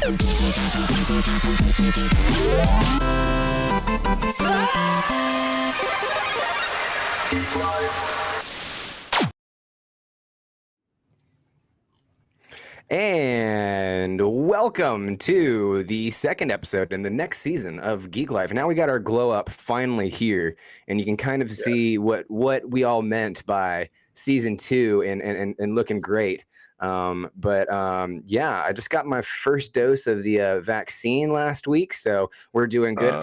And welcome to the second episode in the next season of Geeklife. Now we got our glow up finally here, and you can kind of see what we all meant by season 2 and looking great. Yeah, I just got my first dose of the vaccine last week, so we're doing good.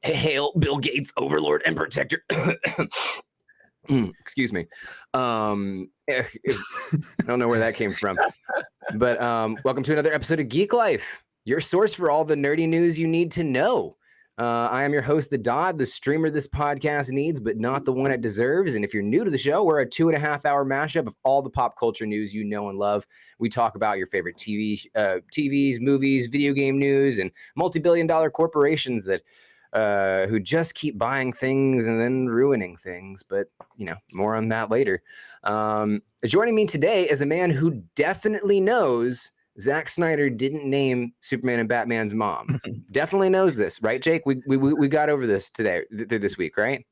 Hail Bill Gates, Overlord and Protector. Excuse me. I don't know where that came from. But welcome to another episode of Geek Life, your source for all the nerdy news you need to know. I am your host, The Dodd, the streamer this podcast needs, but not the one it deserves. And if you're new to the show, we're a 2.5-hour mashup of all the pop culture news you know and love. We talk about your favorite TVs, movies, video game news, and multi-billion-dollar corporations that who just keep buying things and then ruining things. But, you know, more on that later. Joining me today is a man who definitely knows Zack Snyder didn't name Superman and Batman's mom. Definitely knows this, right, Jake? We got over this today through this week, right?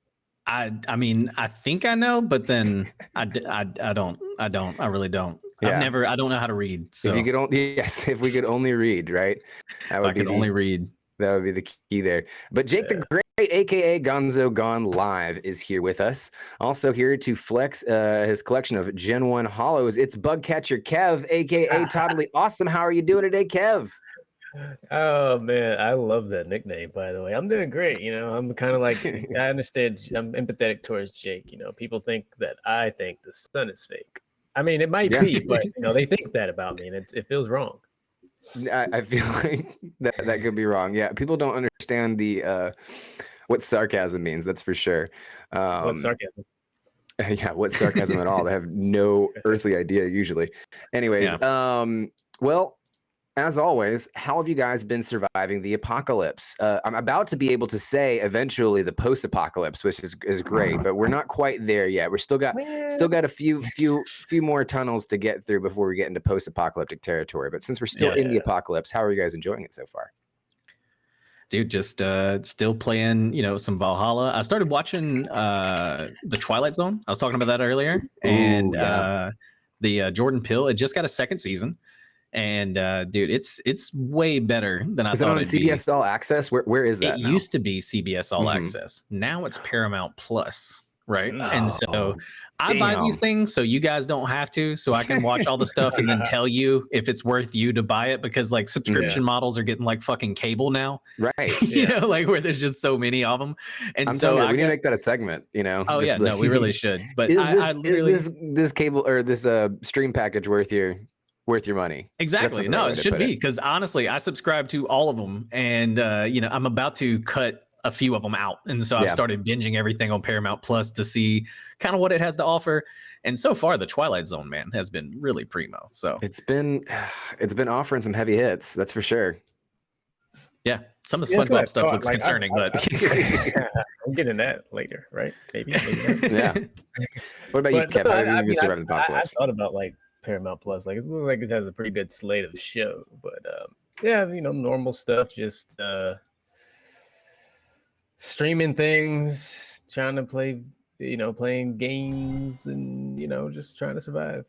I mean, I think I know, but then I don't. I really don't. Yeah. I don't know how to read. So if we could only read, right? That would be only read. That would be the key there. But Jake the Great, aka Gonzo Gone Live, is here with us. Also here to flex his collection of Gen 1 hollows. It's Bugcatcher Kev, aka Totally Awesome. How are you doing today, Kev? Oh man, I love that nickname, by the way. I'm doing great. You know, I'm kind of like, I understand, I'm empathetic towards Jake. You know, people think that I think the sun is fake. I mean, it might be, but you know, they think that about me, and it feels wrong. I feel like that could be wrong. Yeah, people don't understand the what sarcasm means. That's for sure. What sarcasm? Yeah, what sarcasm at all? They have no earthly idea usually. Anyways, well, as always, how have you guys been surviving the apocalypse? I'm about to be able to say eventually the post-apocalypse, which is great, but we're not quite there yet. We're still got a few more tunnels to get through before we get into post-apocalyptic territory. But since we're still in the apocalypse, how are you guys enjoying it so far? Dude, just still playing, you know, some Valhalla. I started watching the Twilight Zone. I was talking about that earlier, and the Jordan Peele. It just got a second season. And dude, it's way better than I thought. Is it on CBS All Access? Where is that? It used to be CBS All Access. Now it's Paramount Plus, right? And so I buy these things so you guys don't have to, so I can watch all the stuff and then tell you if it's worth you to buy it, because like subscription models are getting like fucking cable now, right? You know, like where there's just so many of them. And I'm so we need to make that a segment, you know? Oh yeah, no, we really should. But is this cable or this stream package worth your money? Exactly. No, it should be, because honestly, I subscribe to all of them, and you know, I'm about to cut a few of them out, and so I've started binging everything on Paramount Plus to see kind of what it has to offer. And so far, the Twilight Zone, man, has been really primo. So it's been offering some heavy hits, that's for sure. Yeah, some of the SpongeBob stuff looks concerning, but I'm getting that later, right? Maybe. Yeah. What about you, Kev? How are you surviving the apocalypse? I thought about like Paramount Plus, like it looks like it has a pretty good slate of show, but yeah, you know, normal stuff, just streaming things, trying to play, you know, playing games, and you know, just trying to survive.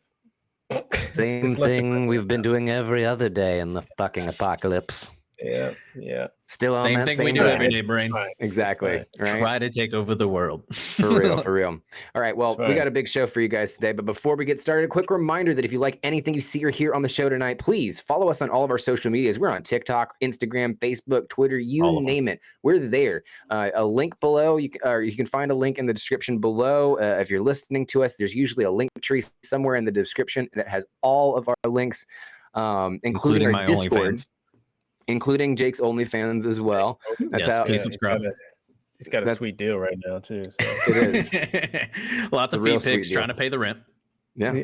Same thing we've been doing every other day in the fucking apocalypse. Yeah. Still on same that thing same we do every day, brain. Exactly. Right? Try to take over the world. For real. All right. Well, we got a big show for you guys today. But before we get started, a quick reminder that if you like anything you see or hear on the show tonight, please follow us on all of our social medias. We're on TikTok, Instagram, Facebook, Twitter, you name it. We're there. A link below. You can find a link in the description below. If you're listening to us, there's usually a link tree somewhere in the description that has all of our links, including our Discord. Including Jake's OnlyFans as well. That's how. Please subscribe. He's got a sweet deal right now too. So. It is. Lots of feet pics trying to pay the rent. Yeah.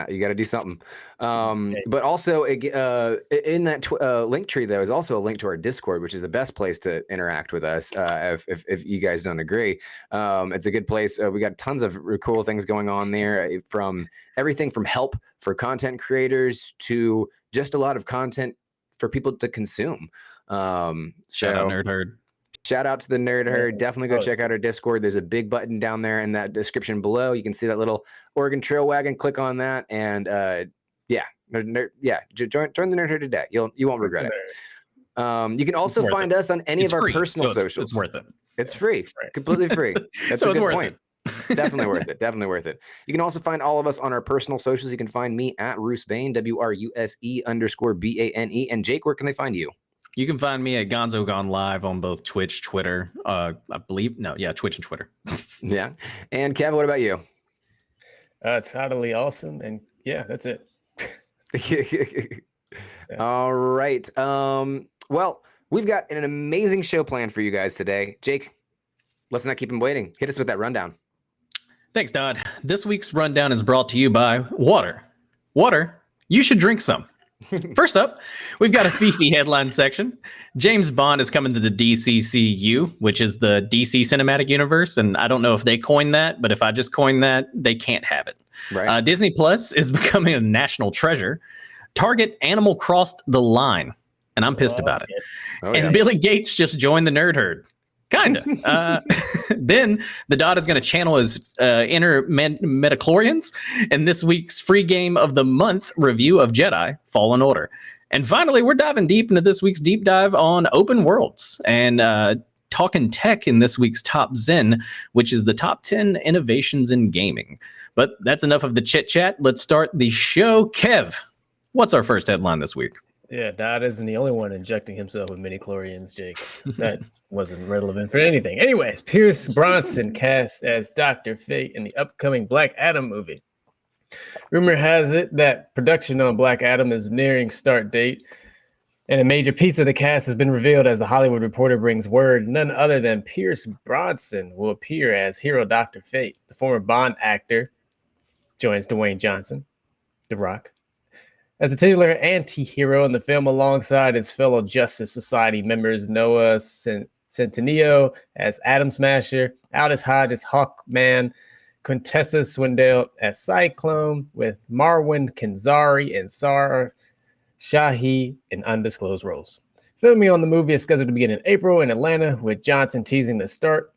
You got to do something. But also in that link tree, there is also a link to our Discord, which is the best place to interact with us. If you guys don't agree, it's a good place. We got tons of cool things going on there, from everything from help for content creators to just a lot of content for people to consume. Shout out Nerd Herd. Shout out to the Nerd Herd. Definitely go check out our Discord. There's a big button down there in that description below. You can see that little Oregon Trail wagon. Click on that, and join the Nerd Herd today. You won't regret it. You can also find us on any of our personal socials. It's worth it. It's free, completely free. That's a good point. Definitely worth it. Definitely worth it. You can also find all of us on our personal socials. You can find me at Roose Bane, WRUSE_BANE. And Jake, where can they find you? You can find me at Gonzo Gone Live on both Twitch, Twitter. Twitch and Twitter. Yeah. And Kev, what about you? Totally awesome. And yeah, that's it. All right. Well, we've got an amazing show planned for you guys today. Jake, let's not keep him waiting. Hit us with that rundown. Thanks, Dodd. This week's rundown is brought to you by water. Water, you should drink some. First up, we've got a Fifi headline section. James Bond is coming to the DCCU, which is the DC Cinematic Universe. And I don't know if they coined that, but if I just coined that, they can't have it. Right. Disney Plus is becoming a national treasure. Target Animal crossed the line, and I'm pissed about it. And Billy Gates just joined the Nerd Herd. Kinda. Then the Dodd is going to channel his inner metachlorians in this week's free game of the month review of Jedi Fallen Order. And finally, we're diving deep into this week's deep dive on open worlds and talking tech in this week's Top Zen, which is the top 10 innovations in gaming. But that's enough of the chit chat. Let's start the show. Kev, what's our first headline this week? Yeah, Dodd isn't the only one injecting himself with midi-chlorians, Jake. That wasn't relevant for anything. Anyways, Pierce Brosnan cast as Dr. Fate in the upcoming Black Adam movie. Rumor has it that production on Black Adam is nearing start date, and a major piece of the cast has been revealed as the Hollywood Reporter brings word. None other than Pierce Brosnan will appear as hero Dr. Fate. The former Bond actor joins Dwayne Johnson, The Rock, as a titular anti-hero in the film alongside his fellow Justice Society members Noah Centineo as Atom Smasher, Aldous Hodge as Hawkman, Quintessa Swindell as Cyclone, with Marwan Kenzari and Sar Shahi in undisclosed roles. Filming on the movie is scheduled to begin in April in Atlanta, with Johnson teasing the start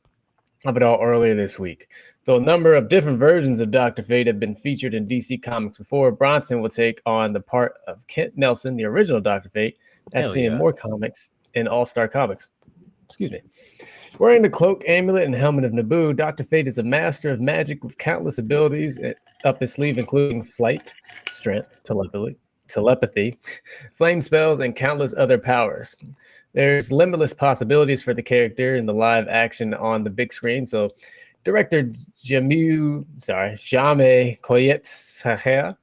of it all earlier this week. Though a number of different versions of Dr. Fate have been featured in DC Comics before, Bronson will take on the part of Kent Nelson, the original Dr. Fate, as seen in more comics in All-Star Comics. Excuse me. Wearing the cloak, amulet, and helmet of Naboo, Dr. Fate is a master of magic with countless abilities up his sleeve, including flight, strength, telepathy, flame spells, and countless other powers. There's limitless possibilities for the character in the live action on the big screen, so director Jamie Koyet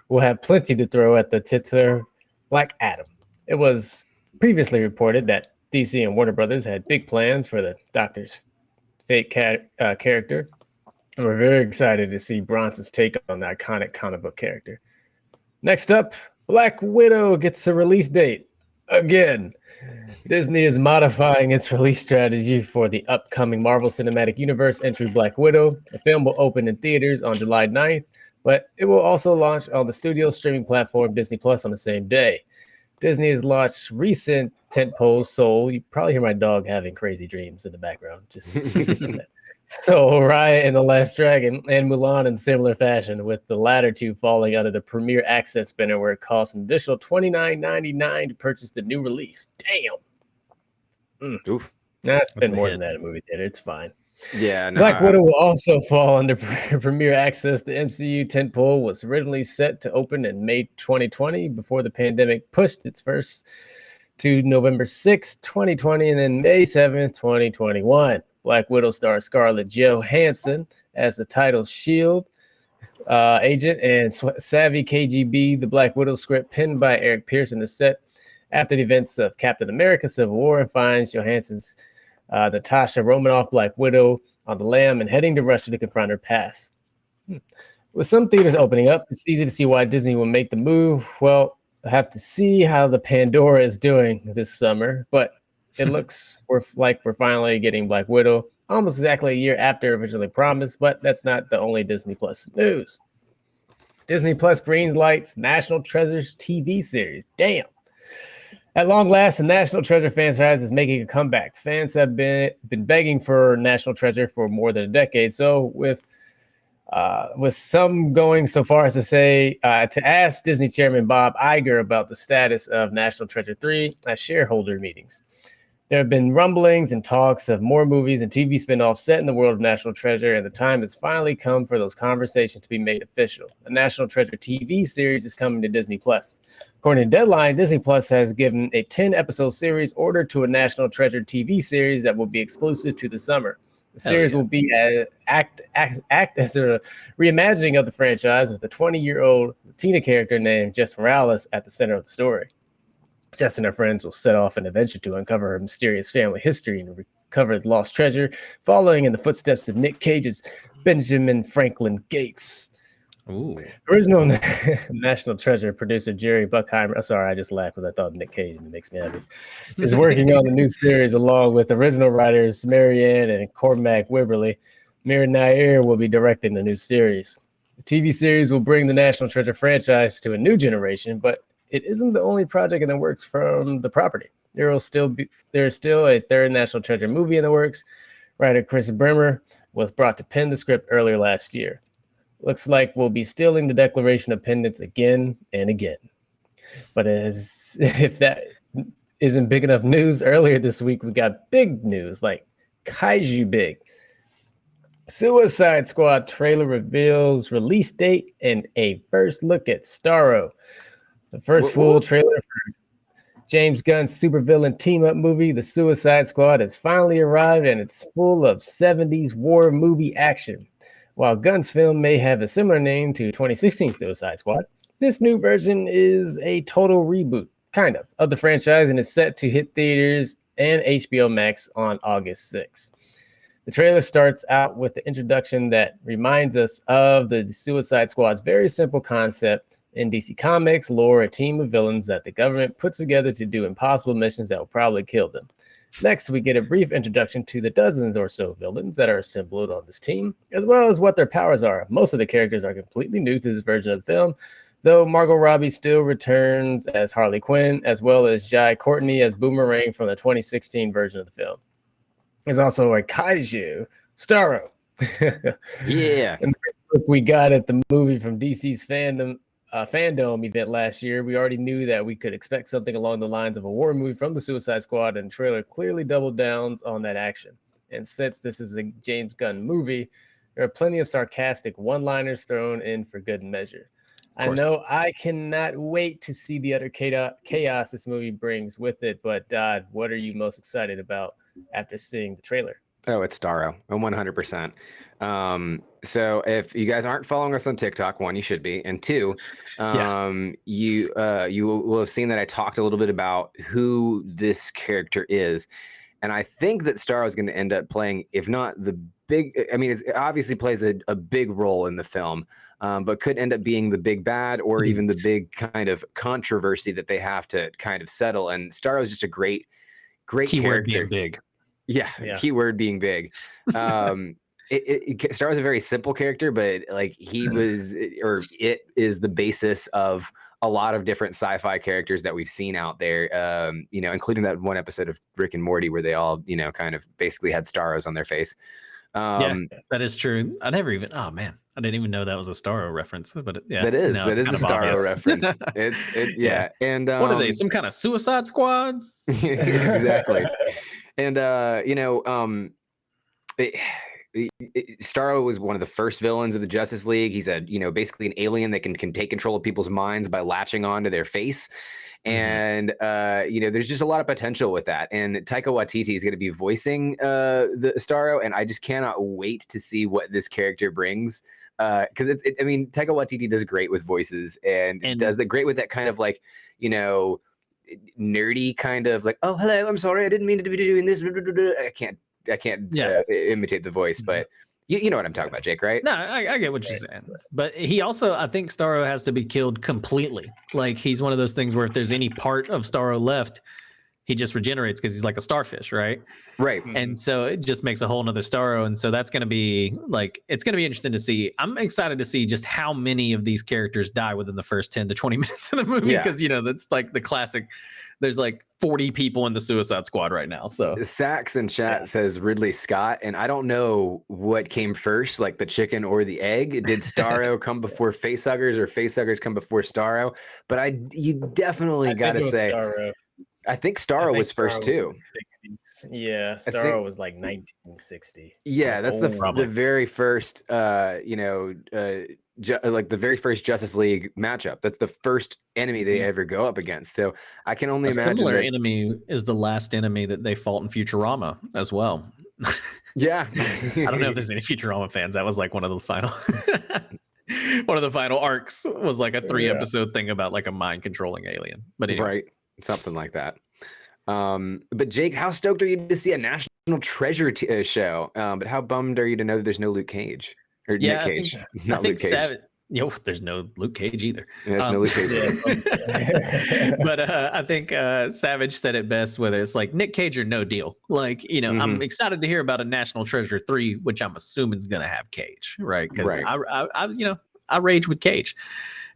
will have plenty to throw at the titular Black Adam. It was previously reported that DC and Warner Brothers had big plans for the Dr. Fate character, and we're very excited to see Bronson's take on the iconic comic book character. Next up, Black Widow gets a release date. Again, Disney is modifying its release strategy for the upcoming Marvel Cinematic Universe entry Black Widow. The film will open in theaters on July 9th, but it will also launch on the studio streaming platform Disney Plus on the same day. Disney has launched recent tentpole Soul. You probably hear my dog having crazy dreams in the background. Just that. So Raya and the Last Dragon and Mulan in similar fashion, with the latter two falling under the Premier Access banner, where it costs an additional $29.99 to purchase the new release. Damn. Oof. Nah, I spend more than that at a movie theater. It's fine. Yeah. No, Black Widow will also fall under Premier Access. The MCU tentpole was originally set to open in May 2020 before the pandemic pushed its first to November 6, 2020, and then May 7th, 2021. Black Widow stars Scarlett Johansson as the title S.H.I.E.L.D. agent and Savvy KGB. The Black Widow script, penned by Eric Pearson, is set after the events of Captain America Civil War, and finds Johansson's Natasha Romanoff, Black Widow, on the lam and heading to Russia to confront her past. With some theaters opening up, it's easy to see why Disney will make the move. Well, I have to see how the Pandora is doing this summer, but it looks like we're finally getting Black Widow almost exactly a year after originally promised, but that's not the only Disney Plus news. Disney Plus greenlights National Treasures TV series. Damn. At long last, the National Treasure franchise is making a comeback. Fans have been begging for National Treasure for more than a decade. So with some going so far as to say to ask Disney Chairman Bob Iger about the status of National Treasure 3 at shareholder meetings. There have been rumblings and talks of more movies and TV spinoffs set in the world of National Treasure, and the time has finally come for those conversations to be made official. A National Treasure TV series is coming to Disney Plus. According to Deadline, Disney Plus has given a 10-episode series order to a National Treasure TV series that will be exclusive to the summer. The series will be act as a reimagining of the franchise with a 20-year-old Latina character named Jess Morales at the center of the story. Jess and her friends will set off an adventure to uncover her mysterious family history and recover the lost treasure, following in the footsteps of Nick Cage's Benjamin Franklin Gates. Ooh. Original National Treasure producer Jerry Bruckheimer, sorry, I just laughed because I thought Nick Cage, and it makes me happy, is working on the new series along with original writers Marianne and Cormac Wibberley. Mira Nair will be directing the new series. The TV series will bring the National Treasure franchise to a new generation, but it isn't the only project in the works from the property. There is still a third National Treasure movie in the works. Writer Chris Bremer was brought to pen the script earlier last year. Looks like we'll be stealing the Declaration of Independence again and again. But as if that isn't big enough news, earlier this week we got big news, like kaiju big. Suicide Squad trailer reveals release date and a first look at Starro. The first full trailer for James Gunn's supervillain team-up movie, The Suicide Squad, has finally arrived, and it's full of 70s war movie action. While Gunn's film may have a similar name to 2016 Suicide Squad, this new version is a total reboot, kind of the franchise, and is set to hit theaters and HBO Max on August 6th. The trailer starts out with the introduction that reminds us of the Suicide Squad's very simple concept. In DC Comics lore, a team of villains that the government puts together to do impossible missions that will probably kill them. Next, we get a brief introduction to the dozens or so villains that are assembled on this team, as well as what their powers are. Most of the characters are completely new to this version of the film, though Margot Robbie still returns as Harley Quinn, as well as Jai Courtney as Boomerang from the 2016 version of the film. There's also a kaiju, Starro. Yeah. And we got at the movie from DC's fandom event last year, we already knew that we could expect something along the lines of a war movie from the Suicide Squad, and the trailer clearly doubled down on that action. And since this is a James Gunn movie, there are plenty of sarcastic one-liners thrown in for good measure. I know I cannot wait to see the utter chaos this movie brings with it, but Dodd, what are you most excited about after seeing the trailer? Oh, it's Starro. 100%. So if you guys aren't following us on TikTok, one, you should be, and two, you will have seen that I talked a little bit about who this character is, and I think that Starro is going to end up playing, if not the big, I mean, it obviously plays a big role in the film, but could end up being the big bad or even the big kind of controversy that they have to kind of settle. And Starro is just a great keyword character. Being big. Yeah, keyword being big. Starro was a very simple character, but like it is the basis of a lot of different sci-fi characters that we've seen out there, including that one episode of Rick and Morty where they all, kind of basically had Starros on their face. Yeah, that is true. I didn't even know that was a Starro reference, but that is a Starro reference. Yeah. And what are they? Some kind of Suicide Squad? Exactly. And Starro was one of the first villains of the Justice League. He's basically an alien that can take control of people's minds by latching onto their face. And there's just a lot of potential with that. And Taika Waititi is going to be voicing the Starro, and I just cannot wait to see what this character brings. Because Taika Waititi does great with voices and does great with that kind of like, nerdy kind of like, oh, hello, I'm sorry, I didn't mean to be doing this. I can't imitate the voice, but you know what I'm talking about, Jake, right? No, I get what you're saying. But he also, I think Starro has to be killed completely. Like, he's one of those things where if there's any part of Starro left, he just regenerates because he's like a starfish, right? Right. And so it just makes a whole nother Starro. And so that's going to be like, it's going to be interesting to see. I'm excited to see just how many of these characters die within the first 10 to 20 minutes of the movie. Because, that's like the classic. There's like 40 people in the Suicide Squad right now. So Sax in chat says Ridley Scott. And I don't know what came first, like the chicken or the egg. Did Starro come before Facehuggers or Facehuggers come before Starro? But you definitely got to say. Starro. I think Starro was first too. 60s. Yeah, Starro was like 1960. Yeah, that's the very first, like the very first Justice League matchup. That's the first enemy they ever go up against. So I can only imagine. Similar enemy is the last enemy that they fought in Futurama as well. Yeah, I don't know if there's any Futurama fans. That was like one of the final. One of the final arcs was like a 3-episode thing about like a mind controlling alien. But anyway. Right. Something like that. But Jake, how stoked are you to see a National Treasure show? But how bummed are you to know that there's no Luke Cage or Nick Cage? Not Luke Cage. There's no Luke Cage either. There's no Luke Cage. But I think Savage said it best, whether it's like Nick Cage or no deal. Like, I'm excited to hear about a National Treasure 3, which I'm assuming is going to have Cage, right? Because I rage with Cage,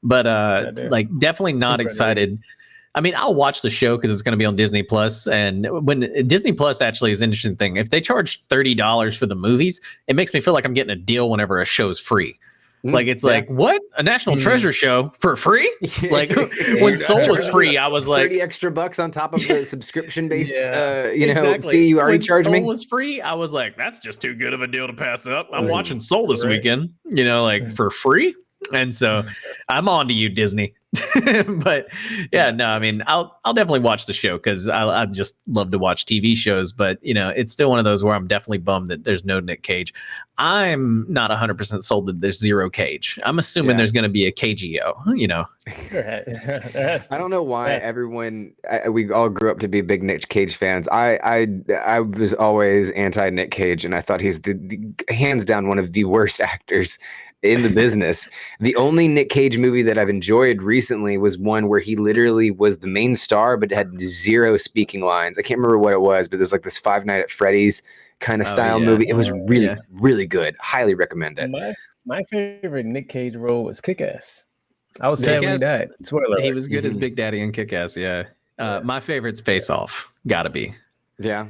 but like definitely not excited. I mean, I'll watch the show because it's going to be on Disney Plus. And when Disney Plus actually is an interesting thing. If they charge $30 for the movies, it makes me feel like I'm getting a deal whenever a show's free. Like, it's like, what? A National Treasure show for free? Like, when Soul was free, I was like, 30 extra bucks on top of the subscription-based, exactly. fee you already charged me. Soul was free, I was like, that's just too good of a deal to pass up. I'm watching Soul this weekend, like for free. And so I'm on to you, Disney. But I mean, I'll definitely watch the show because I just love to watch TV shows. But it's still one of those where I'm definitely bummed that there's no Nick Cage. I'm not 100% sold that there's zero Cage. I'm assuming there's going to be a KGO. I don't know why everyone. We all grew up to be big Nick Cage fans. I was always anti Nick Cage, and I thought he's the hands down one of the worst actors in the business. The only Nick Cage movie that I've enjoyed recently was one where he literally was the main star but had zero speaking lines. I can't remember what it was, but there's like this Five Nights at Freddy's kind of style movie. It was really, really good. Highly recommend it. My favorite Nick Cage role was Kick-Ass. I was sad when he died. He was good as Big Daddy in Kick-Ass. My favorite's Face Off. Gotta be. Yeah.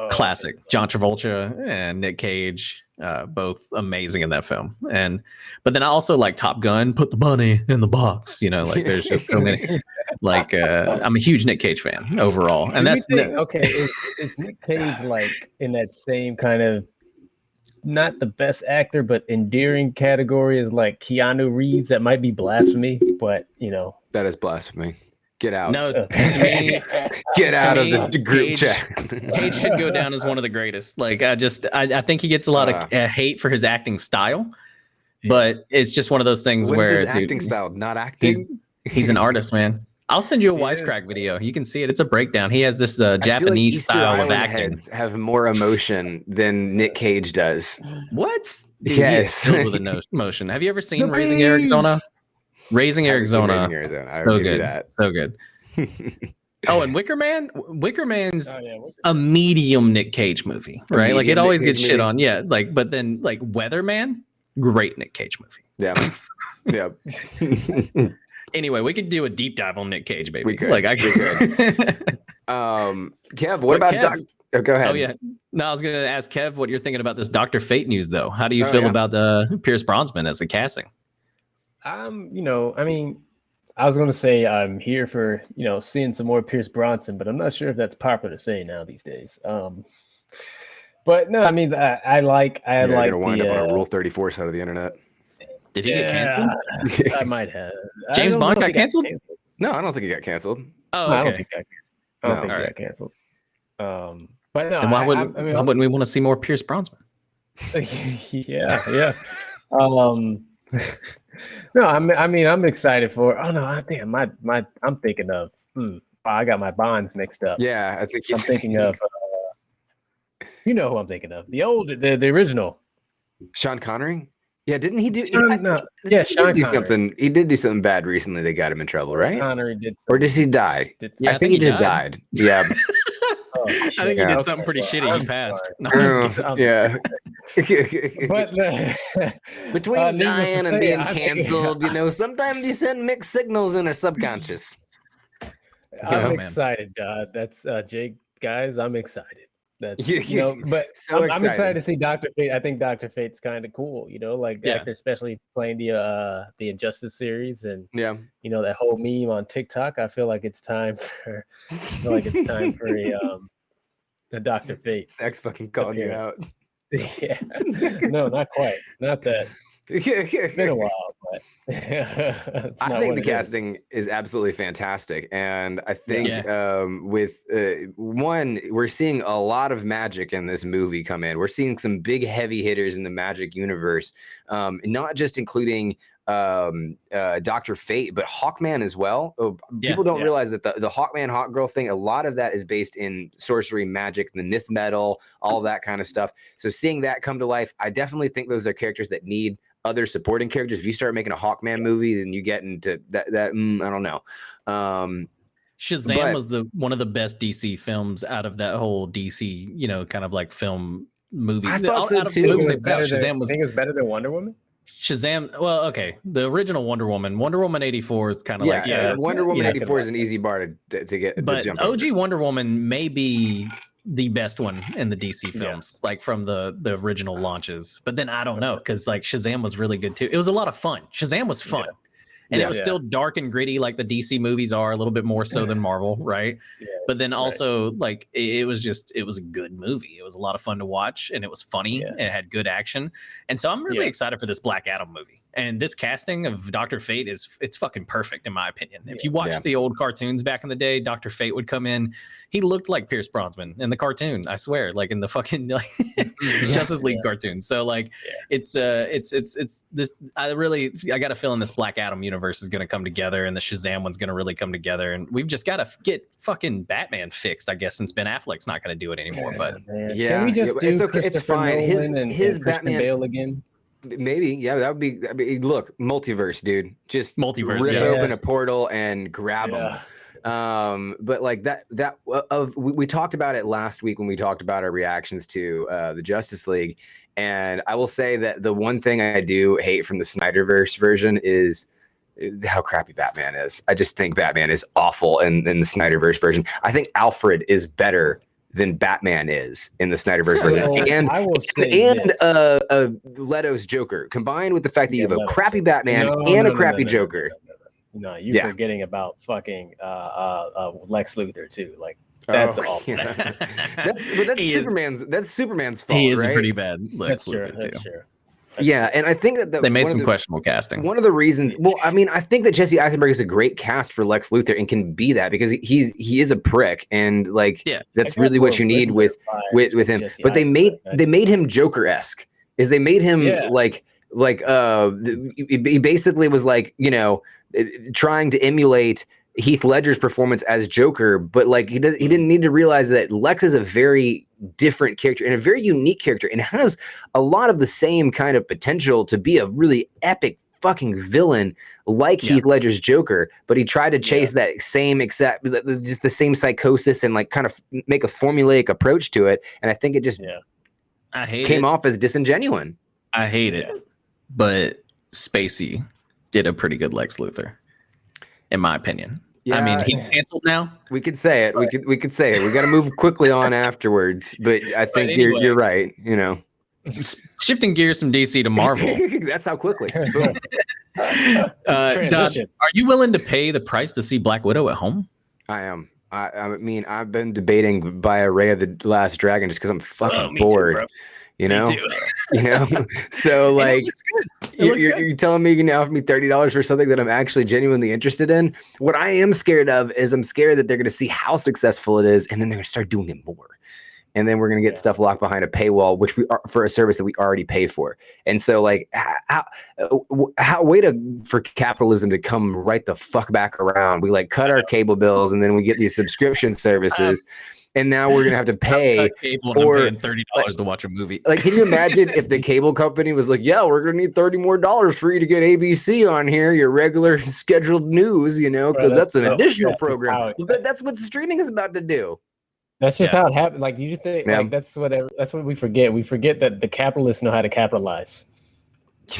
Classic. John Travolta and Nick Cage. Both amazing in that film. But then I also like Top Gun, put the bunny in the box, like there's just so many, like I'm a huge Nick Cage fan overall. And that's is Nick Cage like in that same kind of not the best actor but endearing category as like Keanu Reeves? That might be blasphemy, but that is blasphemy. Get out. No, to me, get out of the group chat. Cage should go down as one of the greatest. Like, I think he gets a lot of hate for his acting style, but it's just one of those things where his acting style, not acting. He's an artist, man. I'll send you a Wisecrack video. You can see it. It's a breakdown. He has this Japanese style of acting. Have more emotion than Nick Cage does. What? Dude, yes, he is filled with emotion. Have you ever seen Raising Arizona? Raising Arizona. So good. So good. Oh, and Wicker Man? Wicker Man's a medium Nick Cage movie, right? Like it always gets shit on. Yeah. Like, but then like Weatherman, great Nick Cage movie. Yeah. Yeah. Anyway, we could do a deep dive on Nick Cage, baby. We could. Like I could. Kev, what about Kev? Go ahead. Oh yeah. No, I was gonna ask Kev what you're thinking about this Dr. Fate news though. How do you feel about Pierce Brosnan as the casting? I mean, I was going to say I'm here for, seeing some more Pierce Brosnan, but I'm not sure if that's popular to say now these days. But no, I mean, I like going to wind up on a Rule 34 side of the internet. Did he get canceled? I might have. James Bond got canceled? No, I don't think he got canceled. Oh, okay. I don't think he got canceled. But no, then why wouldn't we want to see more Pierce Brosnan? Yeah. No, I'm excited for. Oh no, I think I'm thinking of. I got my Bonds mixed up. Yeah, I'm thinking of. You know who I'm thinking of? The original. Sean Connery. Yeah, didn't he do? Sean Connery. He did do something bad recently. They got him in trouble, right? Connery did. Or did he die? I think he just died. Yeah. I think he did something pretty shitty. He passed. No, yeah. But Between dying and being I'm canceled, sometimes you send mixed signals in our subconscious. I'm excited. That's Jake, guys. I'm excited. That's but so I'm excited to see Dr. Fate. I think Dr. Fate's kind of cool, actor, especially playing the Injustice series, and that whole meme on TikTok. I feel like it's time for a Dr. Fate. Sex fucking calling you out. Yeah, no, not quite, not that. It's been a while, but I think the casting is absolutely fantastic, and I think with one, we're seeing a lot of magic in this movie come in. We're seeing some big heavy hitters in the magic universe, not just including Dr. Fate, but Hawkman as well. People don't realize that the Hawkman Hawkgirl thing, a lot of that is based in sorcery, magic, the Nith metal, all that kind of stuff. So seeing that come to life, I definitely think those are characters that need other supporting characters. If you start making a Hawkman movie, then you get into that I don't know. Shazam was one of the best DC films out of that whole DC, kind of like film movie. I thought so too. Shazam was. I think it's better than Wonder Woman. Shazam, well, okay. The original Wonder Woman 84 is kind of Wonder Woman 84 is an easy bar to get. But to jump OG over. Wonder Woman may be the best one in the DC films, like from the original launches. But then I don't know, because like Shazam was really good too. It was a lot of fun. Shazam was fun. And it was still dark and gritty, like the DC movies are, a little bit more so than Marvel, right? But then also, like, it was a good movie. It was a lot of fun to watch, and it was funny. And it had good action. And so I'm really excited for this Black Adam movie. And this casting of Dr. Fate it's fucking perfect, in my opinion. If you watch the old cartoons back in the day, Dr. Fate would come in. He looked like Pierce Brosnan in the cartoon, I swear, like in the fucking Justice League cartoon. So like it's this. I got a feeling this Black Adam universe is going to come together, and the Shazam one's going to really come together, and we've just got to get fucking Batman fixed, I guess, since Ben Affleck's not going to do it anymore. But can we just do it's okay. It's fine. His Batman Bale again? Maybe, that would be. I mean, look, multiverse, dude. Just multiverse. Rip open a portal and grab them. But like we talked about it last week when we talked about our reactions to the Justice League, and I will say that the one thing I do hate from the Snyderverse version is how crappy Batman is. I just think Batman is awful in the Snyderverse version. I think Alfred is better than Batman is in the Snyderverse version, and I will say Leto's Joker, combined with the fact that you have a crappy Batman and a crappy Joker. No, you're forgetting about fucking Lex Luthor too. Like that's awful. Yeah. That's Superman's fault. He is right? a pretty bad Lex Luthor too. That's true. Yeah, and I think that they made some questionable casting. One of the reasons, well, I mean, I think that Jesse Eisenberg is a great cast for Lex Luthor and can be that because he is a prick, and like that's really what you need with him. Jesse but they made him Joker-esque. Is they made him he basically was like, trying to emulate Heath Ledger's performance as Joker, but like he didn't need to realize that Lex is a very different character and a very unique character and has a lot of the same kind of potential to be a really epic fucking villain like Heath Ledger's Joker, but he tried to chase that same just the same psychosis and like kind of make a formulaic approach to it, and I think it just came off as disingenuous. I hate it, but Spacey did a pretty good Lex Luthor, in my opinion. I mean, he's canceled now. We could say it. We could say it. We got to move quickly on afterwards. But I think you're right. Shifting gears from DC to Marvel. That's how quickly. Don, are you willing to pay the price to see Black Widow at home? I am. I mean, I've been debating by a Ray of the Last Dragon just because I'm fucking bored. Too, bro. So like you're telling me you can offer me $30 for something that I'm actually genuinely interested in. What I am scared of is I'm scared that they're going to see how successful it is, and then they're going to start doing it more, and then we're going to get stuff locked behind a paywall, which we are for a service that we already pay for. And so like how for capitalism to come right the fuck back around. We like cut our cable bills, and then we get these subscription services. And now we're gonna have to pay for $30 to watch a movie. Like, can you imagine if the cable company was like, "Yeah, we're gonna need $30 more for you to get ABC on here, your regular scheduled news," because that's an additional program. That's what streaming is about to do. That's just how it happened. Like, you think Yeah. like that's what we forget. We forget that the capitalists know how to capitalize.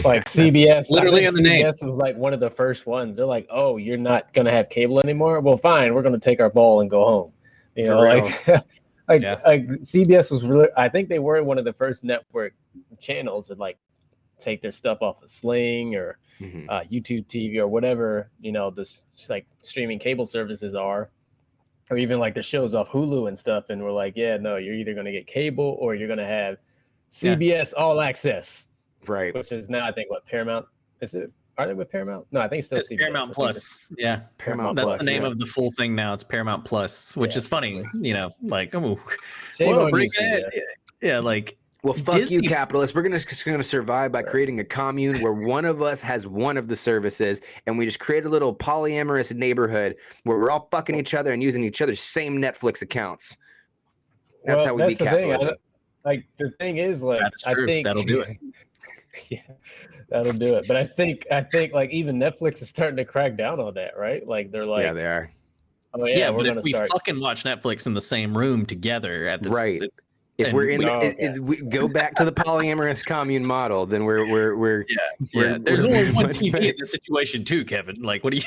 Like CBS, literally in the name. CBS was like one of the first ones. They're like, "Oh, you're not gonna have cable anymore? Well, fine, we're gonna take our ball and go home." You For know, real. like CBS was really. I think they were one of the first network channels that like take their stuff off of Sling or YouTube TV or whatever. You know, this just like streaming cable services are, or even like the shows off Hulu and stuff. And we're like, yeah, no, you're either gonna get cable or you're gonna have CBS All Access. Right. Which is now, I think, what Paramount is it? Are they with Paramount? No, I think it's still CBS. Paramount Plus. Yeah, Paramount That's Plus, the name of the full thing now. It's Paramount Plus, which is funny. You know, like yeah, like. Well, fuck Disney. you, capitalists. We're just gonna survive by creating a commune where one of us has one of the services, and we just create a little polyamorous neighborhood where we're all fucking each other and using each other's same Netflix accounts. That's how we beat capitalism. Like the thing is, like I think that'll do it. Yeah, that'll do it. But I think like even Netflix is starting to crack down on that, right? Like they're like, yeah, they are. Oh yeah, but if we fucking watch Netflix in the same room together at this, right. If we're in, we go back to the polyamorous commune model, then we're there's only one TV in this situation too, Kevin. Like, what do you?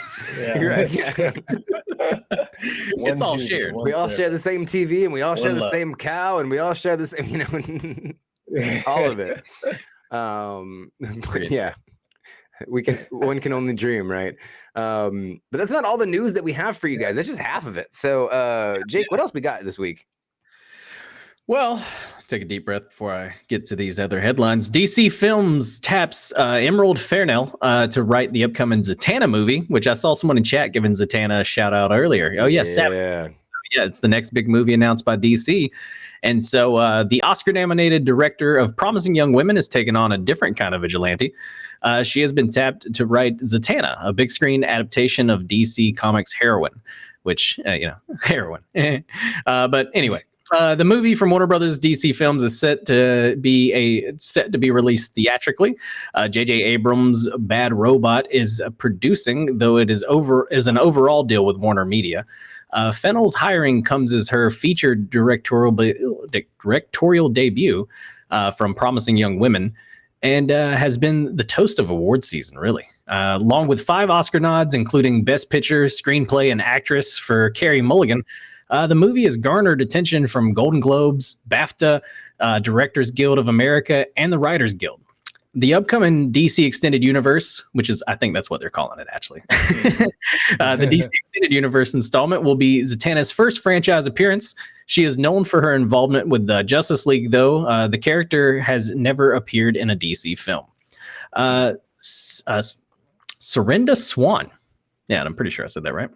It's all shared. We all share the same TV, and we all share the same cow, and we all share the same, you know, all of it. Yeah, one can only dream, right? But that's not all the news that we have for you guys. That's just half of it. So, Jake, what else we got this week? Well, take a deep breath before I get to these other headlines. DC Films taps Emerald Fennell to write the upcoming Zatanna movie, which I saw someone in chat giving Zatanna a shout out earlier. Oh, yes. Yeah, it's the next big movie announced by DC. And so the Oscar-nominated director of Promising Young Women has taken on a different kind of vigilante. She has been tapped to write Zatanna, a big screen adaptation of DC Comics Heroine, which, heroine. But anyway. The movie from Warner Brothers DC Films is set to be released theatrically. J.J. Abrams' Bad Robot is producing, though it is an overall deal with Warner Media. Fennell's hiring comes as her featured directorial debut from Promising Young Women, and has been the toast of award season, really. Along with 5 Oscar nods, including Best Picture, Screenplay, and Actress for Carey Mulligan. The movie has garnered attention from Golden Globes, BAFTA, Directors Guild of America, and the Writers Guild. The upcoming DC Extended Universe, I think that's what they're calling it, actually. The DC Extended Universe installment will be Zatanna's first franchise appearance. She is known for her involvement with the Justice League, though. The character has never appeared in a DC film. Serinda Swan. Yeah, and I'm pretty sure I said that right.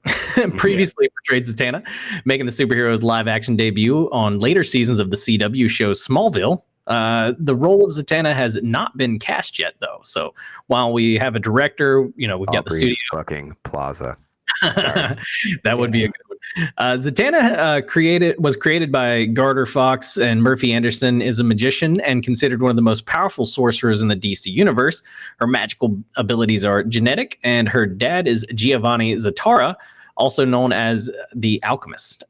Previously portrayed Zatanna, making the superhero's live-action debut on later seasons of the CW show Smallville. The role of Zatanna has not been cast yet, though. So while we have a director, we've got the studio. Fucking Plaza. That would be a good one. Zatanna was created by Gardner Fox, and Murphy Anderson is a magician and considered one of the most powerful sorcerers in the DC universe. Her magical abilities are genetic, and her dad is Giovanni Zatara, also known as the Alchemist.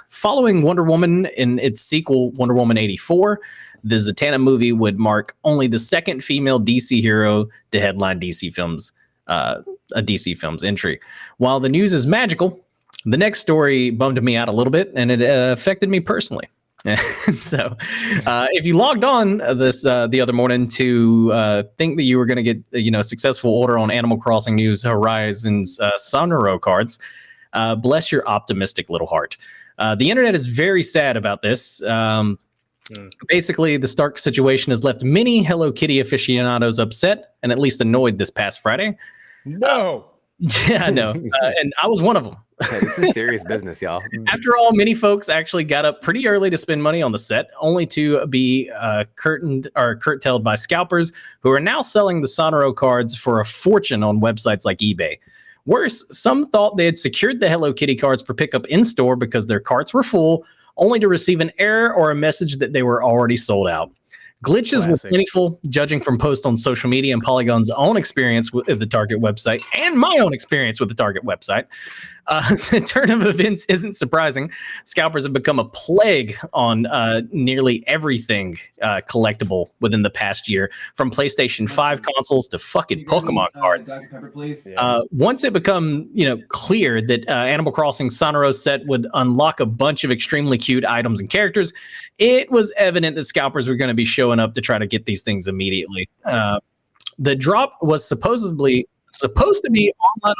Following Wonder Woman in its sequel, Wonder Woman 84, the Zatanna movie would mark only the second female DC hero to headline DC Films, a DC Films entry. While the news is magical, the next story bummed me out a little bit, and it affected me personally. So if you logged on the other morning to think that you were going to get a successful order on Animal Crossing New Horizons Sonoro cards, bless your optimistic little heart. The internet is very sad about this. Basically, the Stark situation has left many Hello Kitty aficionados upset and at least annoyed this past Friday. No. Yeah, I know. And I was one of them. Hey, this is serious business, y'all. After all, many folks actually got up pretty early to spend money on the set, only to be curtailed by scalpers who are now selling the Sonoro cards for a fortune on websites like eBay. Worse, some thought they had secured the Hello Kitty cards for pickup in-store because their carts were full, only to receive an error or a message that they were already sold out. Glitches were plentiful, judging from posts on social media and Polygon's own experience with the Target website and my own experience with the Target website. The turn of events isn't surprising. Scalpers have become a plague on nearly everything collectible within the past year, from PlayStation 5 consoles to fucking Pokemon cards. Once it become clear that Animal Crossing Sonoros set would unlock a bunch of extremely cute items and characters, it was evident that scalpers were going to be showing up to try to get these things immediately. The drop was supposed to be online.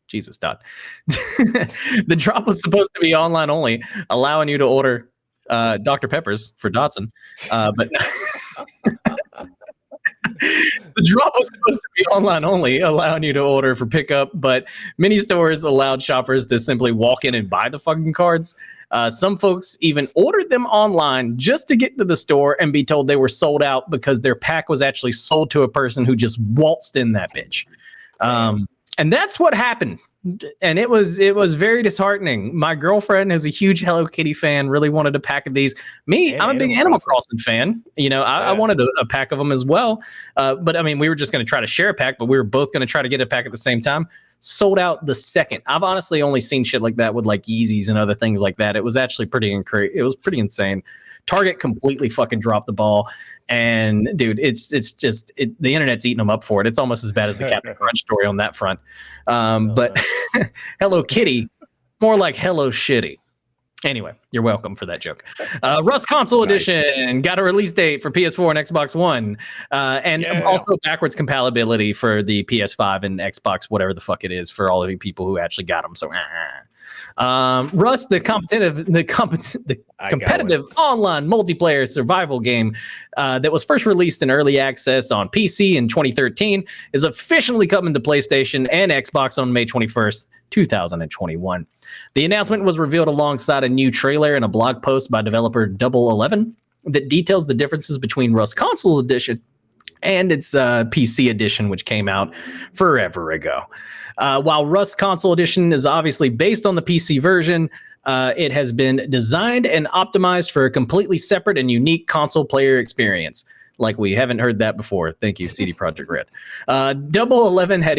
Jesus, Dot. The drop was supposed to be online only, allowing you to order Dr. Peppers for Dotson. But the drop was supposed to be online only, allowing you to order for pickup, but many stores allowed shoppers to simply walk in and buy the fucking cards. Some folks even ordered them online just to get to the store and be told they were sold out because their pack was actually sold to a person who just waltzed in that bitch. And that's what happened. And it was very disheartening. My girlfriend is a huge Hello Kitty fan, really wanted a pack of these. Me, I'm a big Animal Crossing fan. I wanted a pack of them as well. But I mean, we were just going to try to share a pack, but we were both going to try to get a pack at the same time. Sold out the second. I've honestly only seen shit like that with like Yeezys and other things like that. It was actually pretty insane. Target completely fucking dropped the ball. And dude, it's just the internet's eating them up for it. It's almost as bad as the Captain Crunch story on that front. But Hello Kitty, more like Hello Shitty. Anyway, you're welcome for that joke. Rust Console Edition got a release date for PS4 and Xbox One, and also backwards compatibility for the PS5 and Xbox, whatever the fuck it is, for all of you people who actually got them. So, Rust, the competitive online multiplayer survival game that was first released in early access on PC in 2013, is officially coming to PlayStation and Xbox on May 21st, 2021. The announcement was revealed alongside a new trailer and a blog post by developer Double 11 that details the differences between Rust Console Edition and its PC edition, which came out forever ago. While Rust Console Edition is obviously based on the PC version, it has been designed and optimized for a completely separate and unique console player experience. Like we haven't heard that before. Thank you, CD Projekt Red. Double 11 had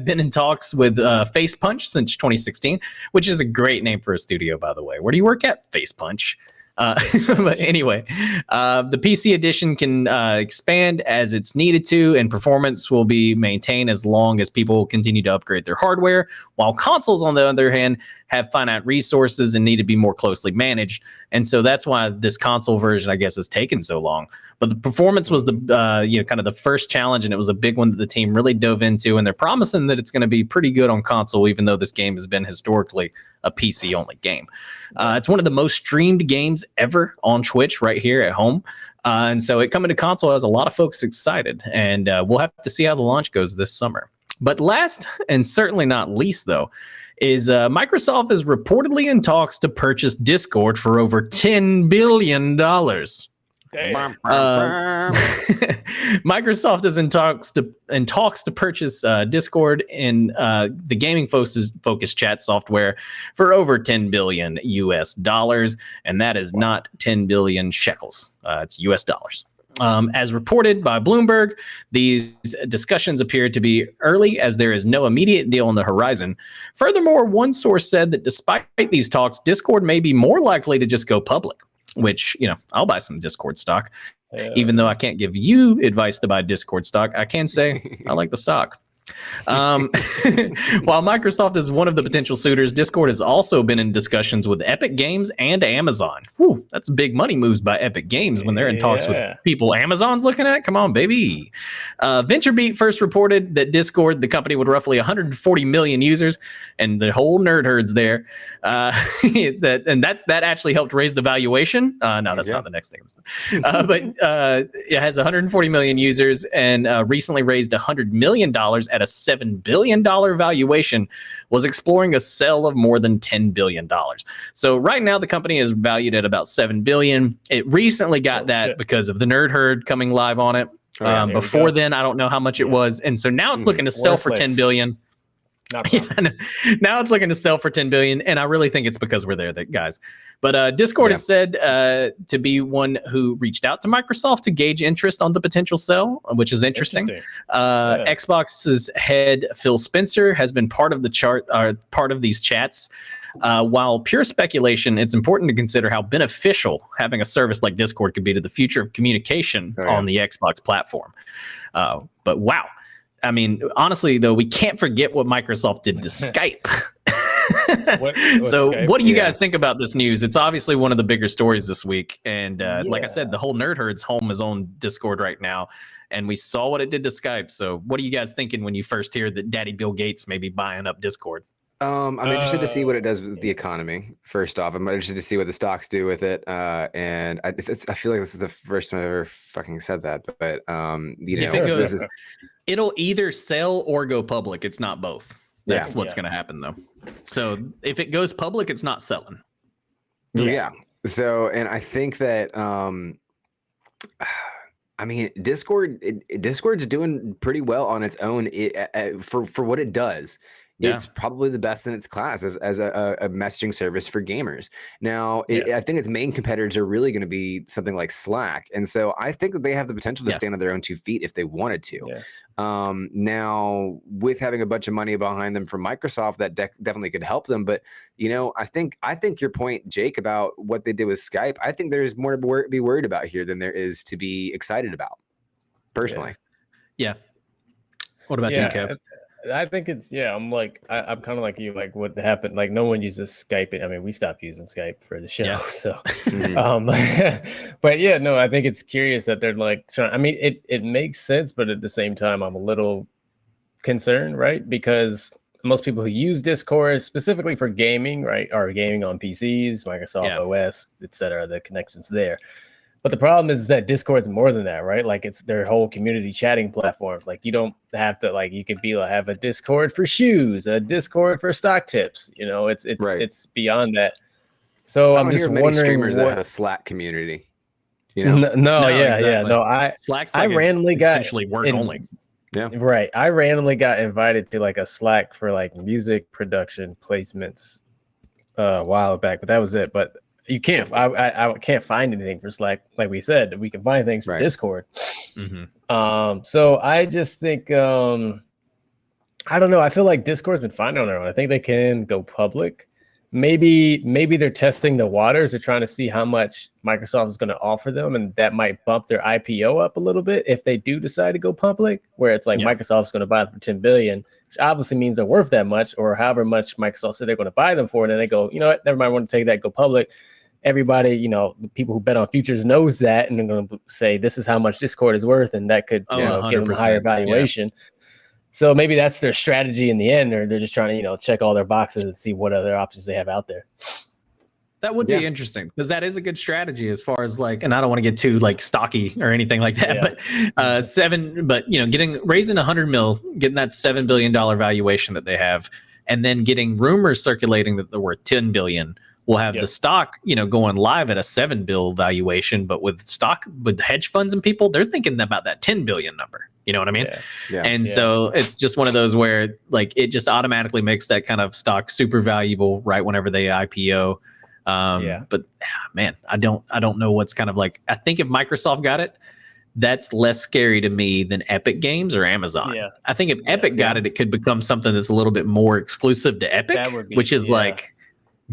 been in talks with Face Punch since 2016, which is a great name for a studio, by the way. Where do you work at? Face Punch. But anyway, the PC edition can expand as it's needed to, and performance will be maintained as long as people continue to upgrade their hardware, while consoles, on the other hand, have finite resources and need to be more closely managed. And so that's why this console version, I guess, has taken so long. But the performance was the kind of the first challenge, and it was a big one that the team really dove into, and they're promising that it's going to be pretty good on console, even though this game has been historically a PC-only game. It's one of the most streamed games ever on Twitch right here at home. And so it coming to console has a lot of folks excited, and we'll have to see how the launch goes this summer. But last and certainly not least, though, is Microsoft is reportedly in talks to purchase Discord for over $10 billion. Microsoft is in talks to purchase Discord in the gaming focused chat software for over $10 billion US, and that is not 10 billion shekels. It's US dollars. As reported by Bloomberg, these discussions appear to be early as there is no immediate deal on the horizon. Furthermore, one source said that despite these talks, Discord may be more likely to just go public, which, I'll buy some Discord stock. Even though I can't give you advice to buy Discord stock, I can say I like the stock. While Microsoft is one of the potential suitors, Discord has also been in discussions with Epic Games and Amazon. Whew, that's big money moves by Epic Games when they're in talks with people Amazon's looking at. Come on, baby. VentureBeat first reported that Discord, the company with roughly 140 million users, and the whole nerd herd's there, that actually helped raise the valuation. No, that's not the next thing. But it has 140 million users and recently raised $100 million at a $7 billion valuation, was exploring a sell of more than $10 billion. So right now the company is valued at about $7 billion. It recently got because of the nerd herd coming live on it. Before then, I don't know how much it was. And so now it's looking to sell for $10 billion. Now it's looking to sell for 10 billion, and I really think it's because we're there, guys. But Discord is said to be one who reached out to Microsoft to gauge interest on the potential sell, which is interesting. Xbox's head Phil Spencer has been part of these chats. While pure speculation, it's important to consider how beneficial having a service like Discord could be to the future of communication on the Xbox platform. But wow. I mean, honestly, though, we can't forget what Microsoft did to Skype. What do you guys think about this news? It's obviously one of the bigger stories this week. And like I said, the whole Nerd Herd's home is on Discord right now. And we saw what it did to Skype. So what are you guys thinking when you first hear that Daddy Bill Gates may be buying up Discord? I'm interested to see what it does with the economy. First off, I'm interested to see what the stocks do with it. And I feel like this is the first time I've ever fucking said that. But this is... It'll either sell or go public. It's not both. That's what's going to happen, though. So if it goes public, it's not selling. Yeah. So, and I think that, I mean, Discord's doing pretty well on its own for what it does. It's probably the best in its class as a messaging service for gamers. Now, I think its main competitors are really going to be something like Slack. And so I think that they have the potential to stand on their own 2 feet if they wanted to. Now, with having a bunch of money behind them from Microsoft, that definitely could help them. But, I think your point, Jake, about what they did with Skype, I think there's more to be worried about here than there is to be excited about, personally. Yeah. What about you, Kev? I think it's I'm I'm kind of like you. Like what happened? Like no one uses Skype. I mean, we stopped using Skype for the show. So, but I think it's curious that they're like trying. I mean, it makes sense, but at the same time, I'm a little concerned, right? Because most people who use Discord specifically for gaming, right, are gaming on PCs, Microsoft OS, etc. The connections there. But the problem is that Discord's more than that, right? Like it's their whole community chatting platform. Like you don't have to you could have a Discord for shoes, a Discord for stock tips. It's beyond that. So I'm just wondering streamers that have a Slack community. Slack's I randomly got essentially work only. Yeah. Right. I randomly got invited to a Slack for music production placements a while back, but that was it. But you can't. I can't find anything for Slack. Like we said, we can find things for Discord. So I just think I don't know. I feel like Discord's been fine on their own. I think they can go public. Maybe they're testing the waters. They're trying to see how much Microsoft is going to offer them, and that might bump their IPO up a little bit if they do decide to go public. Where it's Microsoft's going to buy it for $10 billion, which obviously means they're worth that much, or however much Microsoft said they're going to buy them for. And then they go, you know what? Never mind. I want to take that. Go public. Everybody, the people who bet on futures knows that, and they're going to say this is how much Discord is worth, and that could give them a higher valuation. Yeah. So maybe that's their strategy in the end, or they're just trying to check all their boxes and see what other options they have out there. That would be interesting, because that is a good strategy as far as and I don't want to get too stocky or anything like that, but raising 100 mil, getting that $7 billion valuation that they have, and then getting rumors circulating that they're worth 10 billion. We'll have the stock, going live at a $7 billion valuation, but with hedge funds and people, they're thinking about that 10 billion number. You know what I mean? So it's just one of those where it just automatically makes that kind of stock super valuable right whenever they IPO. But man, I don't know what's kind of I think if Microsoft got it, that's less scary to me than Epic Games or Amazon. I think if Epic got it, it could become something that's a little bit more exclusive to Epic, which is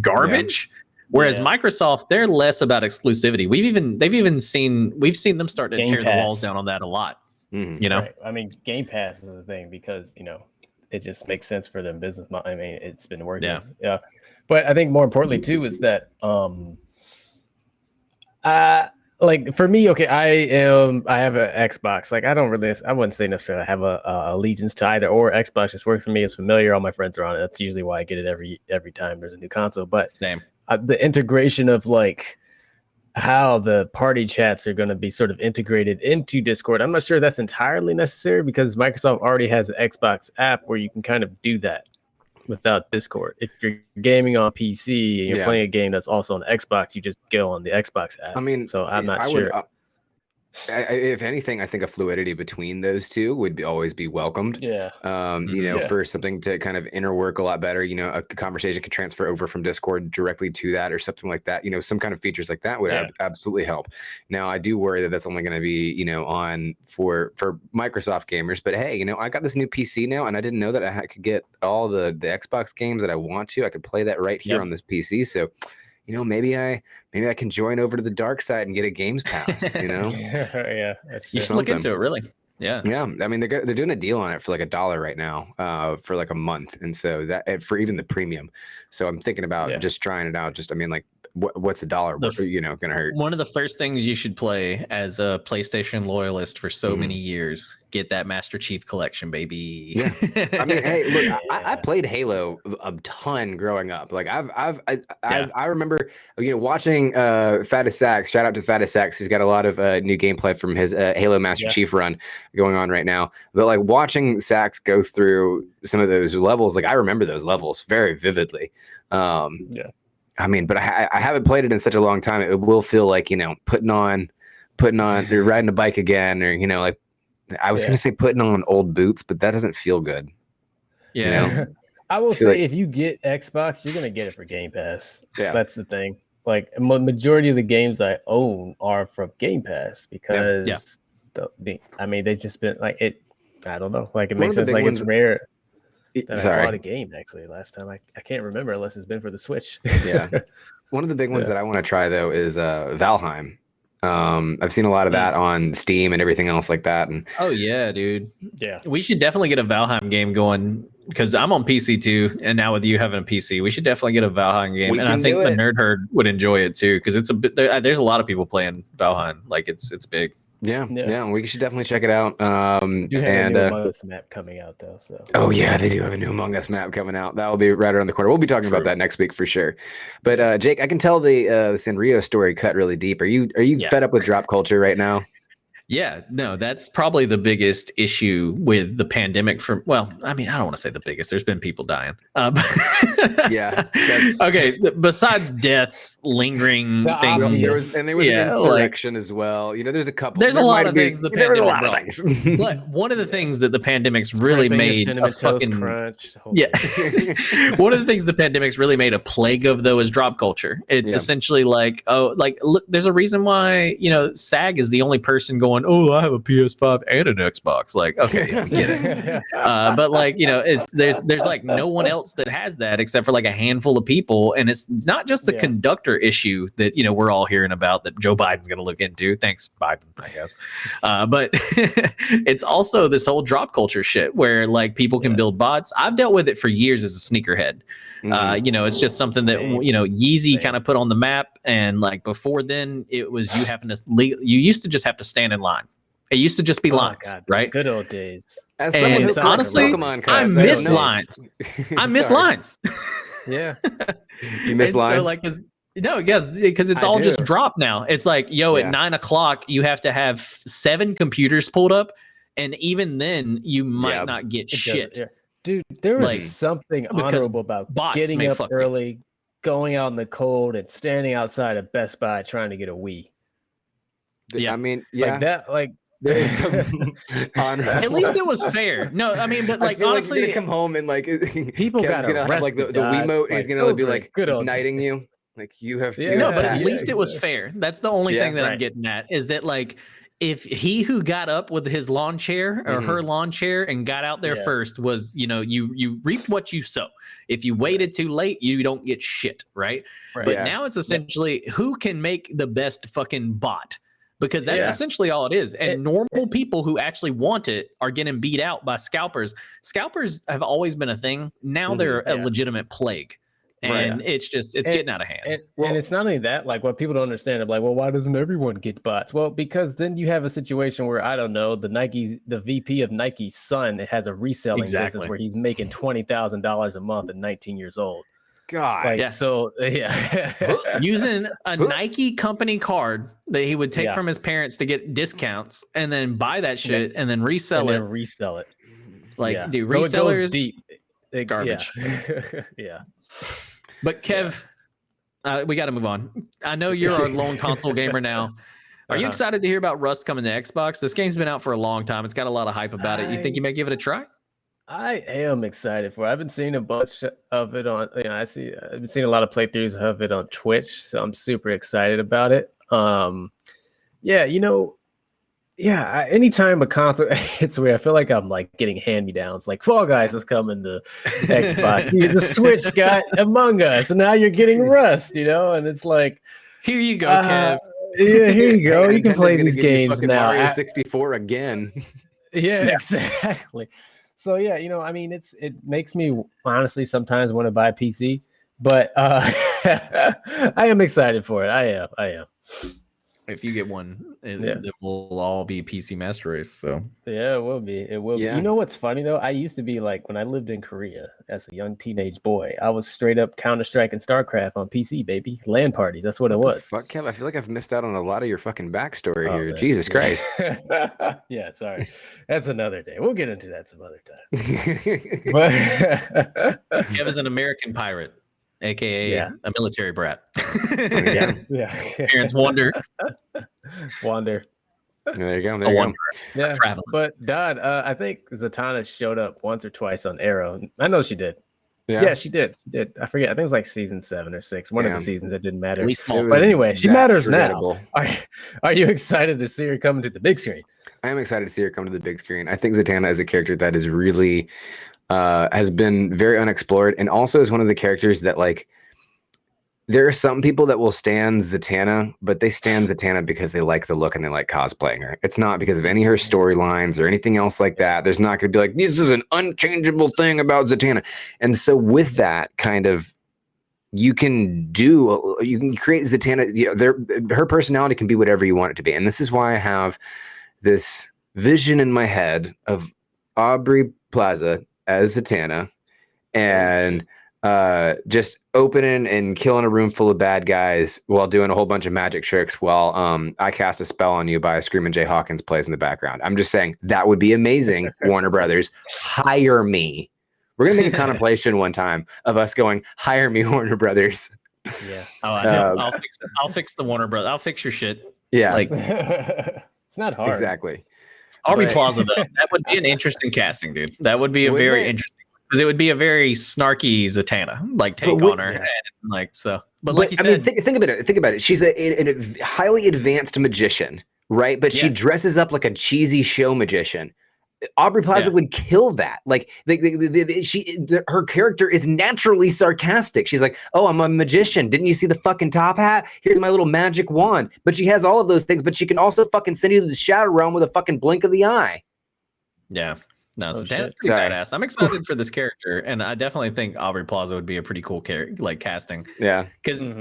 garbage. Whereas Microsoft, they're less about exclusivity. We've seen them start to tear the walls down on that a lot. Right. I mean, Game Pass is a thing because it just makes sense for them business. I mean, it's been working. Yeah. But I think more importantly too is that for me, I have an Xbox. I wouldn't say necessarily I have a allegiance to either or. Xbox just works for me. It's familiar. All my friends are on it. That's usually why I get it every time there's a new console. But same. The integration of how the party chats are going to be sort of integrated into Discord, I'm not sure that's entirely necessary, because Microsoft already has an Xbox app where you can kind of do that without Discord. If you're gaming on PC and you're playing a game that's also on Xbox, you just go on the Xbox app. I mean, so I'm not sure. If anything, I think a fluidity between those two would always be welcomed. Yeah. For something to kind of interwork a lot better, a conversation could transfer over from Discord directly to that or something like that. Some kind of features like that would absolutely help. Now, I do worry that that's only going to be, on for Microsoft gamers. But hey, I got this new PC now, and I didn't know that I could get all the Xbox games that I want to. I could play that right here on this PC. So, maybe I can join over to the dark side and get a Games Pass. Yeah, you should look into it. Really. Yeah. I mean, they're doing a deal on it for like $1 right now, for like a month, and so that for even the premium. So I'm thinking about just trying it out. What's $1? Gonna hurt. One of the first things you should play as a PlayStation loyalist for so many years, get that Master Chief Collection, baby. Yeah. I mean, hey, look, I played Halo a ton growing up. Like I remember, watching Fattest Sax. Shout out to Fattest Sax, who's got a lot of new gameplay from his Halo Master Chief run going on right now. But like watching Sax go through some of those levels, like I remember those levels very vividly. I mean, but I haven't played it in such a long time. It will feel like, putting on or riding a bike again, or, like I was going to say putting on old boots, but that doesn't feel good. Yeah. I will say if you get Xbox, you're going to get it for Game Pass. Yeah. That's the thing. Like majority of the games I own are from Game Pass because they've just been like it. I don't know. Like it makes sense. Like it's rare. I bought a game actually last time. I can't remember unless it's been for the Switch. Yeah. One of the big ones that I want to try though is Valheim. I've seen a lot of that on Steam and everything else like that. And oh yeah, dude. Yeah. We should definitely get a Valheim game going because I'm on PC too, and now with you having a PC, we should definitely get a Valheim game. And I think the Nerd Herd would enjoy it too because it's a bit. There's a lot of people playing Valheim. Like it's big. Yeah, we should definitely check it out. You have a new Among Us map coming out though. So. Oh yeah, they do have a new Among Us map coming out. That will be right around the corner. We'll be talking about that next week for sure. But Jake, I can tell the Sanrio story cut really deep. Are you fed up with drop culture right now? Yeah, no, that's probably the biggest issue with the pandemic. I mean, I don't want to say the biggest. There's been people dying. Yeah. Okay. Besides deaths, lingering things, there was an insurrection as well. There's a couple. There's a lot of things. There were a lot of things. But one of the things that the pandemic's really made a fucking crunch. Yeah. One of the things the pandemic's really made a plague of though is drop culture. It's essentially like, look, there's a reason why SAG is the only person going, oh, I have a PS5 and an Xbox. Like, okay, yeah, get it. But like, there's like no one else that has that except for like a handful of people, and it's not just the conductor issue that we're all hearing about that Joe Biden's going to look into. Thanks, Biden, I guess. But it's also this whole drop culture shit where like people can build bots. I've dealt with it for years as a sneakerhead. It's just something that Yeezy kind of put on the map, and like before then, it was you used to just have to stand in line. It used to just be lines, right? Good old days. As someone who honestly, I miss lines. I miss lines. Yeah, you miss lines. So like, because it's all just dropped now. It's like, at 9:00 you have to have 7 computers pulled up, and even then you might not get shit. Dude, there was something honorable about getting up early, going out in the cold, and standing outside of Best Buy trying to get a Wii. Yeah, I mean, like that, like. There's some honor. At least it was fair. No, I mean, but like honestly, like come home and like people got gonna have like the Wiimote. He's gonna be like igniting you. Like you have. No, but at least it was fair. That's the only thing that I'm getting at is that like if he who got up with his lawn chair or her lawn chair and got out there first was, you reap what you sow. If you waited too late, you don't get shit, right? But now it's essentially who can make the best fucking bot. Because that's essentially all it is. And normal people who actually want it are getting beat out by scalpers. Scalpers have always been a thing. Now they're a legitimate plague. And it's getting out of hand. And it's not only that, like what people don't understand, I'm like, well, why doesn't everyone get bots? Well, because then you have a situation where, I don't know, the VP of Nike's son has a reselling business where he's making $20,000 a month at 19 years old. God. So using a Nike company card that he would take from his parents to get discounts and then buy that shit and then resell it. Like, dude, resellers deep. Garbage. Yeah. But Kev, we got to move on. I know you're a lone console gamer now. Are you excited to hear about Rust coming to Xbox? This game's been out for a long time. It's got a lot of hype about it. You think you may give it a try? I am excited for it. I've been seeing a bunch of it on, I've been seeing a lot of playthroughs of it on Twitch, so I'm super excited about it. Anytime a console hits where I feel like I'm like getting hand-me-downs, like Fall Guys is coming to Xbox. The Switch got Among Us, and now you're getting Rust, and it's like, here you go, Kev. Yeah, here you go. You can play these games now. Mario 64 again. Yeah, exactly. So yeah, it makes me honestly sometimes want to buy a PC, but I am excited for it. I am. If you get one, it will all be PC Master Race. So yeah, it will be. It will be. You know what's funny though? I used to be like when I lived in Korea as a young teenage boy, I was straight up Counter-Strike and StarCraft on PC, baby. LAN parties. That's what it was. Fuck, Kev, I feel like I've missed out on a lot of your fucking backstory here. Man. Jesus Christ. Yeah, sorry. That's another day. We'll get into that some other time. But Kev is an American pirate. AKA a military brat. Parents wander. There you go. Yeah. Traveling. But Don, I think Zatanna showed up once or twice on Arrow. I know she did. Yeah, she did. I forget. I think it was like season 7 or 6. One of the seasons that didn't matter. But anyway, she matters now. Are you excited to see her come to the big screen? I am excited to see her come to the big screen. I think Zatanna is a character that is really has been very unexplored, and also is one of the characters that, like, there are some people that will stand Zatanna, but they stand Zatanna because they like the look and they like cosplaying her. It's not because of any of her storylines or anything else like that. There's not going to be like, this is an unchangeable thing about Zatanna. And so with that kind of, you can create Zatanna, her personality can be whatever you want it to be. And this is why I have this vision in my head of Aubrey Plaza as Zatanna, and just opening and killing a room full of bad guys while doing a whole bunch of magic tricks while I cast a spell on you by Screaming Jay Hawkins plays in the background. I'm just saying that would be amazing. Warner Brothers, hire me. We're gonna make a contemplation one time of us going, hire me, Warner Brothers. Yeah. I'll fix the Warner Brothers. I'll fix your shit. Yeah. Like it's not hard. Exactly. Aubrey Plaza, though, that would be an interesting casting, dude. That would be a very interesting, because it would be a very snarky Zatanna like take on her, and like so. But like you said, think about it. Think about it. She's a highly advanced magician, right? But she dresses up like a cheesy show magician. Aubrey Plaza would kill that. Like her character is naturally sarcastic. She's like, "Oh, I'm a magician. Didn't you see the fucking top hat? Here's my little magic wand." But she has all of those things. But she can also fucking send you to the shadow realm with a fucking blink of the eye. Yeah. No, so that's pretty badass. I'm excited for this character, and I definitely think Aubrey Plaza would be a pretty cool character, like casting. Yeah, because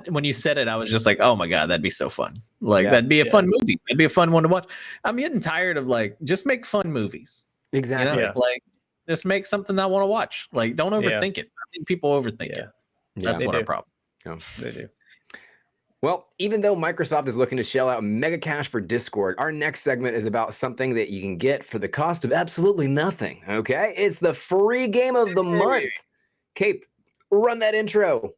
when you said it, I was just like, "Oh my god, that'd be so fun! Like that'd be a fun movie. That'd be a fun one to watch." I'm getting tired of like just make fun movies. Exactly. Like just make something I want to watch. Like don't overthink it. I think people overthink it. That's what our problem. They do. Well, even though Microsoft is looking to shell out mega cash for Discord, our next segment is about something that you can get for the cost of absolutely nothing, okay? It's the free game of the month. Cape, run that intro.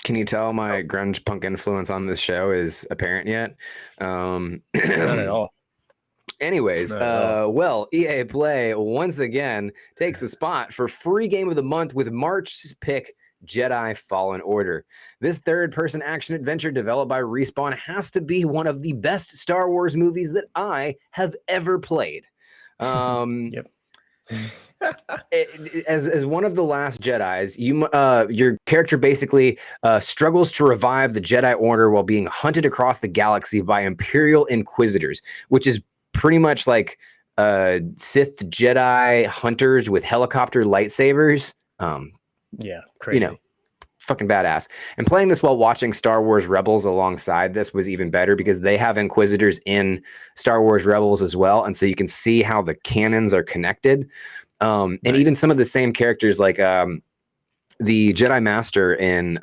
Can you tell my grunge punk influence on this show is apparent yet? Not at all. Anyways, well, EA Play once again takes the spot for free game of the month with March's pick, Jedi Fallen Order. This third-person action adventure developed by Respawn has to be one of the best Star Wars movies that I have ever played. Yep. As one of the last Jedis, your character basically struggles to revive the Jedi Order while being hunted across the galaxy by Imperial Inquisitors, which is pretty much like Sith Jedi hunters with helicopter lightsabers. Crazy. Fucking badass. And playing this while watching Star Wars Rebels alongside this was even better because they have Inquisitors in Star Wars Rebels as well, and so you can see how the canons are connected. And even some of the same characters, like the Jedi Master in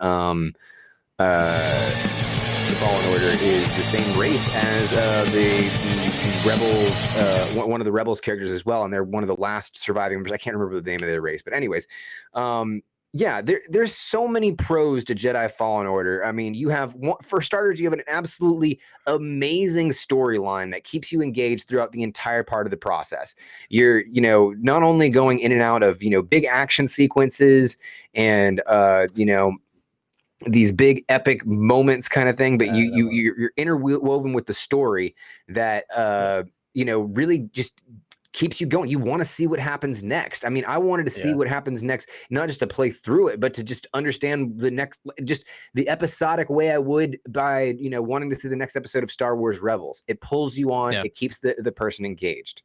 Fallen Order is the same race as the Rebels, one of the Rebels characters as well, and they're one of the last surviving members. I can't remember the name of their race, but anyways, yeah, there's so many pros to Jedi Fallen Order. I mean, you have, for starters, you have an absolutely amazing storyline that keeps you engaged throughout the entire part of the process. You're, not only going in and out of, big action sequences and, these big epic moments kind of thing, but you're interwoven with the story that, really just keeps you going. You want to see what happens next. I mean, I wanted to see what happens next, not just to play through it, but to just understand the next, just the episodic way I would by, wanting to see the next episode of Star Wars Rebels. It pulls you on, it keeps the person engaged.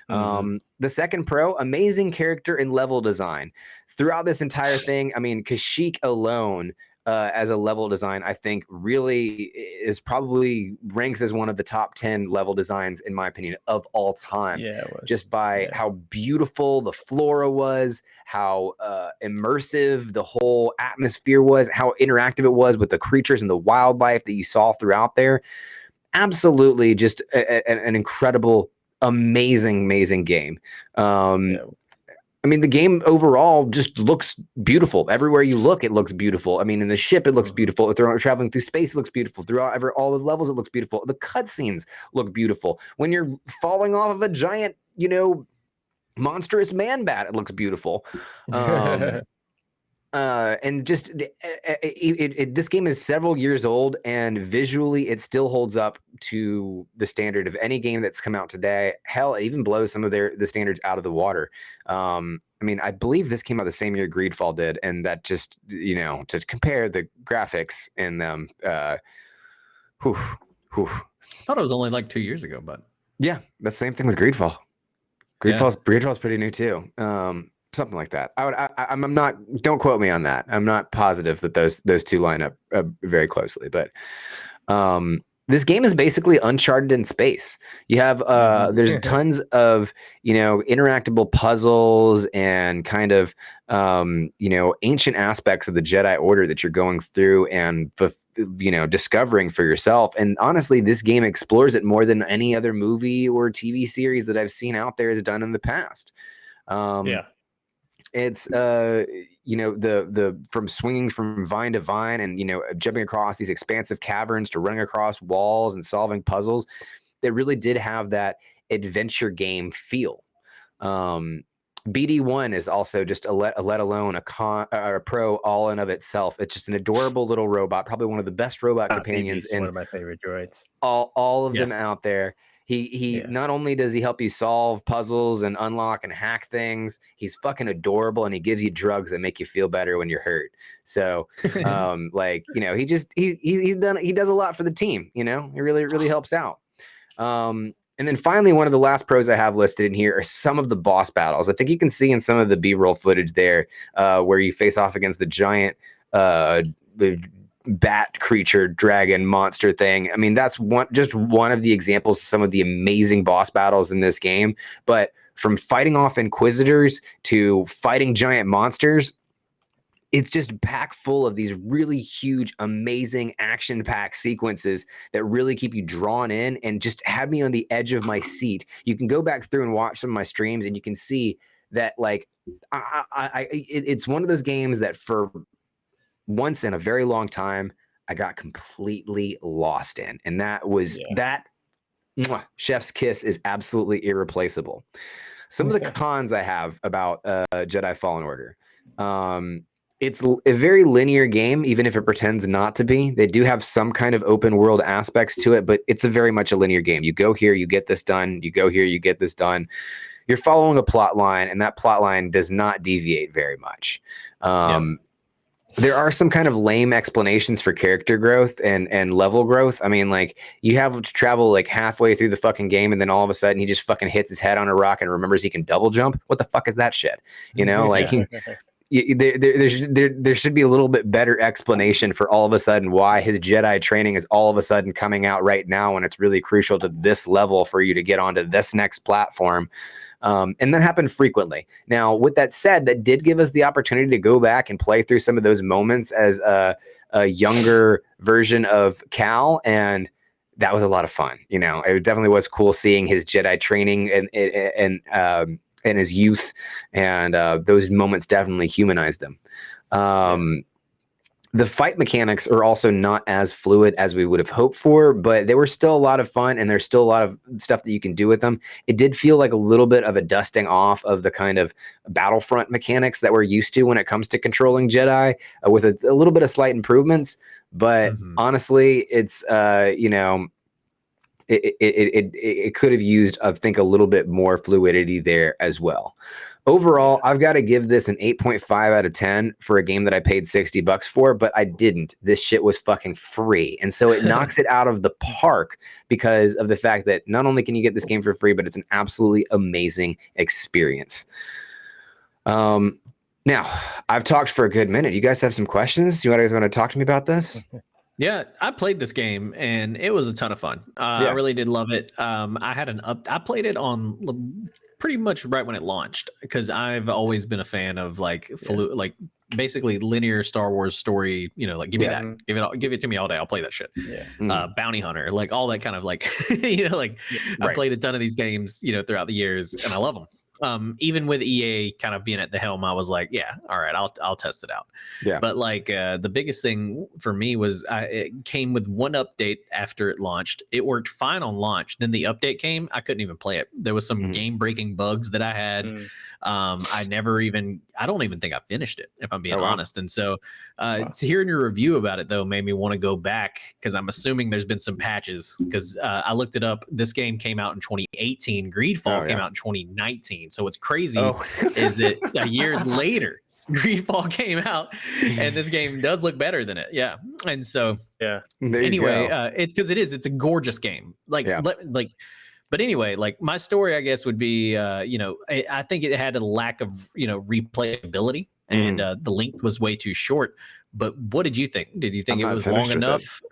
The second pro, amazing character and level design throughout this entire thing. I mean, Kashyyyk alone, as a level design, I think really is probably ranks as one of the top 10 level designs, in my opinion, of all time. Just by how beautiful the flora was, how immersive the whole atmosphere was, how interactive it was with the creatures and the wildlife that you saw throughout there. Absolutely just an incredible, amazing game. I mean, the game overall just looks beautiful. Everywhere you look, it looks beautiful. I mean, in the ship, it looks beautiful. If they're traveling through space, it looks beautiful. Throughout all the levels, it looks beautiful. The cutscenes look beautiful. When you're falling off of a giant, monstrous man bat, it looks beautiful. And just this game is several years old, and visually it still holds up to the standard of any game that's come out today. Hell, it even blows some of the standards out of the water. I mean, I believe this came out the same year Greedfall did, and that just, to compare the graphics in them, I thought it was only like 2 years ago, but yeah, that's the same thing with Greedfall. Greedfall's pretty new too. Something like that. I'm not. Don't quote me on that. I'm not positive that those two line up very closely. But this game is basically Uncharted in space. You have there's tons of interactable puzzles and kind of ancient aspects of the Jedi Order that you're going through and discovering for yourself. And honestly, this game explores it more than any other movie or TV series that I've seen out there has done in the past. It's the from swinging from vine to vine and jumping across these expansive caverns to running across walls and solving puzzles. That really did have that adventure game feel. BD1 is also just let alone a pro all in of itself. It's just an adorable little robot, probably one of the best robot companions in one of my favorite droids. All of them out there. He not only does he help you solve puzzles and unlock and hack things, he's fucking adorable, and he gives you drugs that make you feel better when you're hurt. So, he does a lot for the team. He really helps out. And then finally, one of the last pros I have listed in here are some of the boss battles. I think you can see in some of the B-roll footage there, where you face off against the giant bat creature dragon monster thing. I mean, that's just one of the examples of some of the amazing boss battles in this game. But from fighting off inquisitors to fighting giant monsters, it's just packed full of these really huge, amazing action-packed sequences that really keep you drawn in and just have me on the edge of my seat. You can go back through and watch some of my streams, and you can see that, like, it's one of those games that for once in a very long time, I got completely lost in. And that was that chef's kiss is absolutely irreplaceable. Some of the cons I have about Jedi Fallen Order. It's a very linear game, even if it pretends not to be. They do have some kind of open world aspects to it, but it's very much a linear game. You go here, you get this done. You go here, you get this done. You're following a plot line, and that plot line does not deviate very much. There are some kind of lame explanations for character growth and level growth. I mean, like, you have to travel like halfway through the fucking game, and then all of a sudden he just fucking hits his head on a rock and remembers he can double jump. What the fuck is that shit? There should be a little bit better explanation for all of a sudden why his Jedi training is all of a sudden coming out right now when it's really crucial to this level for you to get onto this next platform. And that happened frequently. Now, with that said, that did give us the opportunity to go back and play through some of those moments as a younger version of Cal, and that was a lot of fun. You know, it definitely was cool seeing his Jedi training and his youth, and those moments definitely humanized him. The fight mechanics are also not as fluid as we would have hoped for, but they were still a lot of fun, and there's still a lot of stuff that you can do with them. It did feel like a little bit of a dusting off of the kind of Battlefront mechanics that we're used to when it comes to controlling Jedi, with a little bit of slight improvements. But honestly, it's you know, it could have used, I think, a little bit more fluidity there as well. Overall, I've got to give this an 8.5 out of 10 for a game that I paid $60 for, but I didn't. This shit was fucking free. And so it knocks it out of the park because of the fact that not only can you get this game for free, but it's an absolutely amazing experience. Now, I've talked for a good minute. You guys have some questions? You guys want to talk to me about this? Yeah, I played this game and it was a ton of fun. I really did love it. I played it on pretty much right when it launched because I've always been a fan of like basically linear Star Wars story. You know, like give me that, give it to me all day. I'll play that shit. Bounty Hunter, like all that kind of like you know, like I played a ton of these games, you know, throughout the years, and I love them. Even with EA kind of being at the helm, I was like, yeah, all right, I'll test it out. Yeah. But like the biggest thing for me was it came with one update after it launched. It worked fine on launch. Then the update came. I couldn't even play it. There was some game breaking bugs that I had. I don't even think I finished it, if I'm being honest. And so hearing your review about it though made me want to go back because I'm assuming there's been some patches because I looked it up. This game came out in 2018. Greedfall came out in 2019. So what's crazy is that a year later, Greedfall came out, and this game does look better than it. Yeah, and so anyway, it's because it's a gorgeous game. But anyway, like my story, I guess would be, you know, I think it had a lack of, you know, replayability, and the length was way too short. But what did you think? Did you think it was long enough?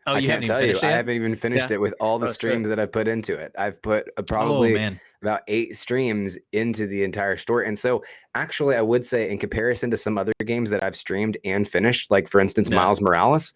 Oh, you haven't even finished it? I haven't even finished it with all the streams that I've put into it. I've put probably about 8 streams into the entire story. And so actually, I would say in comparison to some other games that I've streamed and finished, like for instance, Miles Morales,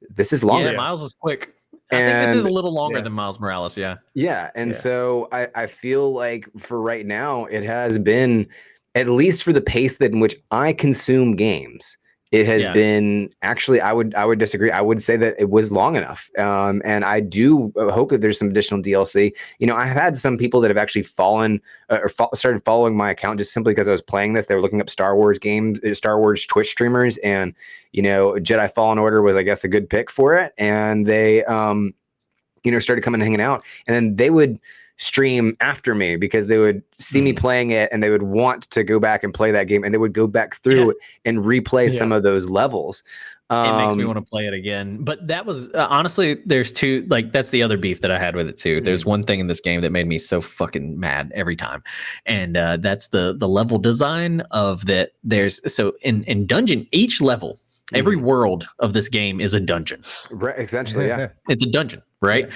this is longer. Yeah, Miles is quick. I think this is a little longer than Miles Morales. Yeah. And so I feel like for right now, it has been, at least for the pace that in which I consume games, it has been actually, I would disagree. I would say that it was long enough. And I do hope that there's some additional DLC. You know, I've had some people that have actually started following my account just simply because I was playing this. They were looking up Star Wars games, Star Wars Twitch streamers, and, you know, Jedi Fallen Order was, I guess, a good pick for it. And they, you know, started coming and hanging out, and then they would stream after me because they would see me playing it and they would want to go back and play that game, and they would go back through it and replay some of those levels. It makes me want to play it again. But that was honestly, there's two, like that's the other beef that I had with it too. There's one thing in this game that made me so fucking mad every time, and that's the level design of that. So in dungeon, each level, every world of this game is a dungeon. Right, essentially, it's a dungeon, right?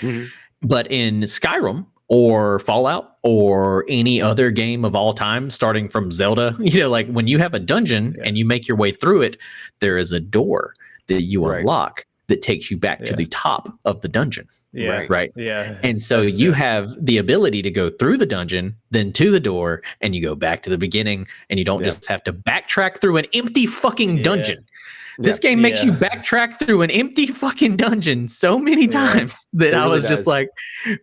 But in Skyrim or Fallout or any other game of all time, starting from Zelda, you know, like when you have a dungeon and you make your way through it, there is a door that you unlock that takes you back to the top of the dungeon. Right. And so you have the ability to go through the dungeon, then to the door, and you go back to the beginning, and you don't just have to backtrack through an empty fucking dungeon. This game makes you backtrack through an empty fucking dungeon so many times that I was just like,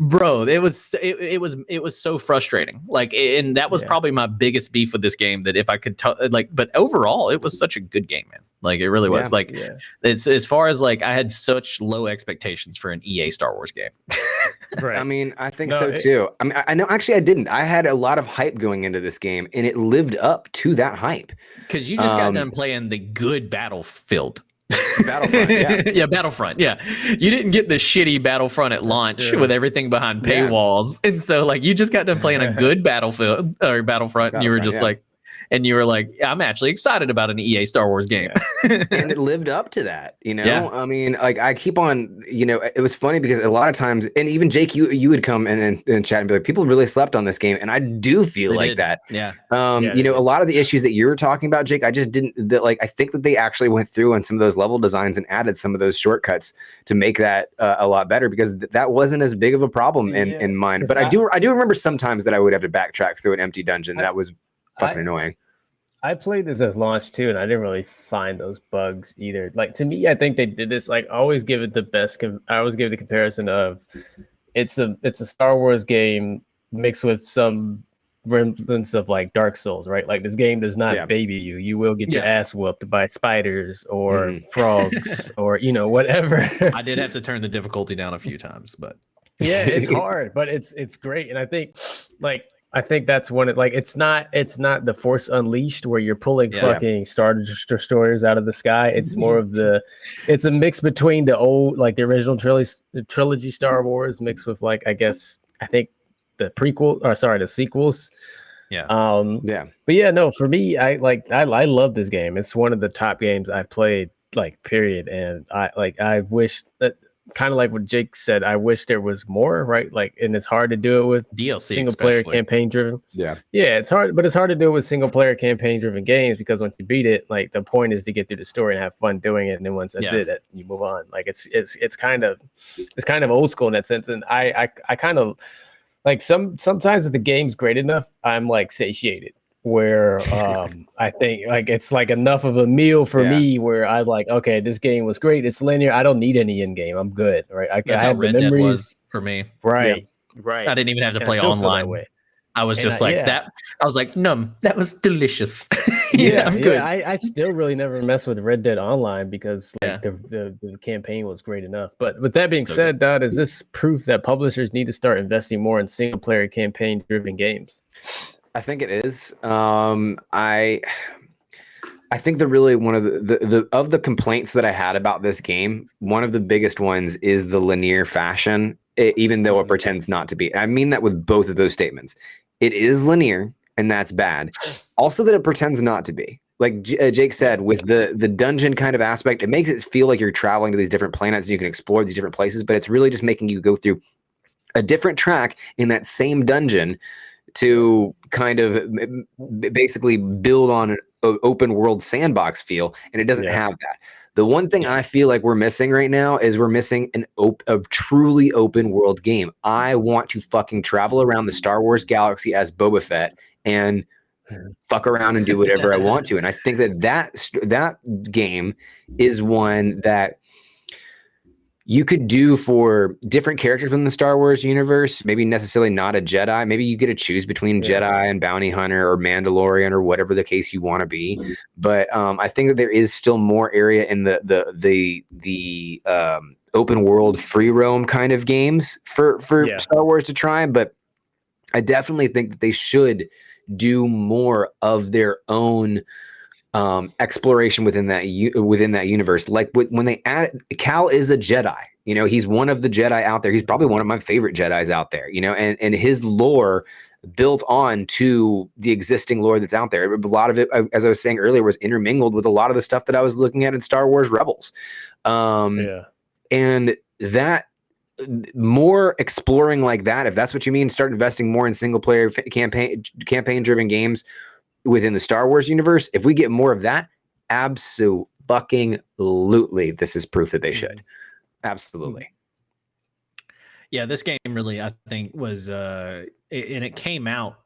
bro, it was so frustrating. Like, and that was probably my biggest beef with this game, that if I could but overall, it was such a good game, man. Like, it really was. It's as far as like, I had such low expectations for an EA Star Wars game. I mean, I think so too. I mean, I know actually I didn't. I had a lot of hype going into this game, and it lived up to that hype. Because you just got done playing the good Battlefield. Battlefront, Battlefront. Yeah, you didn't get the shitty Battlefront at launch with everything behind paywalls, and so like you just got done playing a good Battlefront, and you were just like, and you were like, I'm actually excited about an EA Star Wars game. And it lived up to that, Yeah. I mean, like I keep on, it was funny because a lot of times, and even Jake, you would come and chat and be like, people really slept on this game, and I do feel They like did. that. Yeah. A lot of the issues that you were talking about, Jake, I just didn't. I think that they actually went through on some of those level designs and added some of those shortcuts to make that a lot better, because that wasn't as big of a problem in mine. But I do remember sometimes that I would have to backtrack through an empty dungeon. That was fucking annoying. I played this as launch too, and I didn't really find those bugs either. Like, to me, I think they did this. Like, I always give it the best. I always give the comparison of it's a Star Wars game mixed with some remnants of like Dark Souls, right? Like, this game does not baby you. You will get your ass whooped by spiders or frogs or whatever. I did have to turn the difficulty down a few times, but yeah, it's hard, but it's great, and I think that's one. It's not the Force Unleashed where you're pulling fucking Star Destroyers out of the sky. It's more of it's a mix between the old, like the original trilogy Star Wars mixed with I think the sequels. Yeah. But yeah, no, for me, I love this game. It's one of the top games I've played, period. And I wish that, kind of like what Jake said, I wish there was more, right? And it's hard to do it with DLC single player campaign driven. Yeah, it's hard, but it's hard to do it with single player campaign driven games, because once you beat it, the point is to get through the story and have fun doing it, and then once that's it, you move on. It's kind of old school in that sense, and I kind of sometimes if the game's great enough, I'm satiated. Where I think it's enough of a meal for me, where I okay, this game was great, it's linear, I don't need any in game, I'm good, right? I have the memories. Dead was for me, right. I didn't even have to play online. I was just that. I was like, no, that was delicious. I'm good. I still really never messed with Red Dead Online because the campaign was great enough. But with that being said, Dad, is this proof that publishers need to start investing more in single player campaign driven games? I think it is. I think really one of the complaints that I had about this game, one of the biggest ones is the linear fashion, even though it pretends not to be. I mean that with both of those statements. It is linear, and that's bad. Also, that it pretends not to be. Like Jake said, with the dungeon kind of aspect, it makes it feel like you're traveling to these different planets and you can explore these different places, but it's really just making you go through a different track in that same dungeon to kind of basically build on an open world sandbox feel, and it doesn't have that. The one thing I feel like we're missing right now is we're missing a truly open world game. I want to fucking travel around the Star Wars galaxy as Boba Fett and fuck around and do whatever I want to. And I think that game is one that you could do for different characters within the Star Wars universe, maybe necessarily not a Jedi. Maybe you get to choose between Jedi and Bounty Hunter or Mandalorian or whatever the case you want to be. But I think that there is still more area in the open world free roam kind of games for Star Wars to try. But I definitely think that they should do more of their own exploration within that universe. Like when they add, Cal is a Jedi, he's one of the Jedi out there. He's probably one of my favorite Jedis out there, and his lore built on to the existing lore that's out there. A lot of it, as I was saying earlier, was intermingled with a lot of the stuff that I was looking at in Star Wars Rebels. And that more exploring like that, if that's what you mean, start investing more in single player campaign driven games within the Star Wars universe. If we get more of that, absolutely, this is proof that they should. Absolutely. Yeah, this game really, I think, was and it came out.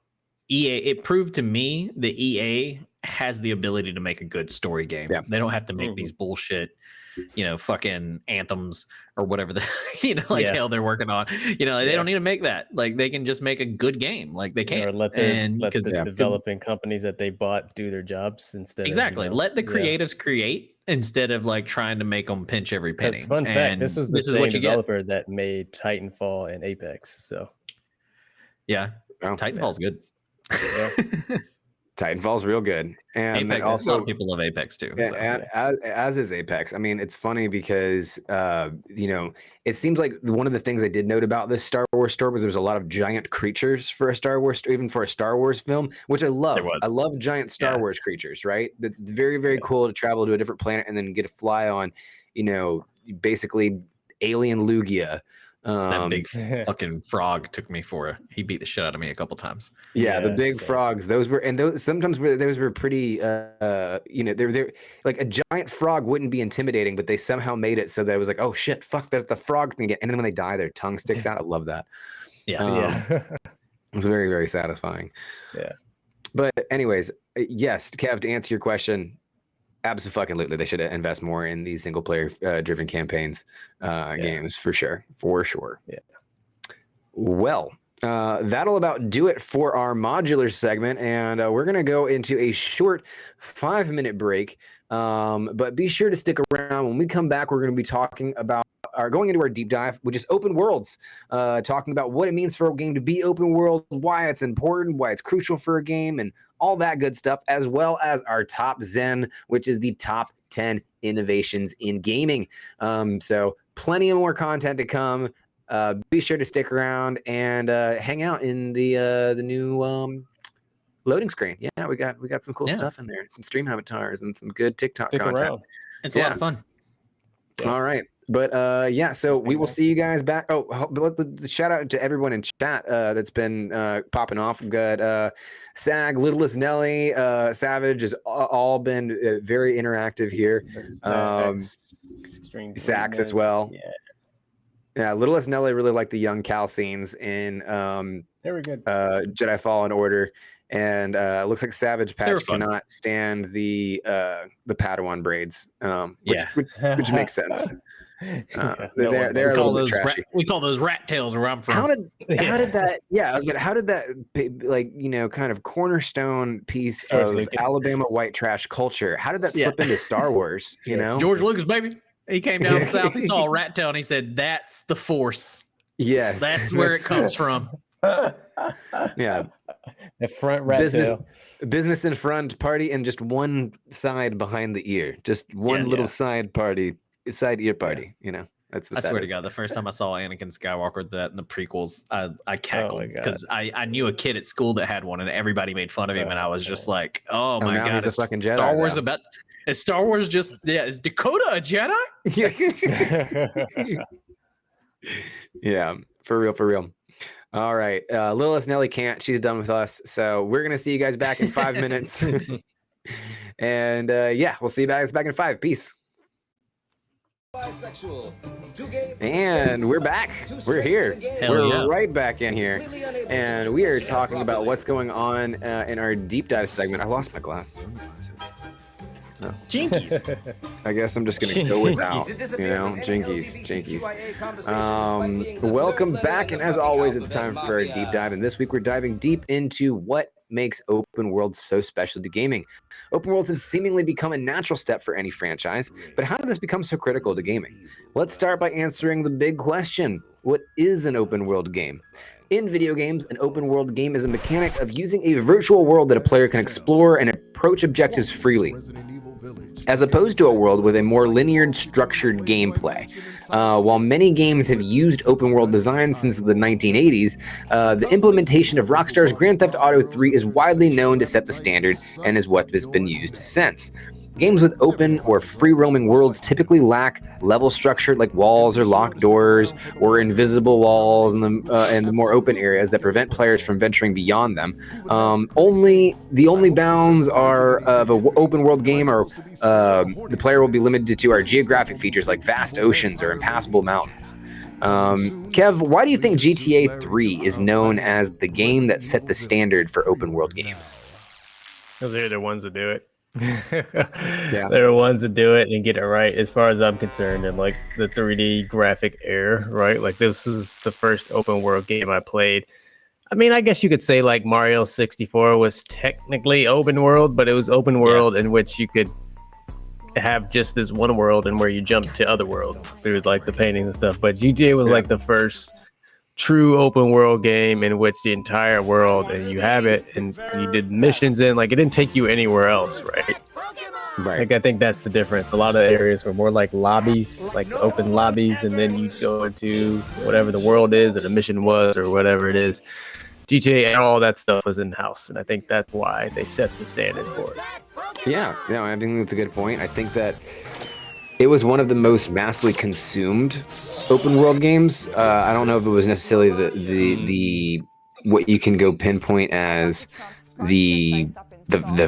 EA, it proved to me that EA has the ability to make a good story game. Yeah. They don't have to make these bullshit, fucking anthems or whatever the hell they're working on. They don't need to make that. They can just make a good game. They can. Or let the developing companies that they bought do their jobs instead. Exactly. Let the creatives create instead of trying to make them pinch every penny. Fun fact: this was the same developer that made Titanfall and Apex. So yeah, Titanfall's good. Titanfall's real good, and Apex. also a lot of people love Apex too. So. as is Apex. I mean, it's funny because it seems like one of the things I did note about this Star Wars store was there was a lot of giant creatures for a Star Wars, even for a Star Wars film, which I love. I love giant Star Wars creatures. Right, that's very, very cool to travel to a different planet and then get to fly on, basically alien Lugia. That big fucking frog took me he beat the shit out of me a couple times. Yeah, the big frogs. Those were pretty. They're like a giant frog wouldn't be intimidating, but they somehow made it so that it was like, oh shit, fuck, there's the frog thing again. And then when they die, their tongue sticks out. I love that. Yeah, it's very, very satisfying. Yeah. But anyways, yes, Kev, to answer your question, absolutely, they should invest more in these single player driven campaigns games for sure. Yeah. Well, that'll about do it for our modular segment, and we're gonna go into a short 5-minute break. But be sure to stick around. When we come back, we're gonna be talking about going into our deep dive, which is open worlds, talking about what it means for a game to be open world, why it's important, why it's crucial for a game, and all that good stuff, as well as our top Zen, which is the top 10 innovations in gaming. So plenty of more content to come. Be sure to stick around and hang out in the new loading screen. Yeah, we got some cool stuff in there, some stream avatars and some good TikTok content. Around. It's a lot of fun. Yeah. All right. But so we will see you guys back. Oh, the shout out to everyone in chat that's been popping off. We've got Sag, Littlest Nelly, Savage has all been very interactive here. Sax as well. Yeah, Littlest Nelly really liked the young Cal scenes in very good. Jedi Fallen Order. And looks like Savage Patch cannot stand the Padawan braids, which makes sense. They're a little bit trashy. We call those rat tails where I'm from. How did that? Yeah, how did that kind of cornerstone piece of Alabama white trash culture? How did that slip into Star Wars? George Lucas, baby. He came down south. He saw a rat tail and he said, "That's the Force." Yes, that's where it comes from. Yeah, the front rat tail. Business in front, party, and just one side behind the ear. Just one little side ear party. That's what I swear to God, the first time I saw Anakin Skywalker in the prequels, I cackled because I knew a kid at school that had one, and everybody made fun of him, and I was just like, "Oh my God, he's a fucking Jedi." Star Wars is Star Wars just is Dakota a Jedi? Yes. Yeah, for real. All right, Littlest Nelly can't. She's done with us, so we're gonna see you guys back in 5 minutes. And we'll see you guys back in 5. Peace. And we're back. We're here. We're right back in here. And we are talking about what's going on in our deep dive segment. I lost my glasses. No. Jinkies. I guess I'm just gonna go without, jinkies. Welcome back, and as always, it's time for our deep dive. And this week, we're diving deep into what makes open worlds so special to gaming. Open worlds have seemingly become a natural step for any franchise, but how did this become so critical to gaming? Let's start by answering the big question: what is an open world game? In video games, an open world game is a mechanic of using a virtual world that a player can explore and approach objectives freely, as opposed to a world with a more linear, structured gameplay. While many games have used open world design since the 1980s, the implementation of Rockstar's Grand Theft Auto 3 is widely known to set the standard and is what has been used since. Games with open or free-roaming worlds typically lack level structure like walls or locked doors or invisible walls and the more open areas that prevent players from venturing beyond them. The only bounds of an open world game are the player will be limited to our geographic features like vast oceans or impassable mountains. Kev, why do you think GTA 3 is known as the game that set the standard for open world games? Because they're the ones that do it. They're the ones that do it and get it right, as far as I'm concerned, and like the 3D graphic era, right? Like this is the first open world game I played. I mean, I guess you could say like Mario 64 was technically open world, but it was open world in which you could have just this one world and where you jump to other worlds through like the paintings and stuff. But GTA was like the first true open world game in which the entire world and you have it and you did missions in, like it didn't take you anywhere else, right? Right. Like I think that's the difference. A lot of areas were more like lobbies, like open lobbies, and then you go into whatever the world is or the mission was or whatever it is. GTA and all that stuff was in house, and I think that's why they set the standard for it. Yeah, no, I think that's a good point. I think that it was one of the most massively consumed open world games. I don't know if it was necessarily the what you can go pinpoint as the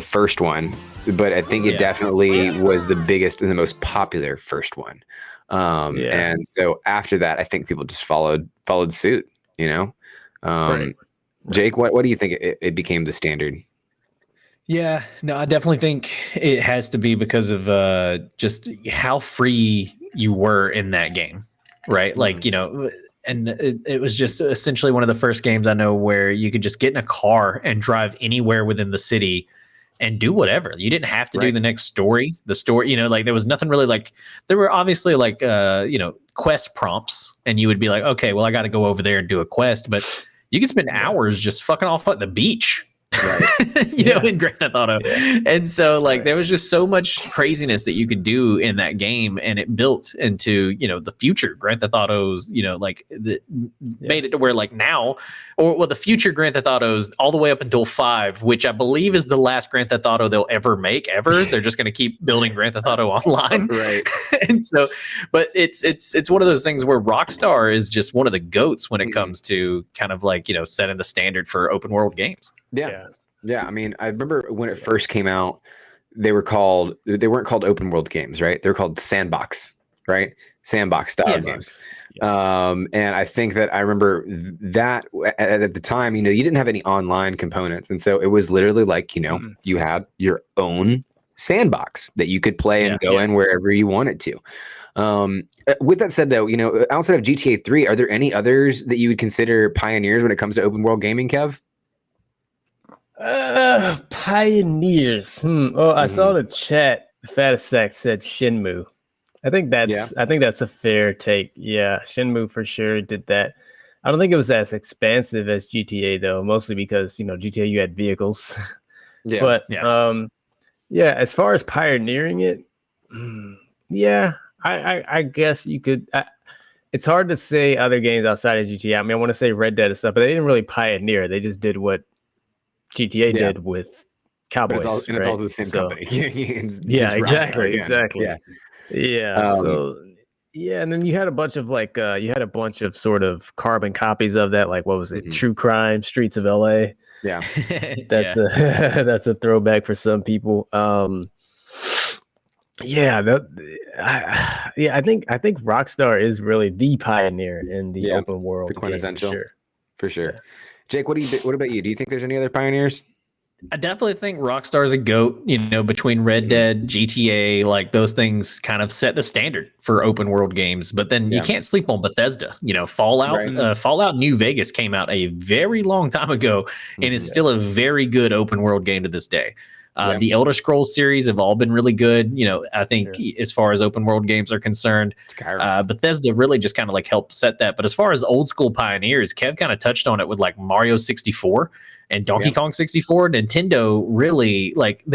first one, but I think it definitely was the biggest and the most popular first one. And so after that, I think people just followed suit. You know, Right. Jake, what do you think it became the standard? Yeah, no, I definitely think it has to be because of just how free you were in that game, right? Like, you know, and it was just essentially one of the first games I know where you could just get in a car and drive anywhere within the city and do whatever. You didn't have to do the next story. The story, you know, like there was nothing really like, there were obviously like, you know, quest prompts, and you would be like, okay, well, I got to go over there and do a quest, but you could spend hours just fucking off at the beach. Right. you know, in Grand Theft Auto. And so like there was just so much craziness that you could do in that game, and it built into, you know, the future Grand Theft Autos, you know, like made it to where like now, or well, the future Grand Theft Autos all the way up until 5, which I believe is the last Grand Theft Auto they'll ever make ever. They're just going to keep building Grand Theft Auto online. Right. And so, but it's one of those things where Rockstar is just one of the goats when it comes to kind of like, you know, setting the standard for open world games. Yeah. I mean, I remember when it first came out, they weren't called open world games, right? They were called sandbox, right? Sandbox style games. And I think that I remember that at the time, you know, you didn't have any online components. And so it was literally like, you know, you had your own sandbox that you could play and go in wherever you wanted to. With that said, though, you know, outside of GTA 3, are there any others that you would consider pioneers when it comes to open world gaming, Kev? Pioneers. Oh, I saw the chat. Fattest Sack said Shenmue. I think that's a fair take. Yeah, Shenmue for sure did that. I don't think it was as expansive as GTA though, mostly because, you know, GTA you had vehicles. But as far as pioneering it, I guess you could. It's hard to say other games outside of GTA. I mean, I want to say Red Dead and stuff, but they didn't really pioneer. They just did what GTA did with Cowboys. It's all the same company. Exactly. And then you had a bunch of like sort of carbon copies of that, like what was it? True Crime, Streets of LA. Yeah. That's a throwback for some people. I think Rockstar is really the pioneer in the open world. The quintessential. For sure. Yeah. Jake, what about you? Do you think there's any other pioneers? I definitely think Rockstar is a goat, you know, between Red Dead, GTA, like those things kind of set the standard for open world games. But then you can't sleep on Bethesda. You know, Fallout New Vegas came out a very long time ago and is still a very good open world game to this day. The Elder Scrolls series have all been really good. You know, I think as far as open world games are concerned, Bethesda really just kind of like helped set that. But as far as old school pioneers, Kev kind of touched on it with like Mario 64 and Donkey Kong 64. Nintendo really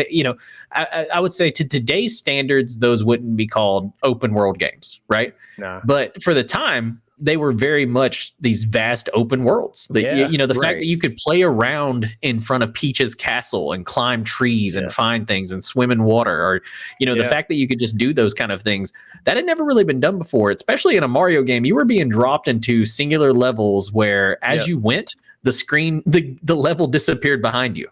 you know, I would say to today's standards, those wouldn't be called open world games, right? No. But for the time, they were very much these vast open worlds. You know, the fact that you could play around in front of Peach's castle and climb trees and find things and swim in water, or, you know, the fact that you could just do those kind of things that had never really been done before, especially in a Mario game. You were being dropped into singular levels where as you went, the screen, the level disappeared behind you.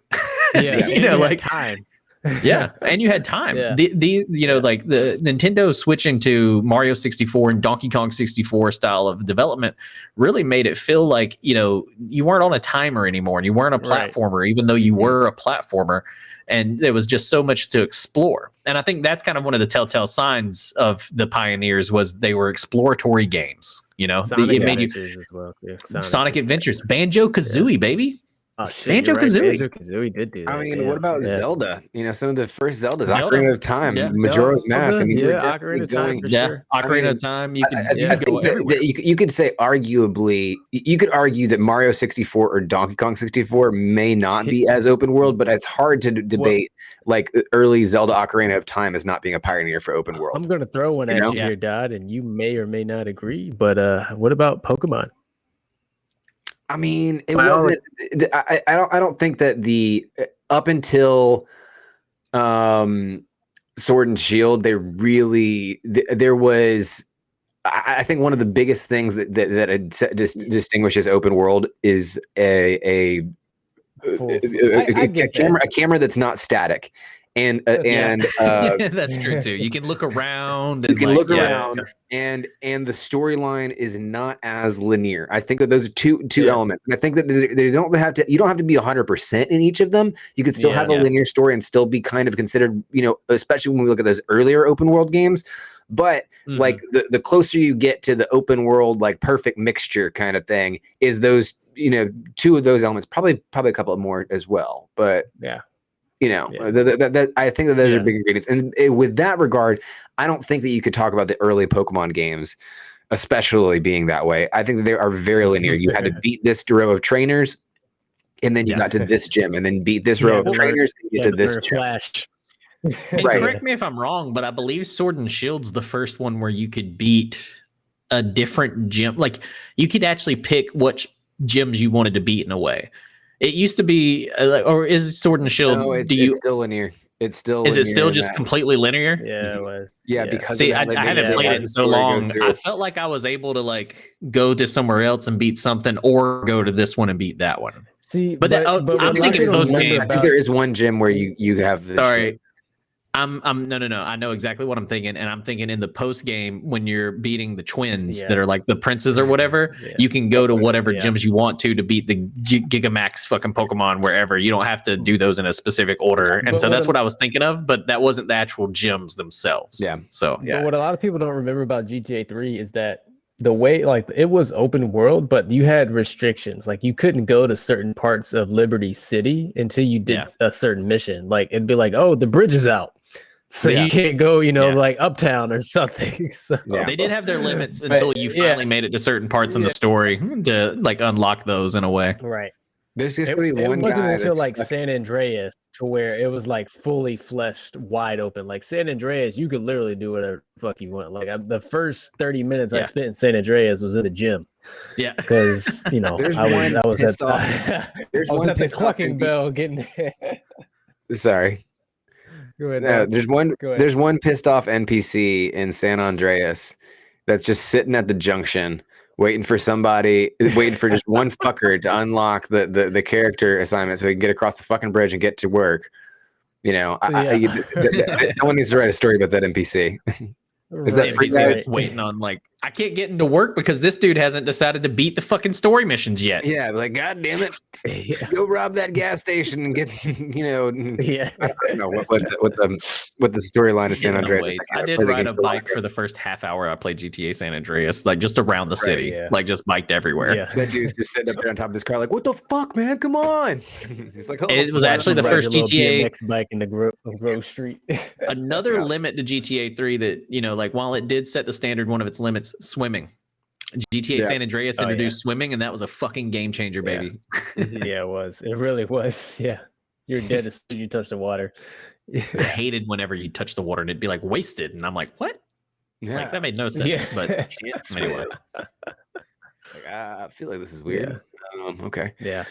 You know, like time. And you had time. These, you know, like the Nintendo switching to Mario 64 and Donkey Kong 64 style of development really made it feel like, you know, you weren't on a timer anymore and you weren't a platformer, even though you were a platformer. And there was just so much to explore. And I think that's kind of one of the telltale signs of the pioneers was they were exploratory games. You know, Sonic Adventures as well. Sonic Adventures, Banjo-Kazooie, baby. Oh shit, you're right. Banjo-Kazooie. Banjo-Kazooie did do that. I mean, damn. what about Yeah. Zelda? You know, some of the first Zeldas, Zelda. Ocarina of Time, Yeah. Majora's Mask. I mean, you were yeah, definitely Ocarina of going. Time for Yeah, sure. Ocarina mean, of Time. You could, I you could go think everywhere. that you could say arguably, you could argue that Mario 64 or Donkey Kong 64 may not be as open world, but it's hard to debate like early Zelda Ocarina of Time as not being a pioneer for open world. I'm gonna throw one at you here, Dodd, and you may or may not agree. But what about Pokemon? I mean, it wasn't. I don't think that the up until Sword and Shield, they really there was. I think one of the biggest things that distinguishes open world is a camera that's not static, and that's true too. You can look around. And you can look around, and the storyline is not as linear. I think that those are two elements, and I think that they don't have to. You don't have to be 100% in each of them. You could still have a linear story and still be kind of considered, especially when we look at those earlier open world games. But like the closer you get to the open world, like perfect mixture kind of thing, is those two of those elements, probably a couple of more as well. But I think that those are big ingredients. And with that regard, I don't think that you could talk about the early Pokemon games, especially being that way. I think that they are very linear. You had to beat this row of trainers, and then you got to this gym, and then beat this row of trainers, and you get to this gym. Flash. And correct me if I'm wrong, but I believe Sword and Shield's the first one where you could beat a different gym. Like you could actually pick which gyms you wanted to beat in a way. It used to be, or is Sword and Shield? No, it's still linear. It's still. Is it still just completely linear? Yeah, it was. Yeah, because I haven't played it in so long. I felt like I was able to like go to somewhere else and beat something, or go to this one and beat that one. See, but I'm thinking post game. I think there is one gym where you have. Sorry. No. I know exactly what I'm thinking, and I'm thinking in the post game when you're beating the twins that are like the princes or whatever, you can go to whatever gyms you want to beat the Gigamax fucking Pokemon wherever. You don't have to do those in a specific order, and so that's what I was thinking of. But that wasn't the actual gyms themselves. Yeah. So But what a lot of people don't remember about GTA 3 is that the way like it was open world, but you had restrictions. Like you couldn't go to certain parts of Liberty City until you did a certain mission. Like it'd be like, oh, the bridge is out. So you can't go, like uptown or something. So they did have their limits until you finally made it to certain parts in the story to like unlock those in a way. Right. There's just going to be one guy. It wasn't until like stuck. San Andreas to where it was like fully fleshed, wide open. Like San Andreas, you could literally do whatever the fuck you want. Like the first 30 minutes I spent in San Andreas was in the gym. Yeah, because I was at the clucking bell getting. Sorry. Go ahead, there's one pissed off NPC in San Andreas that's just sitting at the junction waiting for just one fucker to unlock the character assignment so he can get across the fucking bridge and get to work. Someone needs to write a story about that NPC. Is that free guys waiting on like I can't get into work because this dude hasn't decided to beat the fucking story missions yet. Yeah, like god damn it, go rob that gas station and get I don't know what the storyline of San Andreas. I did ride a bike for the first half hour I played GTA San Andreas, like just around the city, like just biked everywhere. Yeah. That dude's just sitting up there on top of this car, like, what the fuck, man? Come on! He's like, it was actually the first GTA BMX bike in the Grove Street. Another limit to GTA 3 that like while it did set the standard, one of its limits, swimming. GTA San Andreas introduced swimming, and that was a fucking game changer, baby. Yeah, it was. It really was. Yeah, you're dead as soon as you touch the water. I hated whenever you touch the water and it'd be like wasted, and I'm like, what? Like that made no sense. But anyway, I feel like this is weird. Okay. Yeah.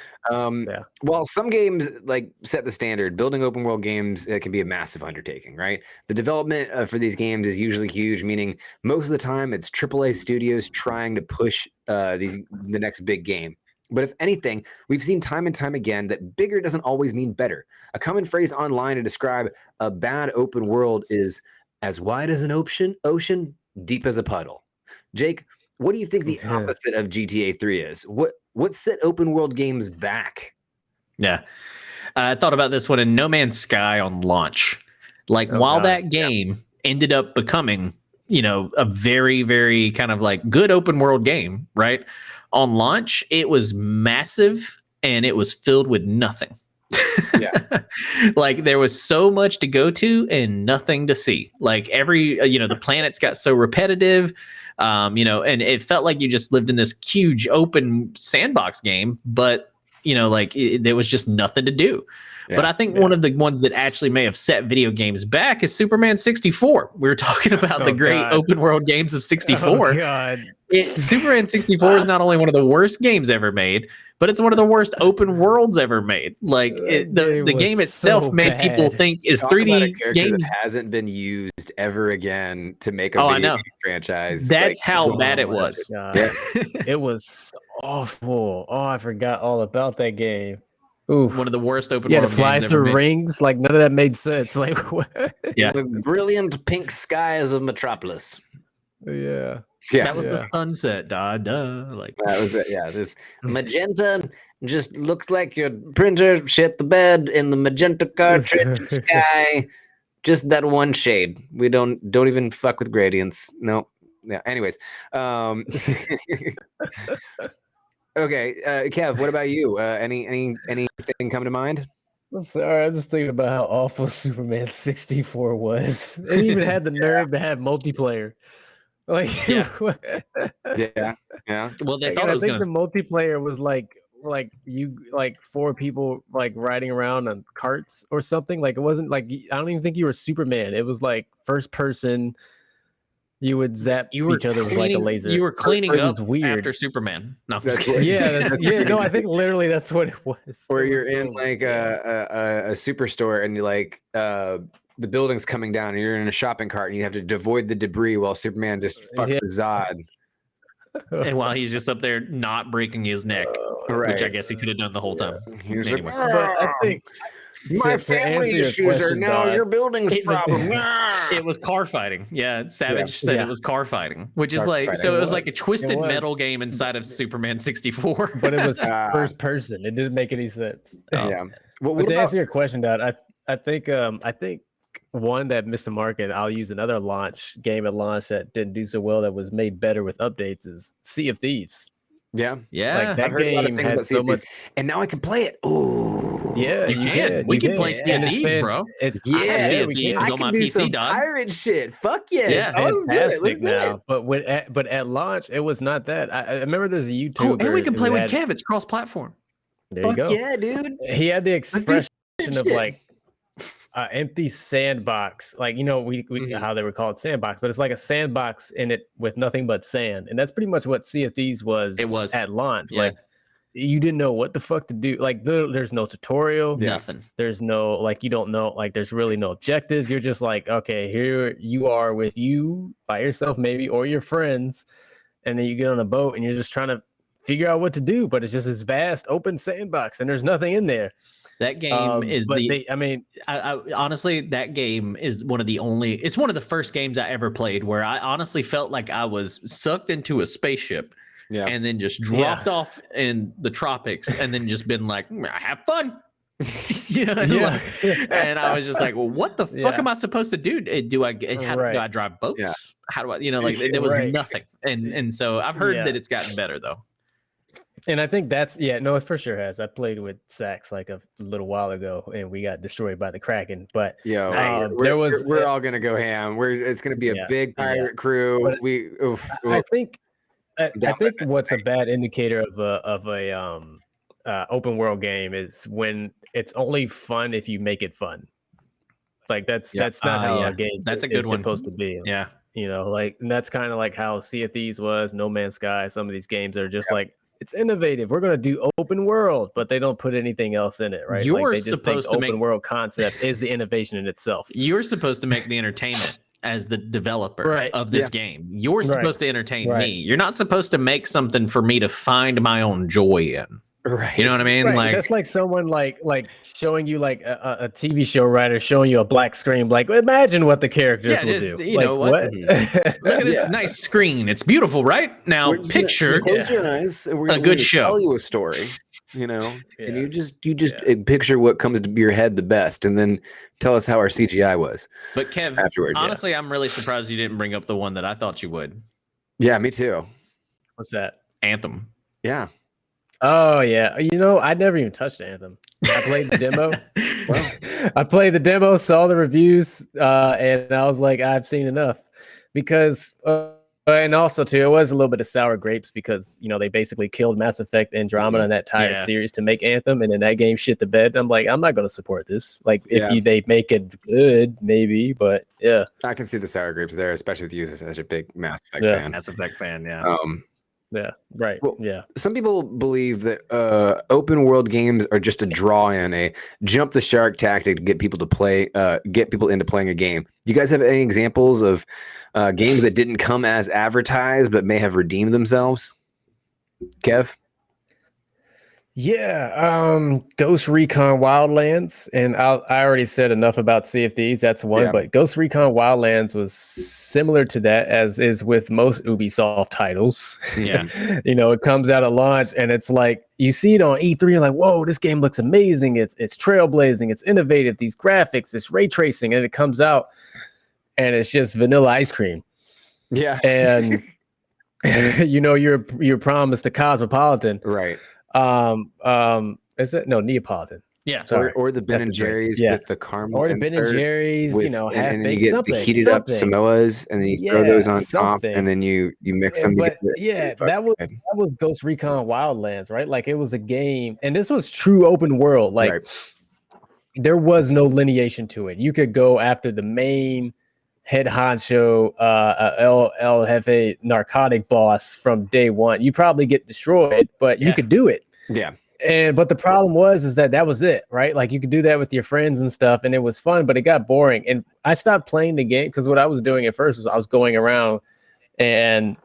Well, some games like set the standard. Building open world games can be a massive undertaking, right? The development for these games is usually huge, meaning most of the time it's AAA studios trying to push the next big game. But if anything, we've seen time and time again that bigger doesn't always mean better. A common phrase online to describe a bad open world is as wide as an ocean, deep as a puddle. Jake, what do you think the opposite of GTA 3 is? What set open world games back? Yeah. I thought about this one in No Man's Sky on launch. Like while that game ended up becoming, a very, very kind of like good open world game, right? On launch, it was massive and it was filled with nothing. Yeah. Like there was so much to go to and nothing to see. Like every the planets got so repetitive, and it felt like you just lived in this huge open sandbox game, but there was just nothing to do. But I think one of the ones that actually may have set video games back is Superman 64. We were talking about the great open world games of 64. Oh, God. Superman 64 is not only one of the worst games ever made, but it's one of the worst open worlds ever made. Like the game itself made people think is Talk 3D about a character games that hasn't been used ever again to make a video game franchise. That's how bad it was. Yeah. It was awful. Oh, I forgot all about that game. Ooh, one of the worst open world games to fly through rings. Like none of that made sense. Like what? Yeah, the brilliant pink skies of Metropolis. Yeah. That was the sunset. Like that was it. Yeah, this magenta just looks like your printer shit the bed in the magenta cartridge sky. Just that one shade. We don't even fuck with gradients. No. Yeah. Anyways, okay, Kev, what about you? Anything come to mind? I'm sorry, I'm just thinking about how awful Superman 64 was. It even had the nerve to have multiplayer. Like yeah. Well, they thought I think the multiplayer was like you like 4 people like riding around on carts or something. Like it wasn't like I don't even think you were Superman. It was like first person. You would zap each other with like a laser. You were cleaning up after Superman. No, yeah. No, I think literally that's what it was. Or you're in like a superstore and you like the building's coming down and you're in a shopping cart and you have to avoid the debris while Superman just fucks with Zod. And while he's just up there not breaking his neck, which I guess he could have done the whole time. Anyway. But I think my family issues are now your building's problem. It was car fighting. Yeah, Savage said it was car fighting, which is like so it was like a twisted metal game inside of Superman 64. But it was first person. It didn't make any sense. Yeah. But to answer your question, Dad, I think one that missed the market, I'll use another game at launch that didn't do so well that was made better with updates is Sea of Thieves. Yeah. Like that game had so much, and now I can play it. Oh, yeah, you can. We can play Sea of Thieves, bro. Sea of Thieves on my PC, dog. Pirate shit. Fuck yes. Yeah, fantastic now. But at launch, it was not that. I remember there's a YouTuber. Oh, and we can play with Kev. It's cross-platform. There you go. Yeah, dude. He had the expression of like empty sandbox, like we how they were called sandbox, but it's like a sandbox in it with nothing but sand, and that's pretty much what Sea of Thieves was. It was at launch. Like you didn't know what the fuck to do. Like there's no tutorial, nothing. There's no like you don't know like there's really no objectives. You're just like, okay, here you are with you by yourself maybe or your friends, and then you get on a boat and you're just trying to figure out what to do, but it's just this vast open sandbox and there's nothing in there. That game is honestly, that game is one of the first games I ever played where I honestly felt like I was sucked into a spaceship and then just dropped off in the tropics and then just been like, have fun. And I was just like, well, what the fuck am I supposed to do? Do I drive boats? Yeah. How do I, there was nothing. And so I've heard that it's gotten better though. And I think that's it for sure has. I played with Sax like a little while ago, and we got destroyed by the Kraken. But we're all gonna go ham. It's gonna be a big pirate crew. But I think what's a bad indicator of a open world game is when it's only fun if you make it fun. Like that's not how a game that's a good one supposed to be. Yeah, and that's kind of like how Sea of Thieves was, No Man's Sky. Some of these games are just like, it's innovative. We're going to do open world, but they don't put anything else in it, right? You're they just supposed think open world concept is the innovation in itself. You're supposed to make the entertainment as the developer of this game. You're supposed to entertain me. You're not supposed to make something for me to find my own joy in. Right. You know what I mean? Right. Like that's like someone like showing you like a TV show writer showing you a black screen. Like imagine what the characters will do. You know what? Look at this nice screen. It's beautiful, right? Now picture close your eyes. We're a good show. Tell you a story. And you just picture what comes to your head the best, and then tell us how our CGI was. But Kev, afterwards, honestly, I'm really surprised you didn't bring up the one that I thought you would. Yeah, me too. What's that? Anthem. Yeah. Oh yeah, I never even touched Anthem. I played the demo. Well, I played the demo, saw the reviews, and I was like, I've seen enough. Because, and also too, it was a little bit of sour grapes because they basically killed Mass Effect Andromeda and that entire Yeah. series to make Anthem, and then that game shit the bed. I'm like, I'm not going to support this. Like, Yeah. if they make it good, maybe, but yeah. I can see the sour grapes there, especially with you as such a big Mass Effect Yeah. fan. Mass Effect fan, yeah. Yeah, right. Well, yeah. Some people believe that open world games are just a draw in, a jump the shark tactic to get people to play, get people into playing a game. Do you guys have any examples of games that didn't come as advertised but may have redeemed themselves? Kev? Yeah, Ghost Recon Wildlands, and I already said enough about Sea of Thieves. That's one, Yeah. but Ghost Recon Wildlands was similar to that, as is with most Ubisoft titles. Yeah. It comes out at launch, and it's like you see it on E3, you're like, "Whoa, this game looks amazing! It's trailblazing, it's innovative, these graphics, it's ray tracing," and it comes out, and it's just vanilla ice cream. Yeah. And you're promised a Cosmopolitan. Right. Is it Neapolitan? Yeah. Sorry. Or the Ben That's and a drink. Jerry's Yeah. with the caramel Or the Ben and insert Jerry's, with, half and then you baked get something. the heated up Samoas, and then you throw those on top, and then you mix them But together. yeah, that was Ghost Recon Wildlands, right? Like, it was a game, and this was true open world. Like, Right. there was no lineation to it. You could go after the main head honcho, El Jefe narcotic boss from day one. You probably get destroyed, but you could do it. Yeah. But the problem is that was it, right? Like, you could do that with your friends and stuff, and it was fun, but it got boring. And I stopped playing the game because what I was doing at first was I was going around, and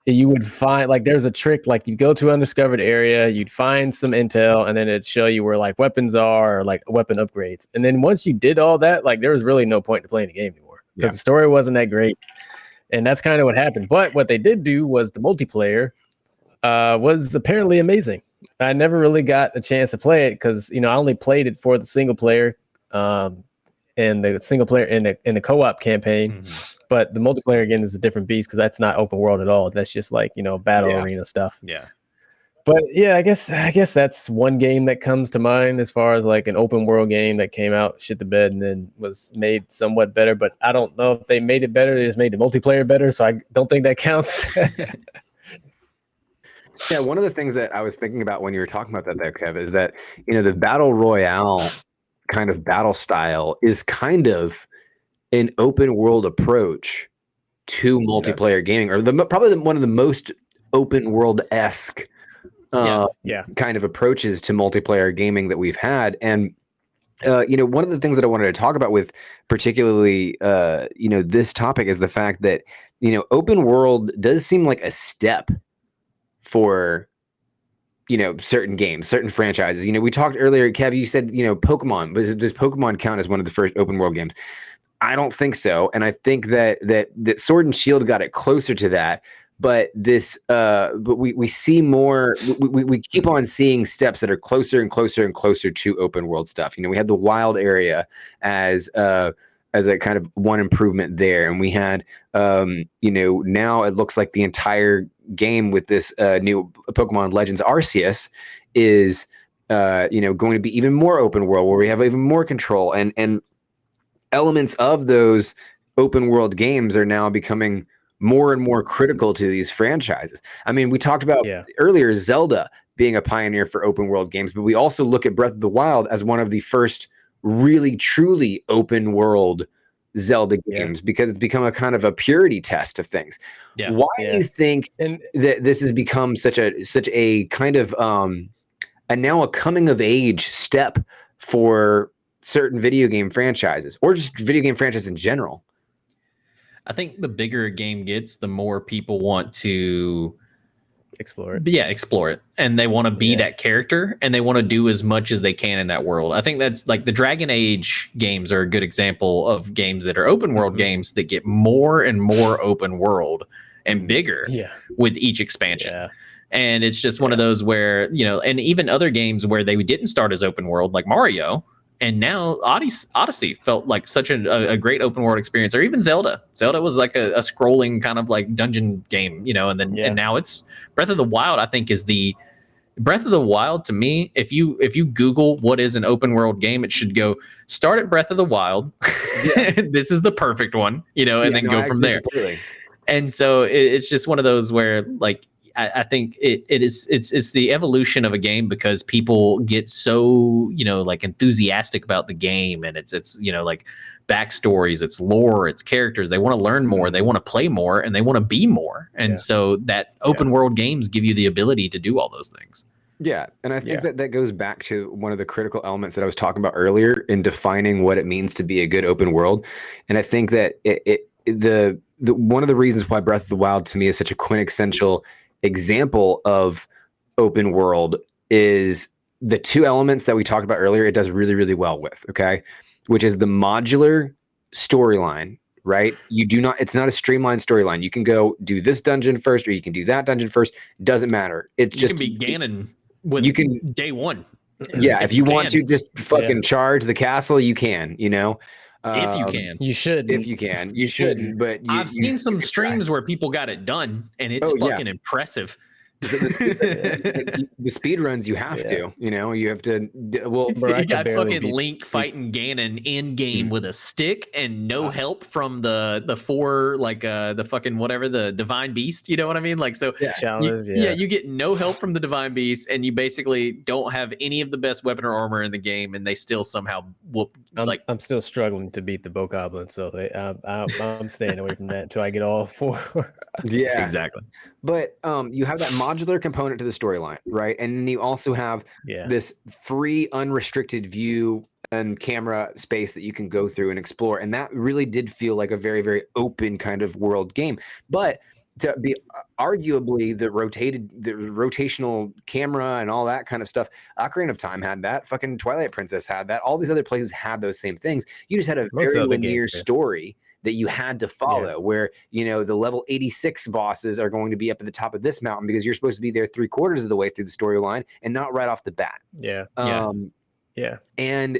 you would find, like, there's a trick, like, you'd go to an undiscovered area, you'd find some intel, and then it'd show you where, like, weapons are, or like weapon upgrades. And then once you did all that, like, there was really no point to playing the game anymore because the story wasn't that great. And that's kind of what happened. But what they did do was the multiplayer was apparently amazing. I never really got a chance to play it because I only played it for the single player, and the single player in the co-op campaign. Mm-hmm. But the multiplayer again is a different beast because that's not open world at all. That's just like battle arena stuff. Yeah. But yeah, I guess that's one game that comes to mind as far as like an open world game that came out shit the bed and then was made somewhat better. But I don't know if they made it better. They just made the multiplayer better, so I don't think that counts. Yeah, one of the things that I was thinking about when you were talking about that there, Kev, is that the battle royale kind of battle style is kind of an open world approach to multiplayer gaming, or probably one of the most open world-esque kind of approaches to multiplayer gaming that we've had. And one of the things that I wanted to talk about with particularly this topic is the fact that open world does seem like a step for certain games, certain franchises. We talked earlier, Kev, you said Pokemon. Does Pokemon count as one of the first open world games? I don't think so, and I think that Sword and Shield got it closer to that. But we see more. We keep on seeing steps that are closer and closer and closer to open world stuff. We had the wild area as a kind of one improvement there, and we had now it looks like the entire game with this new Pokemon Legends Arceus is going to be even more open world, where we have even more control, and elements of those open world games are now becoming more and more critical to these franchises. I mean, we talked about earlier Zelda being a pioneer for open world games, but we also look at Breath of the Wild as one of the first really truly open world Zelda games because it's become a kind of a purity test of things. Why do you think that this has become such a kind of now a coming of age step for certain video game franchises, or just video game franchises in general? I think the bigger a game gets, the more people want to explore it. Yeah, explore it. And they want to be that character, and they want to do as much as they can in that world. I think that's like the Dragon Age games are a good example of games that are open world games that get more and more open world and bigger with each expansion. Yeah. And it's just one of those where, and even other games where they didn't start as open world, like Mario, and now Odyssey felt like such a great open world experience, or even Zelda. Zelda was like a scrolling kind of like dungeon game, and then and now it's Breath of the Wild, I think, is the Breath of the Wild, to me, if you Google what is an open world game, it should go start at Breath of the Wild. Yeah. This is the perfect one, and then go from there. Completely. And so it's just one of those where, like, I think it's the evolution of a game, because people get so, like, enthusiastic about the game, and it's like backstories, it's lore, it's characters. They want to learn more, they want to play more, and they want to be more. And so that open world games give you the ability to do all those things. Yeah, and I think that goes back to one of the critical elements that I was talking about earlier in defining what it means to be a good open world. And I think that the one of the reasons why Breath of the Wild to me is such a quintessential example of open world is the two elements that we talked about earlier. It does really, really well with, okay, which is the modular storyline. Right? It's not a streamlined storyline. You can go do this dungeon first, or you can do that dungeon first. Doesn't matter. It's you just can be Ganon with day one. Yeah, if you want to just fucking charge the castle, you can, if you can. You should. If you can. You shouldn't, but I've seen some streams where people got it done, and it's fucking impressive. The speed runs, you have to, you have to. Well, you got fucking Link fighting Ganon in game with a stick and no help from the four, like the fucking whatever, the divine beast. You know what I mean? Like, so you get no help from the divine beast, and you basically don't have any of the best weapon or armor in the game, and they still somehow whoop. I'm still struggling to beat the Bokoblin, so I'm staying away from that until I get all four. Yeah, exactly. But you have that modular component to the storyline, right? And then you also have this free, unrestricted view and camera space that you can go through and explore. And that really did feel like a very, very open kind of world game. But to be arguably the rotational camera and all that kind of stuff, Ocarina of Time had that. Fucking Twilight Princess had that. All these other places had those same things. You just had a very linear story that you had to follow, where the level 86 bosses are going to be up at the top of this mountain because you're supposed to be there 3/4 of the way through the storyline and not right off the bat. And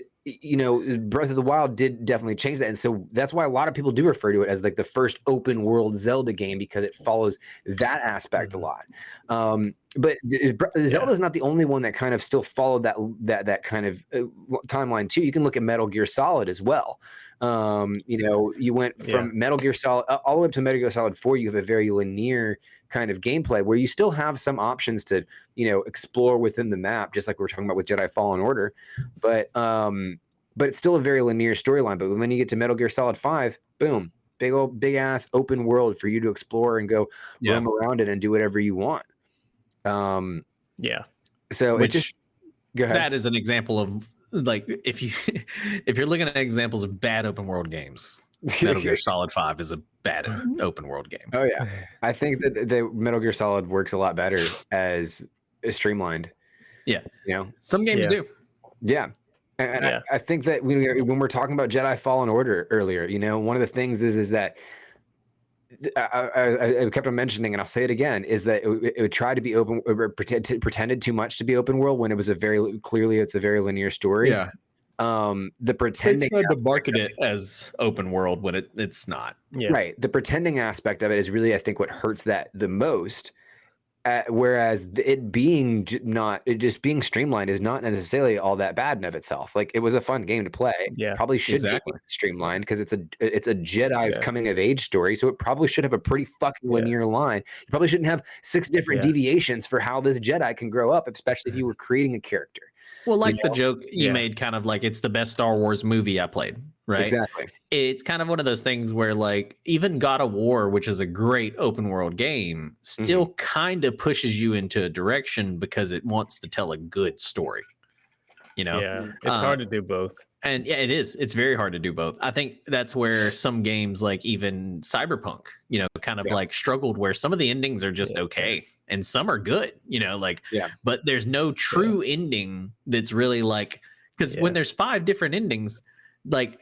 Breath of the Wild did definitely change that, and so that's why a lot of people do refer to it as like the first open world Zelda game, because it follows that aspect a lot. But Zelda is not the only one that kind of still followed that kind of timeline too. You can look at Metal Gear Solid as well. You went from Metal Gear Solid all the way up to Metal Gear Solid 4. You have a very linear kind of gameplay where you still have some options to explore within the map, just like we were talking about with Jedi Fallen Order, but it's still a very linear storyline. But when you get to Metal Gear Solid 5, boom, big ass open world for you to explore and go roam around it and do whatever you want. So it just go ahead. That is an example of, like, if you're looking at examples of bad open world games, Metal Gear Solid 5 is a bad open world game. Oh yeah, I think that the Metal Gear Solid works a lot better as streamlined. Yeah, some games do. Yeah, and I think that when we're talking about Jedi Fallen Order earlier, one of the things is that I kept on mentioning, and I'll say it again, is that it would try to be open, pretended too much to be open world when it was it's a very linear story. Yeah. The pretending, they tried to market it as open world when it's not. Right. The pretending aspect of it is really, I think, what hurts that the most. Whereas it being just being streamlined is not necessarily all that bad in of itself. Like, it was a fun game to play. Probably should be streamlined because it's a Jedi's coming of age story, so it probably should have a pretty fucking linear line. You probably shouldn't have 6 different deviations for how this Jedi can grow up, especially if you were creating a character. Well, like the joke you made, kind of like, it's the best Star Wars movie I played, right? Exactly. It's kind of one of those things where, like, even God of War, which is a great open world game, still kind of pushes you into a direction because it wants to tell a good story. It's hard to do both. And it is. It's very hard to do both. I think that's where some games, like even Cyberpunk, kind of like struggled, where some of the endings are just okay and some are good, but there's no true ending that's really like, because when there's 5 different endings, like,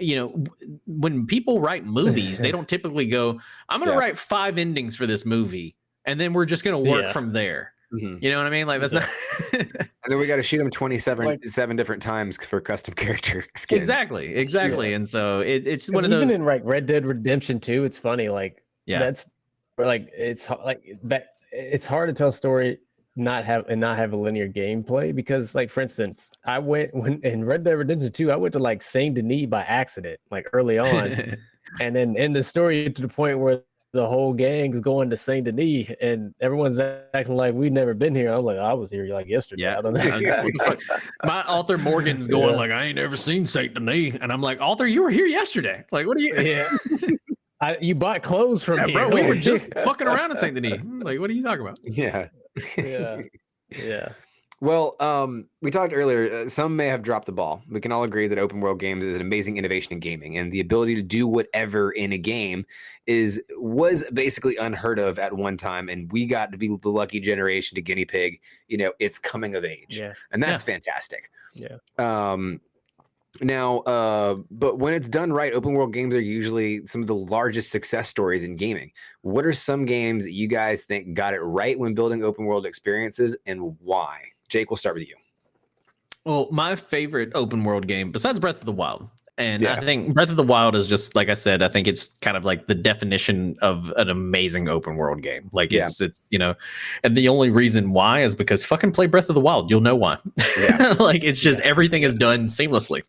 when people write movies, they don't typically go, I'm going to write 5 endings for this movie, and then we're just going to work from there. You know what I mean? Like, that's not. And then we got to shoot them 7 different times for custom character skins. Exactly. And so it's one of those. Even in like Red Dead Redemption 2, it's funny. Like, that's like, it's hard to tell a story not have a linear gameplay, because like for instance, I went when in Red Dead Redemption 2, I went to like Saint Denis by accident, like early on, and then in the story to the point where the whole gang's going to Saint Denis and everyone's acting like we've never been here. I'm like, I was here like yesterday. Yeah. I don't know. What the fuck? My author Morgan's going like, I ain't never seen Saint Denis, and I'm like, author, you were here yesterday. Like, what are you? Yeah. You bought clothes from here. Bro, we were just fucking around in Saint Denis. Like, what are you talking about? Yeah. Yeah. Well, we talked earlier, some may have dropped the ball. We can all agree that open world games is an amazing innovation in gaming, and the ability to do whatever in a game was basically unheard of at one time, and we got to be the lucky generation to guinea pig, it's coming of age. Yeah. And that's fantastic. Yeah. Now, but when it's done right, open world games are usually some of the largest success stories in gaming. What are some games that you guys think got it right when building open world experiences, and why? Jake, we'll start with you. Well, my favorite open world game, besides Breath of the Wild, and I think Breath of the Wild is just, like I said, I think it's kind of like the definition of an amazing open world game. Like it's and the only reason why is because fucking play Breath of the Wild. You'll know why. Yeah. Like it's just everything is done seamlessly.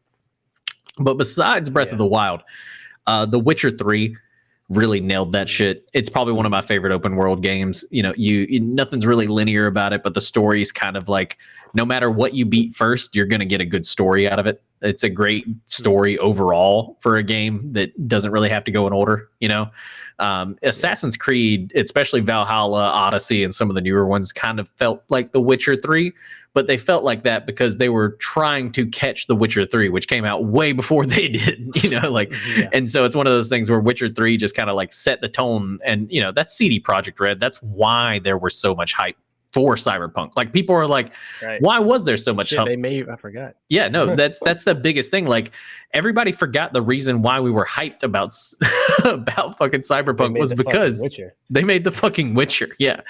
But besides Breath of the Wild, The Witcher 3 really nailed that shit. It's probably one of my favorite open world games. Nothing's really linear about it, but the story's kind of like, no matter what you beat first, you're going to get a good story out of it. It's a great story overall for a game that doesn't really have to go in order. Assassin's Creed, especially Valhalla, Odyssey, and some of the newer ones kind of felt like The Witcher 3, but they felt like that because they were trying to catch The Witcher 3, which came out way before they did, and so it's one of those things where Witcher 3 just kind of like set the tone, and that's CD Projekt Red. That's why there was so much hype for Cyberpunk. Like people are like, why was there so much hype? I forgot. Yeah, no, that's the biggest thing. Like everybody forgot the reason why we were hyped about fucking Cyberpunk was because they made the fucking Witcher. Yeah.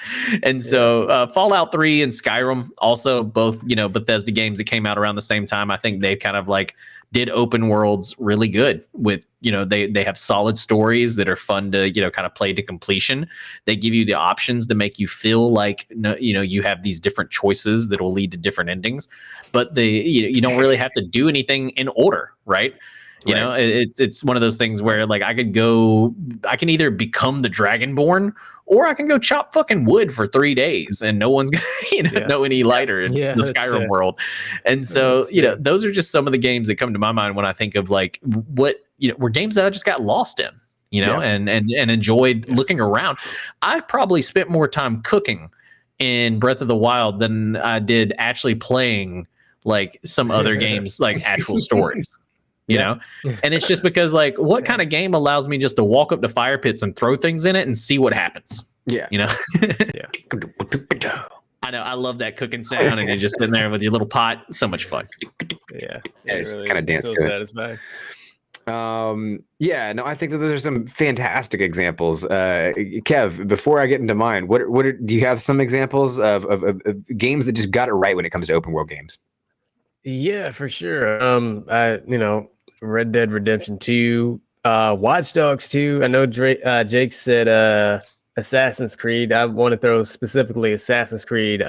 And so Fallout 3 and Skyrim, also both, Bethesda games that came out around the same time. I think they kind of like did open worlds really good with, they have solid stories that are fun to, kind of play to completion. They give you the options to make you feel like, you have these different choices that will lead to different endings, but you don't really have to do anything in order, right? It's one of those things where like I can either become the Dragonborn or I can go chop fucking wood for 3 days and no one's gonna know any lighter in the Skyrim world. And so, those are just some of the games that come to my mind when I think of like what, were games that I just got lost in, and enjoyed looking around. I probably spent more time cooking in Breath of the Wild than I did actually playing like some other games, like actual stories. And it's just because like what kind of game allows me just to walk up to fire pits and throw things in it and see what happens? I know, I love that cooking sound, and you're just sitting there with your little pot. So much fun. It's really kind of dance to satisfying. No, I think that there's some fantastic examples. Kev, before I get into mine, do you have some examples of games that just got it right when it comes to open world games? Yeah, for sure. Red Dead Redemption 2, Watch Dogs 2. I know Jake said Assassin's Creed. I want to throw specifically Assassin's Creed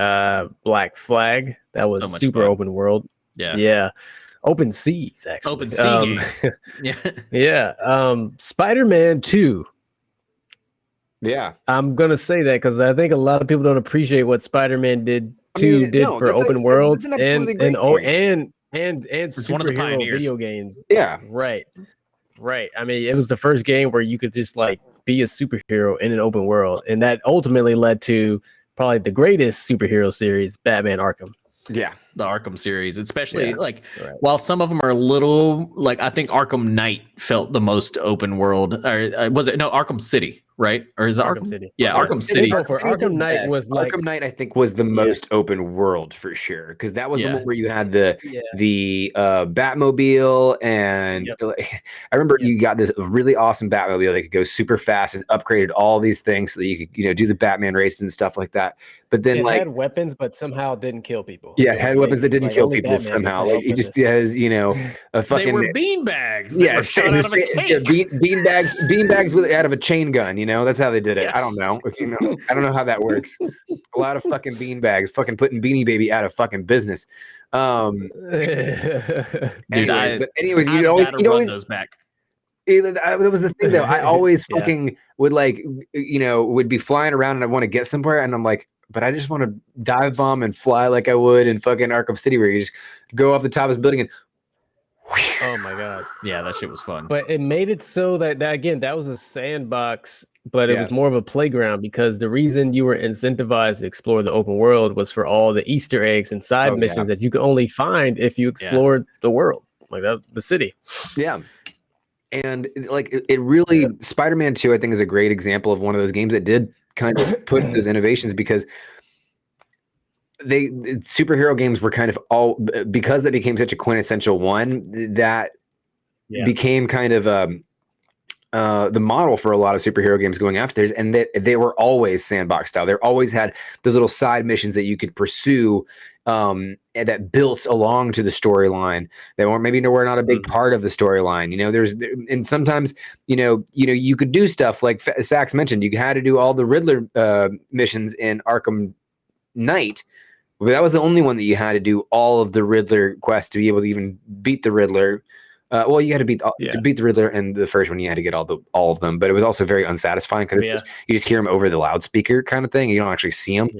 Black Flag. That was so super fun. Open world. Yeah. Open seas, actually. Open sea game. Spider-Man 2. Yeah. I'm going to say that because I think a lot of people don't appreciate what Spider-Man did for open world and superhero video games. Yeah. Right. I mean, it was the first game where you could just like be a superhero in an open world, and that ultimately led to probably the greatest superhero series, Batman Arkham. Yeah, the Arkham series, especially while some of them are a little like, I think Arkham Knight felt the most open world, or was it Arkham City, right? Or is it Arkham City? Yeah, Arkham City. Arkham Knight was like, Arkham Knight, I think, was the most open world for sure, because that was the one where you had the Batmobile, and I remember you got this really awesome Batmobile that could go super fast and upgraded all these things so that you could do the Batman race and stuff like that. But then it had weapons, but somehow didn't kill people. Yeah, it had weapons that didn't kill people somehow. Like, it just has a fucking. They were beanbags. Yeah, beanbags out of a chain gun. know, that's how they did it. I don't know. I don't know how that works. A lot of fucking beanbags, fucking putting Beanie Baby out of fucking business. Dude, anyways, you'd always those back. That was the thing though. I always fucking would would be flying around and I want to get somewhere and I'm like, but I just want to dive bomb and fly like I would in fucking Arkham City where you just go off the top of this building and oh my god. Yeah, that shit was fun. But it made it so that again, that was a sandbox, but it was more of a playground because the reason you were incentivized to explore the open world was for all the Easter eggs and side missions that you could only find if you explored the world, like the city. Yeah. And like it really, Spider-Man 2, I think, is a great example of one of those games that did kind of push those innovations because superhero games were kind of all, because they became such a quintessential one, that became kind of the model for a lot of superhero games going after theirs, and they were always sandbox style. They always had those little side missions that you could pursue and that built along to the storyline. They weren't not a big part of the storyline. And sometimes you could do stuff like Sax mentioned. You had to do all the Riddler missions in Arkham Knight. But that was the only one that you had to do all of the Riddler quests to be able to even beat the Riddler. Well, you had to beat the Riddler, and the first one you had to get all of them. But it was also very unsatisfying because you just hear him over the loudspeaker kind of thing. You don't actually see him.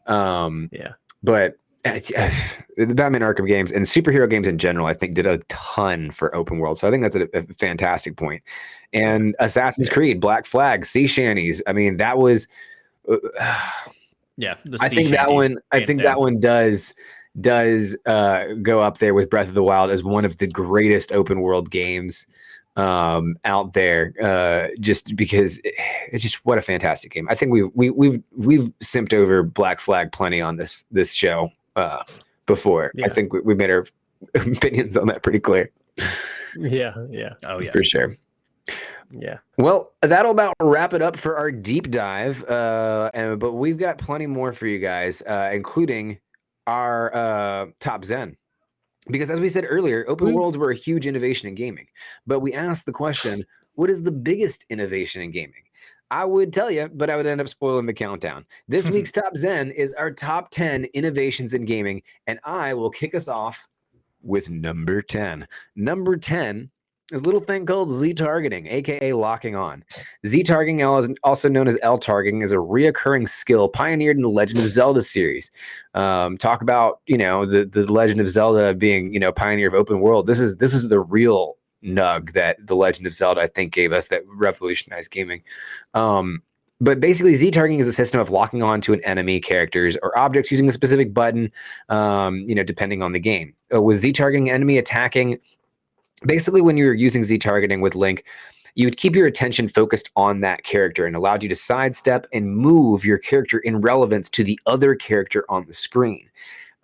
But the Batman Arkham games and superhero games in general, I think, did a ton for open world. So I think that's a fantastic point. And Assassin's Creed, Black Flag, Sea Shanties. I mean, that was. I think that one does go up there with Breath of the Wild as one of the greatest open world games out there, just because it's just what a fantastic game. I think we've simped over Black Flag plenty on this show before. I think we made our opinions on that pretty clear. Oh yeah, for sure. Yeah. Well, that'll about wrap it up for our deep dive. But we've got plenty more for you guys, including our top Zen. Because as we said earlier, open worlds were a huge innovation in gaming. But we asked the question, what is the biggest innovation in gaming? I would tell you, but I would end up spoiling the countdown. This week's top Zen is our top 10 innovations in gaming. And I will kick us off with number 10. Number 10 is a little thing called Z-targeting, aka locking on. Z-targeting, also known as L-targeting, is a reoccurring skill pioneered in the Legend of Zelda series. Talk about the Legend of Zelda being pioneer of open world. This is the real nug that the Legend of Zelda, I think, gave us that revolutionized gaming. But basically, Z-targeting is a system of locking on to an enemy, characters, or objects using a specific button, depending on the game. With Z-targeting, enemy attacking. Basically, when you're using Z-targeting with Link, you would keep your attention focused on that character and allowed you to sidestep and move your character in relevance to the other character on the screen.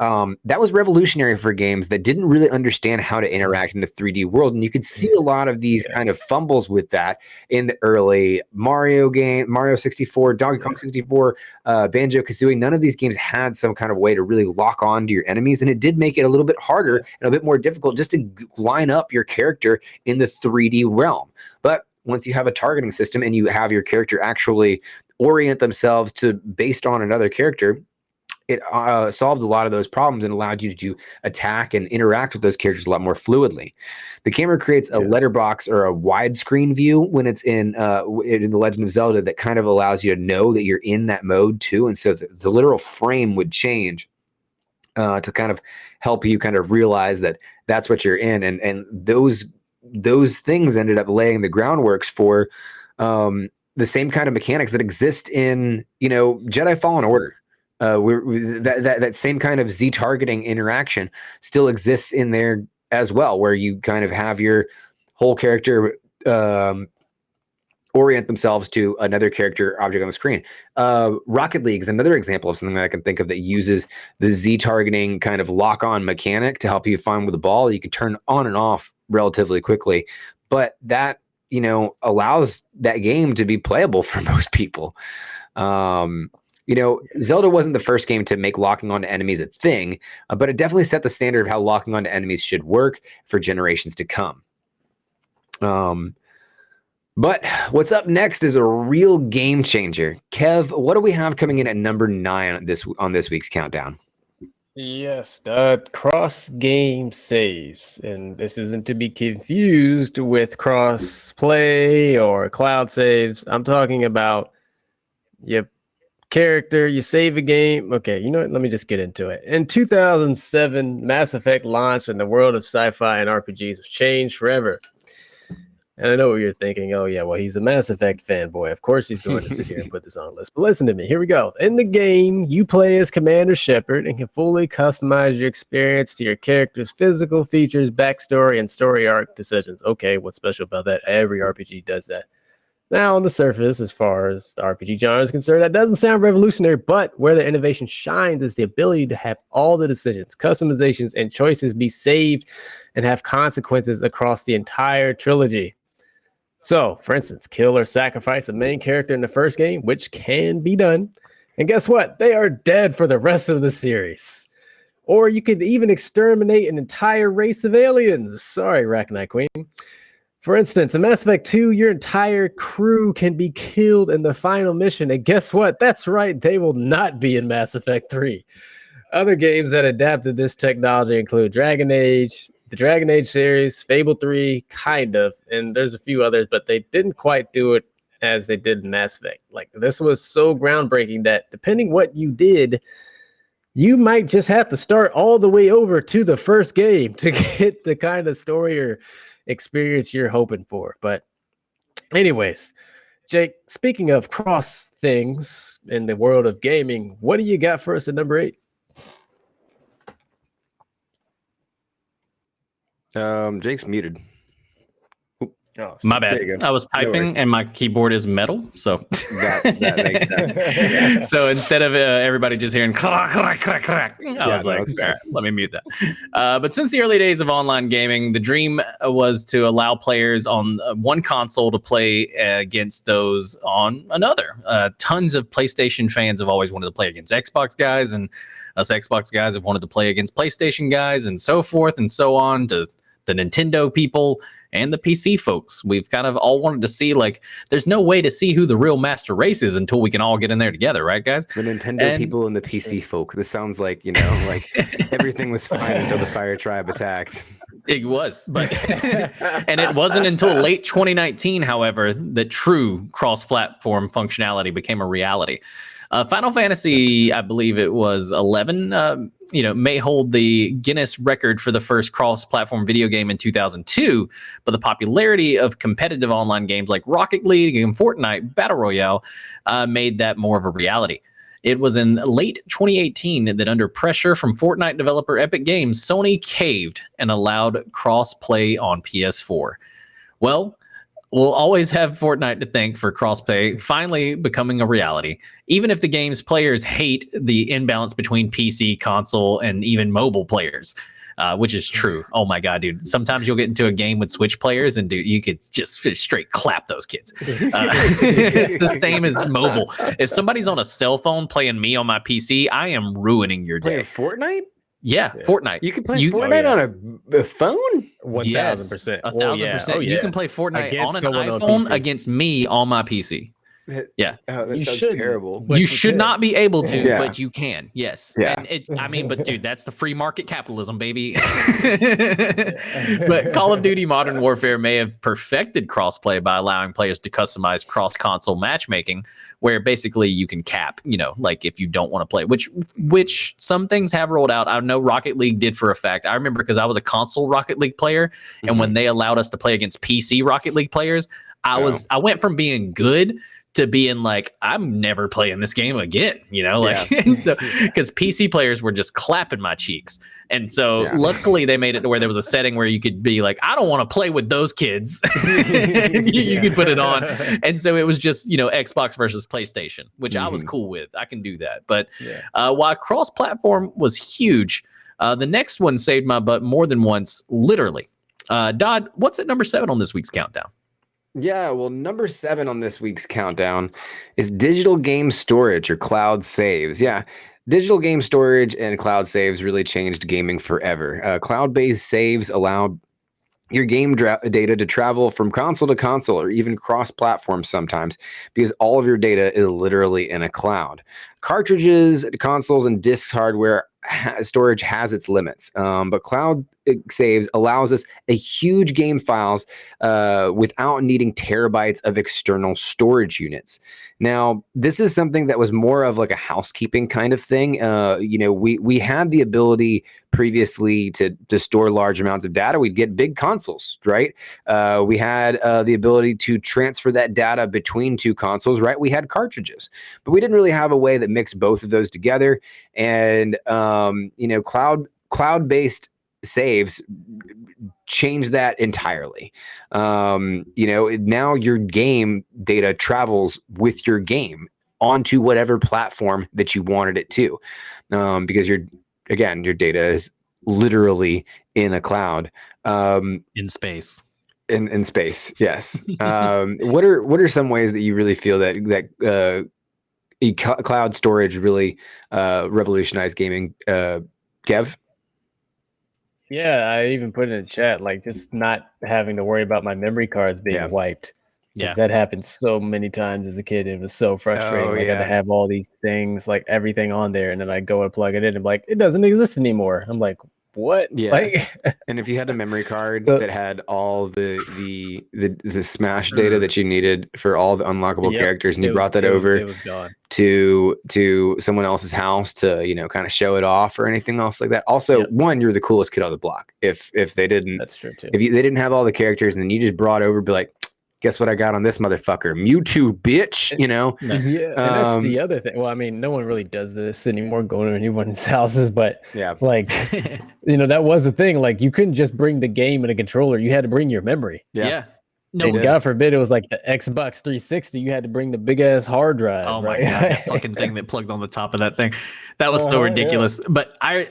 That was revolutionary for games that didn't really understand how to interact in the 3D world. And you could see a lot of these kind of fumbles with that in the early Mario game, Mario 64, Donkey Kong 64, Banjo-Kazooie. None of these games had some kind of way to really lock on to your enemies. And it did make it a little bit harder and a bit more difficult just to line up your character in the 3D realm. But once you have a targeting system and you have your character actually orient themselves based on another character, it solved a lot of those problems and allowed you to attack and interact with those characters a lot more fluidly. The camera creates a letterbox or a widescreen view when it's in The Legend of Zelda that kind of allows you to know that you're in that mode too. And so the literal frame would change to kind of help you kind of realize that that's what you're in. And those things ended up laying the groundworks for the same kind of mechanics that exist in, Jedi Fallen Order. That same kind of Z-targeting interaction still exists in there as well, where you kind of have your whole character orient themselves to another character object on the screen. Rocket League is another example of something that I can think of that uses the Z-targeting kind of lock-on mechanic to help you find with the ball. You can turn on and off relatively quickly, but that allows that game to be playable for most people. Zelda wasn't the first game to make locking onto enemies a thing, but it definitely set the standard of how locking onto enemies should work for generations to come. But what's up next is a real game changer. Kev, what do we have coming in at number 9 on this week's countdown? Yes, the cross game saves. And this isn't to be confused with cross play or cloud saves. I'm talking about your character, you save a game. Okay, you know what? Let me just get into it. In 2007, Mass Effect launched and the world of sci-fi and RPGs was changed forever. And I know what you're thinking. Oh, yeah, well, he's a Mass Effect fanboy. Of course he's going to sit here and put this on a list. But listen to me. Here we go. In the game, you play as Commander Shepard and can fully customize your experience to your character's physical features, backstory, and story arc decisions. Okay, what's special about that? Every RPG does that. Now, on the surface, as far as the RPG genre is concerned, that doesn't sound revolutionary, but where the innovation shines is the ability to have all the decisions, customizations, and choices be saved and have consequences across the entire trilogy. So, for instance, kill or sacrifice a main character in the first game, which can be done. And guess what? They are dead for the rest of the series. Or you could even exterminate an entire race of aliens. Sorry, Arachnite Queen. For instance, in Mass Effect 2, your entire crew can be killed in the final mission. And guess what? That's right, they will not be in Mass Effect 3. Other games that adapted this technology include Dragon Age, the Dragon Age series, Fable 3, kind of, and there's a few others, but they didn't quite do it as they did in Mass Effect. Like, this was so groundbreaking that depending what you did, you might just have to start all the way over to the first game to get the kind of story or experience you're hoping for. But anyways, Jake, speaking of cross things in the world of gaming, what do you got for us at number 8? Jake's muted. Oh, my bad. I was typing and my keyboard is metal, so that makes sense. So instead of everybody just hearing crack, crack, crack, crack, I was like, let me mute that. But since the early days of online gaming, the dream was to allow players on one console to play against those on another. Tons of PlayStation fans have always wanted to play against Xbox guys, and us Xbox guys have wanted to play against PlayStation guys, and so forth and so on to the Nintendo people and the PC folks. We've kind of all wanted to see, like, there's no way to see who the real master race is until we can all get in there together, right, guys? The Nintendo people and the PC folk. This sounds like, like everything was fine until the Fire Tribe attacked. It was, but and it wasn't until late 2019, however, that true cross-platform functionality became a reality. Final Fantasy, I believe it was 11, may hold the Guinness record for the first cross-platform video game in 2002, but the popularity of competitive online games like Rocket League and Fortnite Battle Royale made that more of a reality. It was in late 2018 that, under pressure from Fortnite developer Epic Games, Sony caved and allowed cross-play on PS4. Well, we'll always have Fortnite to thank for crossplay finally becoming a reality, even if the game's players hate the imbalance between PC, console, and even mobile players, which is true. Oh my God, dude. Sometimes you'll get into a game with Switch players and you could just straight clap those kids. It's the same as mobile. If somebody's on a cell phone playing me on my PC, I am ruining your day. Playing Fortnite? Yeah, Fortnite. You can play Fortnite on a phone? 1,000%. Yes, 1,000%. You can play Fortnite on an iPhone against me on my PC. That you sounds should. terrible. You should not be able to, Yeah. but you can. Yes. Yeah. And but dude, that's the free market capitalism, baby. But Call of Duty Modern Warfare may have perfected crossplay by allowing players to customize cross-console matchmaking, where basically you can cap, like if you don't want to play, which some things have rolled out. I know Rocket League did for a fact. I remember because I was a console Rocket League player, and when they allowed us to play against PC Rocket League players, I went from being good to being like, I'm never playing this game again, and so because PC players were just clapping my cheeks. And so luckily they made it to where there was a setting where you could be like, I don't want to play with those kids. And you could put it on. And so it was just, Xbox versus PlayStation, which I was cool with. I can do that. But while cross-platform was huge, the next one saved my butt more than once, literally. Dodd, what's at number 7 on this week's countdown? Yeah, well, number 7 on this week's countdown is digital game storage or cloud saves. Yeah, digital game storage and cloud saves really changed gaming forever. Cloud-based saves allow your game data to travel from console to console or even cross-platform sometimes, because all of your data is literally in a cloud. Cartridges, consoles, and disc hardware storage has its limits, but cloud saves allows us a huge game files without needing terabytes of external storage units. Now, this is something that was more of like a housekeeping kind of thing. We had the ability previously to store large amounts of data. We'd get big consoles, right? We had the ability to transfer that data between two consoles, right? We had cartridges, but we didn't really have a way that mixed both of those together. And cloud-based saves change that entirely. Now your game data travels with your game onto whatever platform that you wanted it to, because your data is literally in a cloud, in space. In space, yes. What are some ways that you really feel that cloud storage really revolutionized gaming, Kev? Yeah, I even put in the chat, like, just not having to worry about my memory cards being wiped. Yeah, That happened so many times as a kid. It was so frustrating. I had to have all these things, like everything on there, and then I go and plug it in and like, it doesn't exist anymore. I'm like, what? Yeah. Like, and if you had a memory card that had all the Smash data that you needed for all the unlockable characters, and you brought that over, it was gone to someone else's house to kind of show it off or anything else like that. Also, one, you're the coolest kid on the block. If they didn't, that's true too. If they didn't have all the characters, and then you just brought over, be like, guess what I got on this motherfucker? Mewtwo, bitch. Yeah, and that's the other thing. Well, I mean, no one really does this anymore, going to anyone's houses, but like, that was the thing. Like, you couldn't just bring the game and a controller; you had to bring your memory. Yeah. No, God forbid it was like the Xbox 360. You had to bring the big ass hard drive. Oh my God, that fucking thing that plugged on the top of that thing. That was so ridiculous. Yeah. But I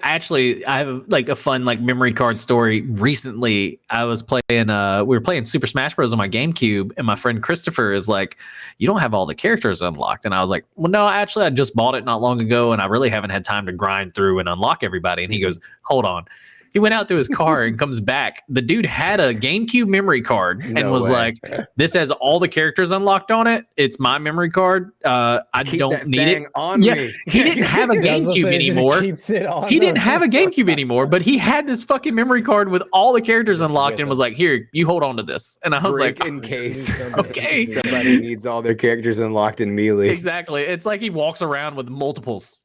have like a fun like memory card story. Recently, I was playing we were playing Super Smash Bros. On my GameCube, and my friend Christopher is like, "You don't have all the characters unlocked." And I was like, "Well, no, actually I just bought it not long ago, and I really haven't had time to grind through and unlock everybody." And he goes, "Hold on." He went out to his car and comes back. The dude had a GameCube memory card and was like, "This has all the characters unlocked on it. It's my memory card. I don't need it." On me. He didn't have a GameCube anymore. He didn't have a GameCube anymore, but he had this fucking memory card with all the characters unlocked and was like, "Here, you hold on to this." And I was like, in case somebody needs all their characters unlocked in Melee. Exactly. It's like he walks around with multiples.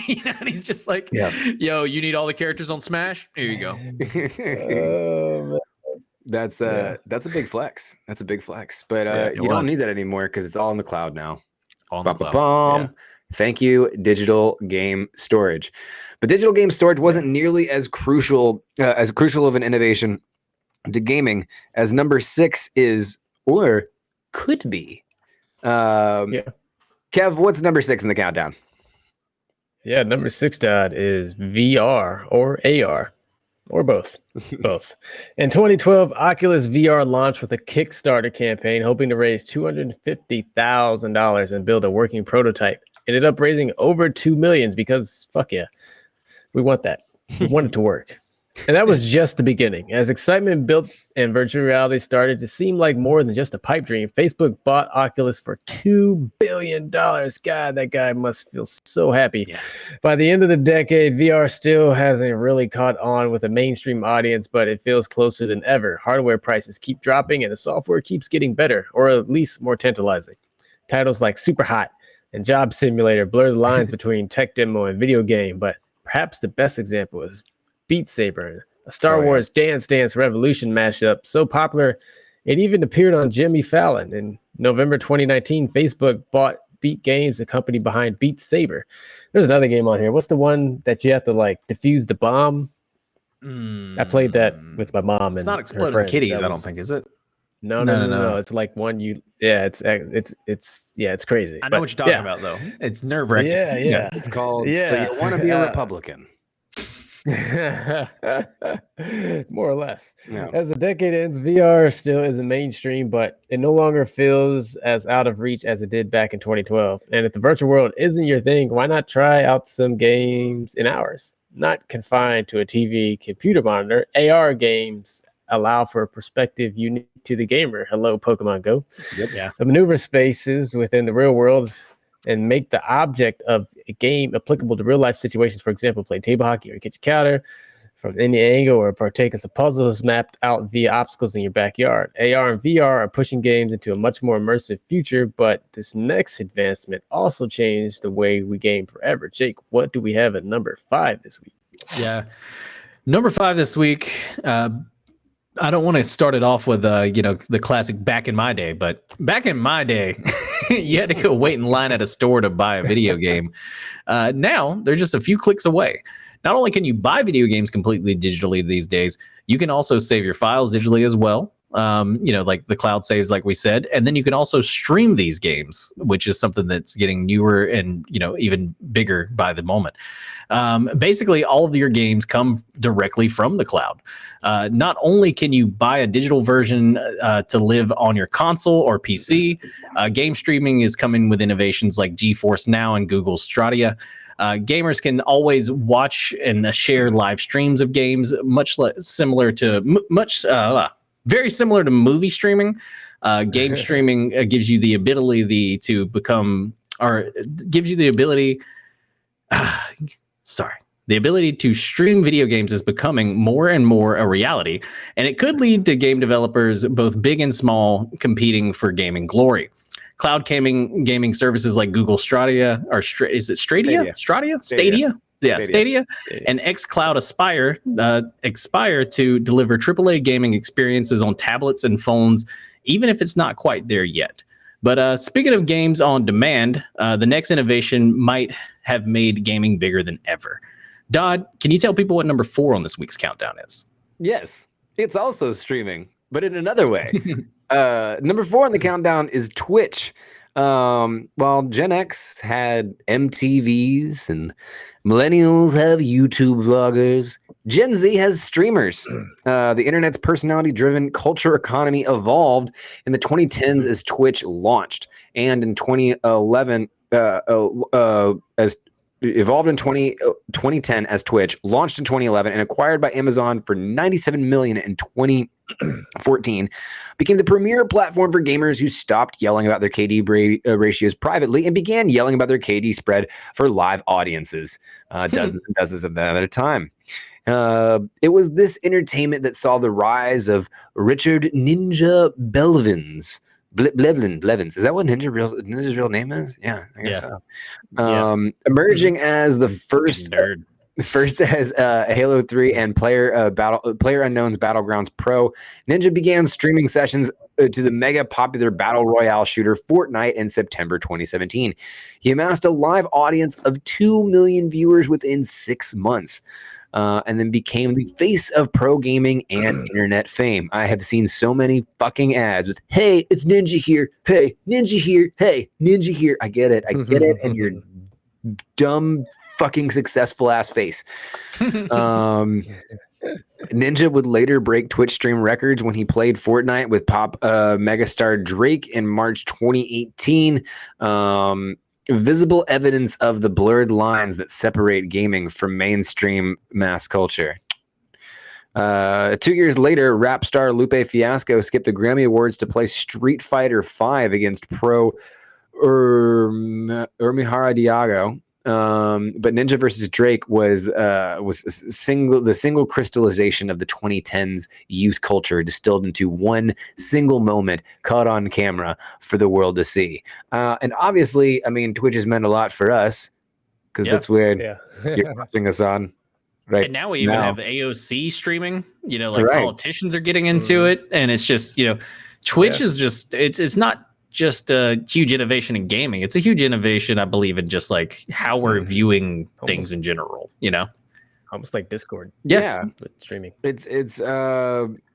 And he's just like, "Yo, you need all the characters on Smash? Here you go." That's a big flex. That's a big flex. But you don't need that anymore because it's all in the cloud now. On the cloud. Thank you, digital game storage. But digital game storage wasn't nearly as crucial of an innovation to gaming as number 6 is or could be. Kev, what's number 6 in the countdown? Yeah, number 6, Dad, is VR or AR. Or both. Both. In 2012, Oculus VR launched with a Kickstarter campaign hoping to raise $250,000 and build a working prototype. Ended up raising over $2 million because, fuck yeah, we want that. We want it to work. And that was just the beginning. As excitement built and virtual reality started to seem like more than just a pipe dream, Facebook bought Oculus for $2 billion. God, that guy must feel so happy. Yeah. By the end of the decade, VR still hasn't really caught on with a mainstream audience, but it feels closer than ever. Hardware prices keep dropping and the software keeps getting better, or at least more tantalizing. Titles like Super Hot and Job Simulator blur the lines between tech demo and video game, but perhaps the best example is Beat Saber, a Star Wars Dance Dance Revolution mashup so popular it even appeared on Jimmy Fallon. In November 2019, Facebook bought Beat Games, the company behind Beat Saber. There's another game on here. What's the one that you have to like defuse the bomb? I played that with my mom. It's not Exploding Kitties, I don't think, is it? No. It's like one it's crazy. I know what you're talking about though. It's nerve-wracking. Yeah. It's called So You Want to Be a Republican. More or less. As the decade ends, VR still isn't mainstream, but it no longer feels as out of reach as it did back in 2012. And if the virtual world isn't your thing, why not try out some games in hours? Not confined to a TV computer monitor, AR games allow for a perspective unique to the gamer. Hello, Pokemon Go. Yep. Yeah. The maneuver spaces within the real world and make the object of a game applicable to real life situations. For example, play table hockey or kitchen counter from any angle, or partake in some puzzles mapped out via obstacles in your backyard. AR and VR are pushing games into a much more immersive future, but this next advancement also changed the way we game forever. Jake, what do we have at number 5 this week? Yeah. Number 5 this week. I don't want to start it off with, the classic back in my day, but back in my day, you had to go wait in line at a store to buy a video game. Now they're just a few clicks away. Not only can you buy video games completely digitally these days, you can also save your files digitally as well. Like the cloud saves, like we said, and then you can also stream these games, which is something that's getting newer and, even bigger by the moment. Basically, all of your games come directly from the cloud. Not only can you buy a digital version to live on your console or PC, game streaming is coming with innovations like GeForce Now and Google Stadia. Gamers can always watch and share live streams of games, very similar to movie streaming. Game streaming gives you the ability to become, or gives you the ability. The ability to stream video games is becoming more and more a reality, and it could lead to game developers, both big and small, competing for gaming glory. Cloud gaming services like Google Stadia, or is it Stadia? Stadia? Yeah, Stadia and xCloud aspire to deliver AAA gaming experiences on tablets and phones, even if it's not quite there yet. But speaking of games on demand, the next innovation might have made gaming bigger than ever. Dodd, can you tell people what number 4 on this week's countdown is? Yes, it's also streaming, but in another way. Number 4 on the countdown is Twitch. While Gen X had MTVs and millennials have YouTube vloggers, Gen Z has streamers. The internet's personality-driven culture economy evolved in the 2010s as Twitch launched, and in 2011 as evolved in 2010 as Twitch, launched in 2011 and acquired by Amazon for $97 million in 2014, became the premier platform for gamers who stopped yelling about their KD ratios privately and began yelling about their KD spread for live audiences, dozens and dozens of them at a time. It was this entertainment that saw the rise of Richard Ninja Blevins. Blevins. Is that what Ninja's real name is? Yeah, I guess so. Emerging as the first as Halo 3 and PlayerUnknown's Battlegrounds Pro, Ninja began streaming sessions to the mega popular battle royale shooter Fortnite in September 2017. He amassed a live audience of 2 million viewers within 6 months. And then became the face of pro gaming and internet fame. I have seen so many fucking ads with, "Hey, it's Ninja here. Hey, Ninja here. Hey, Ninja here." I get it. And your dumb fucking successful ass face. Ninja would later break Twitch stream records when he played Fortnite with pop megastar Drake in March 2018. Visible evidence of the blurred lines that separate gaming from mainstream mass culture. 2 years later, rap star Lupe Fiasco skipped the Grammy Awards to play Street Fighter V against pro Urmihara Diago. But Ninja versus Drake was the single crystallization of the 2010s youth culture, distilled into one single moment caught on camera for the world to see. And obviously, I mean, Twitch has meant a lot for us because that's where you're watching us on. Right. And now we even have AOC streaming, politicians are getting into it. And it's just, Twitch is just, it's not just a huge innovation in gaming. It's a huge innovation, I believe, in just like how we're viewing things in general, almost like Discord. Yeah, with streaming. It's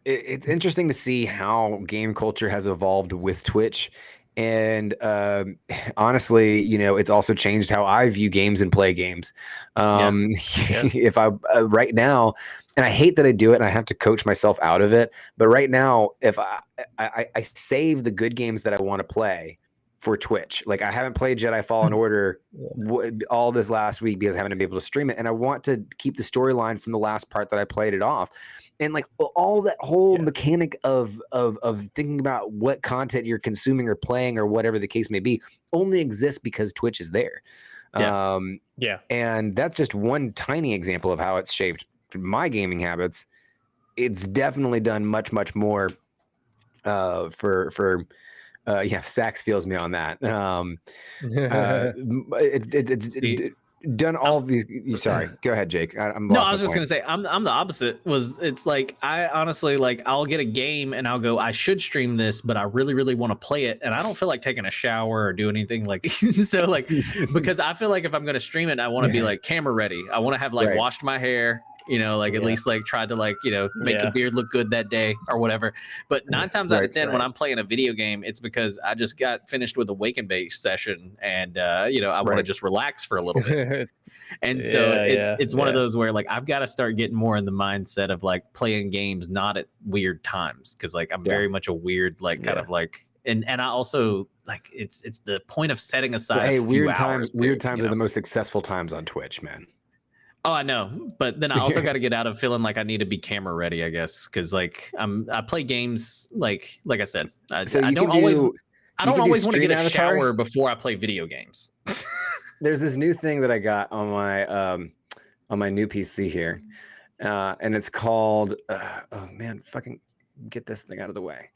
interesting to see how game culture has evolved with Twitch. And honestly, it's also changed how I view games and play games. If I right now, and I hate that I do it and I have to coach myself out of it, but right now, if I save the good games that I want to play for Twitch. Like I haven't played Jedi Fallen Order all this last week because I haven't been able to stream it. And I want to keep the storyline from the last part that I played it off. And like all that whole mechanic of thinking about what content you're consuming or playing or whatever the case may be only exists because Twitch is there. And that's just one tiny example of how it's shaped my gaming habits. It's definitely done much more for Sax feels me on that. It's done all of these. Sorry, go ahead, Jake. No, I was just gonna say I'm the opposite. It's like I honestly like I'll get a game and I'll go I should stream this, but I really want to play it, and I don't feel like taking a shower or do anything like so like because I feel like if I'm gonna stream it, I want to be like camera ready. I want to have like washed my hair. Like at least like tried to like, make the beard look good that day or whatever. But 9 times out of 10, when I'm playing a video game, it's because I just got finished with a wake and bake session and, I want to just relax for a little bit. And so it's one of those where like I've got to start getting more in the mindset of like playing games not at weird times because like I'm very much a weird like kind of like and I also like it's the point of setting aside weird times are the most successful times on Twitch, man. Oh, I know, but then I also got to get out of feeling like I need to be camera ready, I guess, because like I play games like I said, I don't always want to get a shower before I play video games. There's this new thing that I got on my new PC here, and it's called fucking get this thing out of the way,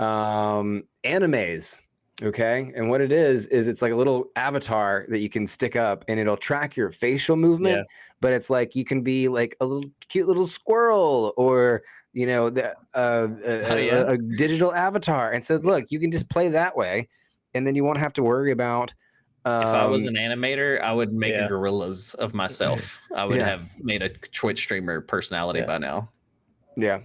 animes. Okay. And what it is it's like a little avatar that you can stick up and it'll track your facial movement, but it's like you can be like a little cute little squirrel or, a digital avatar. And so look, you can just play that way. And then you won't have to worry about. If I was an animator, I would make a gorillas of myself. I would have made a Twitch streamer personality by now. Yeah.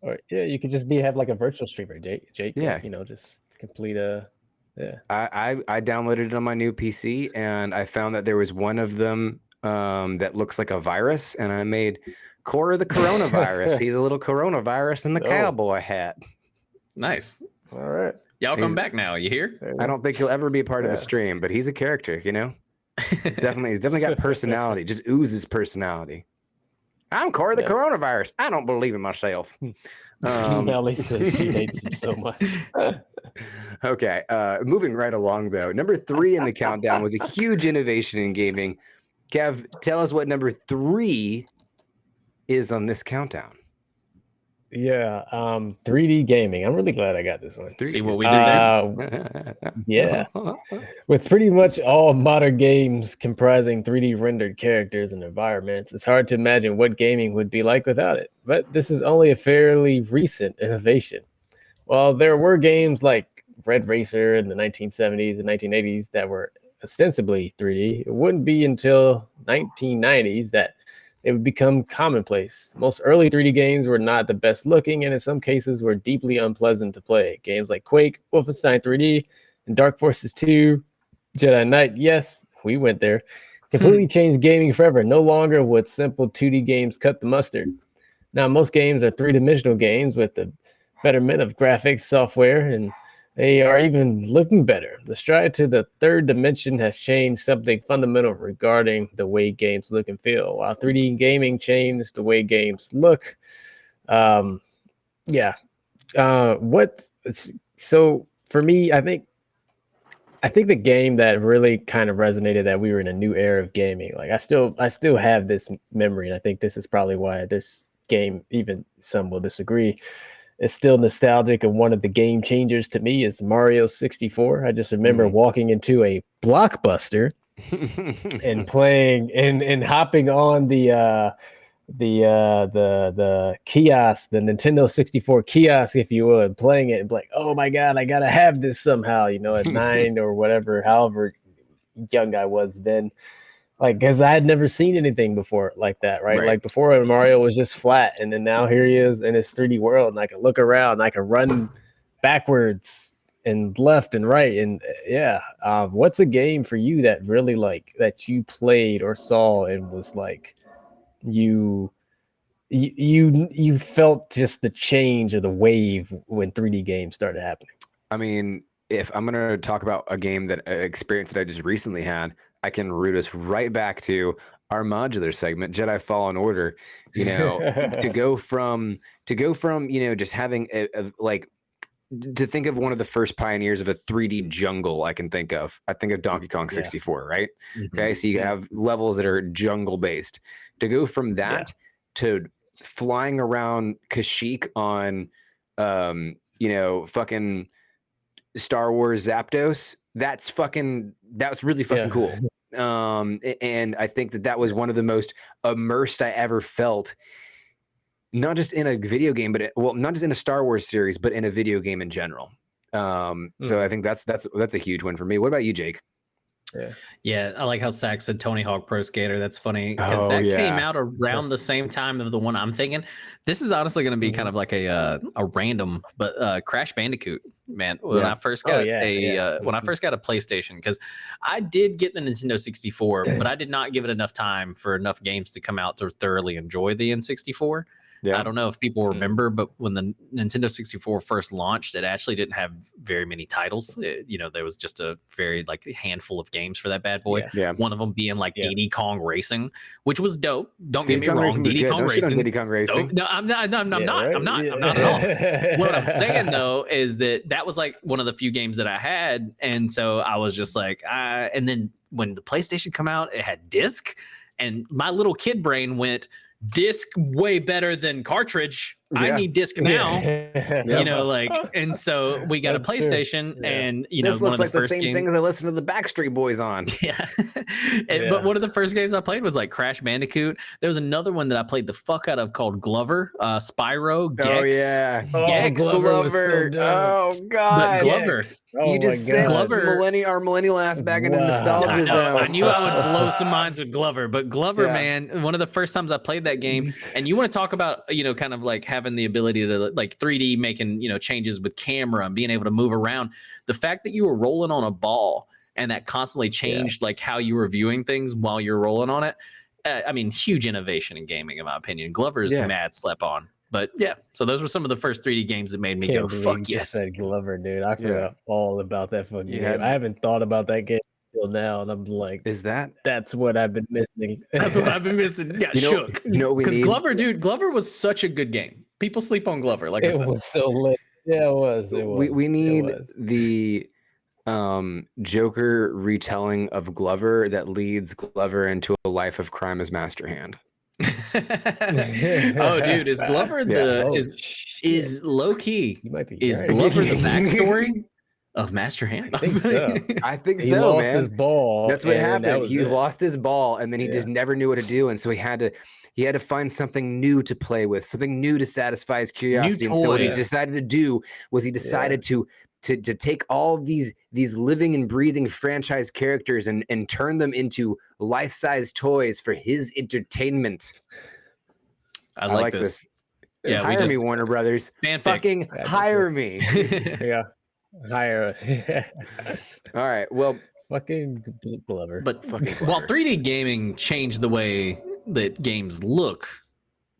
Or you could just have like a virtual streamer, Jake. Yeah. Just complete a. Yeah, I downloaded it on my new PC and I found that there was one of them that looks like a virus, and I made Cora the coronavirus. He's a little coronavirus in the cowboy hat. Nice. All right, y'all come back now. You hear? I don't think he'll ever be a part of the stream, but he's a character. He's definitely got personality. Just oozes personality. I'm Cora the coronavirus. I don't believe in myself. Melly says she hates him so much. Okay, moving right along though. Number 3 in the countdown was a huge innovation in gaming. Kev, tell us what number 3 is on this countdown. 3D gaming. I'm really glad I got this one. See what we did there? With pretty much all modern games comprising 3D rendered characters and environments, it's hard to imagine what gaming would be like without it. But this is only a fairly recent innovation. While there were games like Red Racer in the 1970s and 1980s that were ostensibly 3D, it wouldn't be until 1990s that it would become commonplace. Most early 3D games were not the best looking, and in some cases were deeply unpleasant to play. Games like Quake, Wolfenstein 3D, and Dark Forces 2, Jedi Knight, yes, we went there, completely changed gaming forever. No longer would simple 2D games cut the mustard. Now, most games are three-dimensional games with the betterment of graphics software, and they are even looking better. The stride to the third dimension has changed something fundamental regarding the way games look and feel. While 3D gaming changed the way games look, so for me, I think the game that really kind of resonated that we were in a new era of gaming. Like I still have this memory, and I think this is probably why this game, even some will disagree, is still nostalgic, and one of the game changers to me is Mario 64. I just remember walking into a Blockbuster and playing and hopping on the kiosk, the Nintendo 64 kiosk, if you will, and playing it and be like, oh my God, I gotta have this somehow, at 9 or whatever, however young I was then. Like, because I had never seen anything before like that, right? Like before, Mario was just flat, and then now here he is in his 3D world, and I can look around, and I can run backwards and left and right, and what's a game for you that really that you played or saw and was like you felt just the change or the wave when 3D games started happening? I mean, if I'm gonna talk about a game that experience that I just recently had, I can root us right back to our modular segment, Jedi Fallen Order, you know, to go from just having like, to think of one of the first pioneers of a 3D jungle I can think of. I think of Donkey Kong 64, right? Mm-hmm. Okay, so you have levels that are jungle based. To go from that to flying around Kashyyyk on, fucking Star Wars Zapdos, that's really fucking cool. And I think that was one of the most immersed I ever felt. Not just in a video game, but not just in a Star Wars series, but in a video game in general. So I think that's a huge win for me. What about you, Jake? Yeah, I like how Zach said Tony Hawk Pro Skater. That's funny because came out around the same time of the one I'm thinking. This is honestly going to be kind of like a random, but Crash Bandicoot, man. When I first got when I first got a PlayStation, because I did get the Nintendo 64, but I did not give it enough time for enough games to come out to thoroughly enjoy the N64. Yeah. I don't know if people remember, but when the Nintendo 64 first launched, it actually didn't have very many titles. There was just a very handful of games for that bad boy. Yeah. One of them being Diddy Kong Racing, which was dope. Don't get me wrong, Diddy Kong Racing. No, I'm not. I'm not at all. What I'm saying though is that was one of the few games that I had, and so I was just and then when the PlayStation come out, it had disc, and my little kid brain went, disc way better than cartridge. I need disc now. And so we got a PlayStation, and this looks like the same things I listened to the Backstreet Boys on. But one of the first games I played was Crash Bandicoot. There was another one that I played the fuck out of called Glover, Spyro, Gex. Gex. Glover. Oh god, but Glover. You just sent our millennial ass back into nostalgia zone. I knew I would blow some minds with Glover, but Glover, man, one of the first times I played that game, and you want to talk about kind of having the ability to 3D making changes with camera and being able to move around. The fact that you were rolling on a ball and that constantly changed how you were viewing things while you're rolling on it. Huge innovation in gaming, in my opinion. Glover's mad slept on. But so those were some of the first 3D games that made me go, fuck yes. Said Glover, dude. I forgot all about that fucking game. I haven't thought about that game till now, and I'm like, that's what I've been missing. That's what I've been missing. Got shook. Because Glover was such a good game. People sleep on Glover. It was so lit. Yeah, it was. We need the Joker retelling of Glover that leads Glover into a life of crime as Master Hand. Oh, dude, is Glover is low key? Is Glover the backstory of Master Hand? I think so. I think he lost man. His ball. That's what happened. He lost his ball, and then he just never knew what to do, and so he had to find something new to play with, something new to satisfy his curiosity. And so what he decided to do was to take all these living and breathing franchise characters and turn them into life-size toys for his entertainment. I like this. Yeah, hire me, Warner Brothers. Fanfic. Fucking hire me. Hire. All right. Well, fucking Glover. But while 3D gaming changed the way that games look,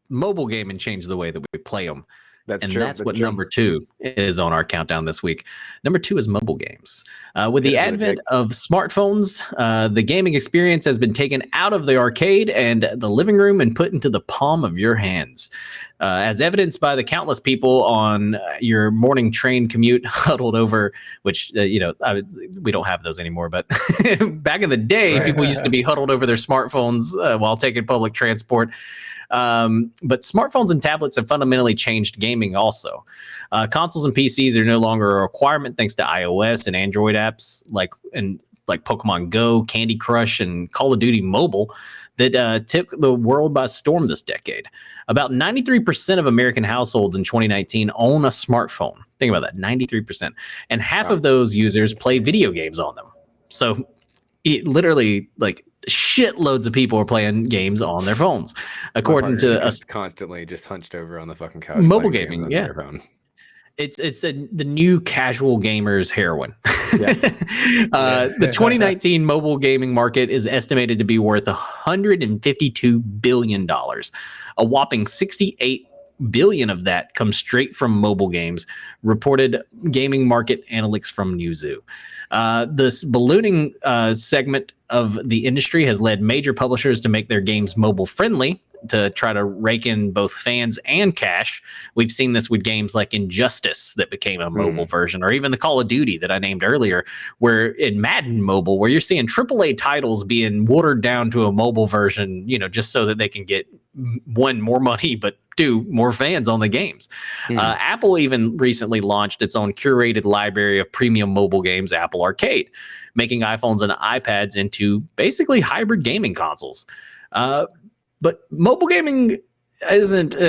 mobile gaming changed the way that we play them. That's what number 2 is on our countdown this week. Number 2 is mobile games. With the advent of smartphones, the gaming experience has been taken out of the arcade and the living room and put into the palm of your hands. As evidenced by the countless people on your morning train commute huddled over, which, we don't have those anymore, but back in the day, people used to be huddled over their smartphones while taking public transport. But smartphones and tablets have fundamentally changed gaming also. Consoles and PCs are no longer a requirement thanks to iOS and Android apps like Pokemon Go, Candy Crush, and Call of Duty Mobile that took the world by storm this decade. About 93% of American households in 2019 own a smartphone. Think about that, 93%. And half of those users play video games on them. So it literally, shitloads of people are playing games on their phones, according to us. Constantly just hunched over on the fucking couch. Mobile gaming, It's the new casual gamer's heroin. The 2019 mobile gaming market is estimated to be worth $152 billion, a whopping 68 billion of that comes straight from mobile games, reported gaming market analytics from Newzoo. This ballooning segment of the industry has led major publishers to make their games mobile friendly to try to rake in both fans and cash. We've seen this with games like Injustice that became a mobile version, or even the Call of Duty that I named earlier, where in Madden Mobile, where you're seeing AAA titles being watered down to a mobile version, just so that they can get one, more money, but two, more fans on the games. Apple even recently launched its own curated library of premium mobile games, Apple Arcade, making iPhones and iPads into basically hybrid gaming consoles. But mobile gaming isn't,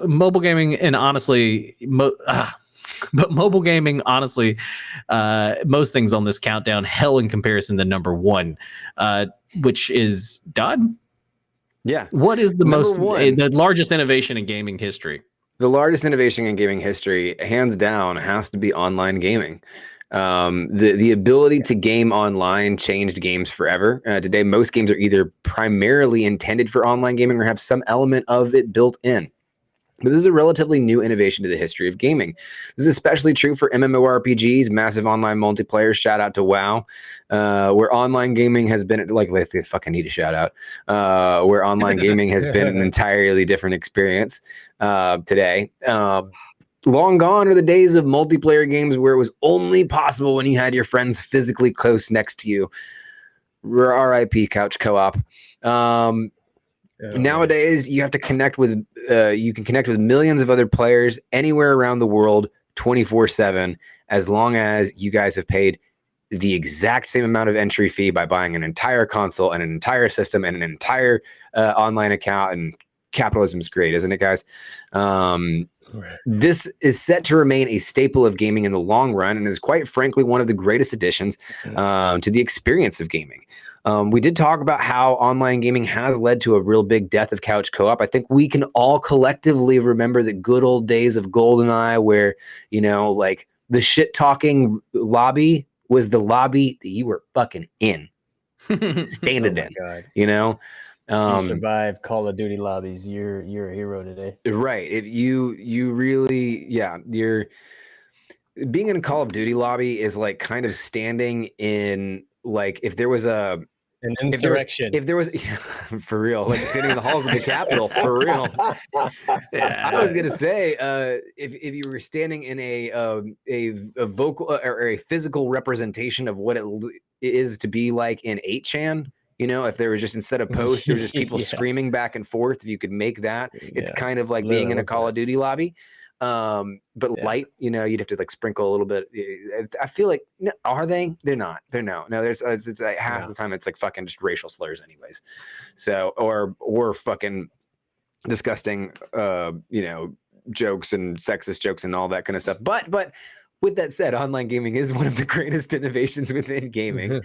mobile gaming, and honestly, but mobile gaming, honestly, most things on this countdown hell in comparison to number one, which is Dodd. Yeah. What is the the largest innovation in gaming history? The largest innovation in gaming history, hands down, has to be online gaming. The ability to game online changed games forever. Today, most games are either primarily intended for online gaming or have some element of it built in. But this is a relatively new innovation to the history of gaming. This is especially true for MMORPGs, massive online multiplayer. Shout out to WoW, where online gaming has been, like, they fucking need a shout out, where online gaming has been an entirely different experience today. Long gone are the days of multiplayer games where it was only possible when you had your friends physically close next to you. RIP couch co-op. Nowadays, you have to connect with, you can connect with millions of other players anywhere around the world 24/7, as long as you guys have paid the exact same amount of entry fee by buying an entire console and an entire system and an entire online account. And capitalism is great, isn't it, guys? This is set to remain a staple of gaming in the long run and is quite frankly one of the greatest additions to the experience of gaming. We did talk about how online gaming has led to a real big death of couch co-op. I think we can all collectively remember the good old days of GoldenEye where, like the shit talking lobby was the lobby that you were fucking in. Standing in, God. You survived Call of Duty lobbies. You're a hero today. Right. You really, you're being in a Call of Duty lobby is like kind of standing in, like, if there was an insurrection. If there was for real, like standing in the halls of the Capitol, for real. I was gonna say, if you were standing in a vocal or a physical representation of what it is to be like in 8chan, if there was just, instead of posts, there was just people screaming back and forth. If you could make that, it's kind of like being in a Call of Duty lobby. But light, you'd have to like sprinkle a little bit. I feel like, are they? They're not. They're no. There's it's like half the time it's like fucking just racial slurs, anyways. So or fucking disgusting, jokes and sexist jokes and all that kind of stuff. But with that said, online gaming is one of the greatest innovations within gaming.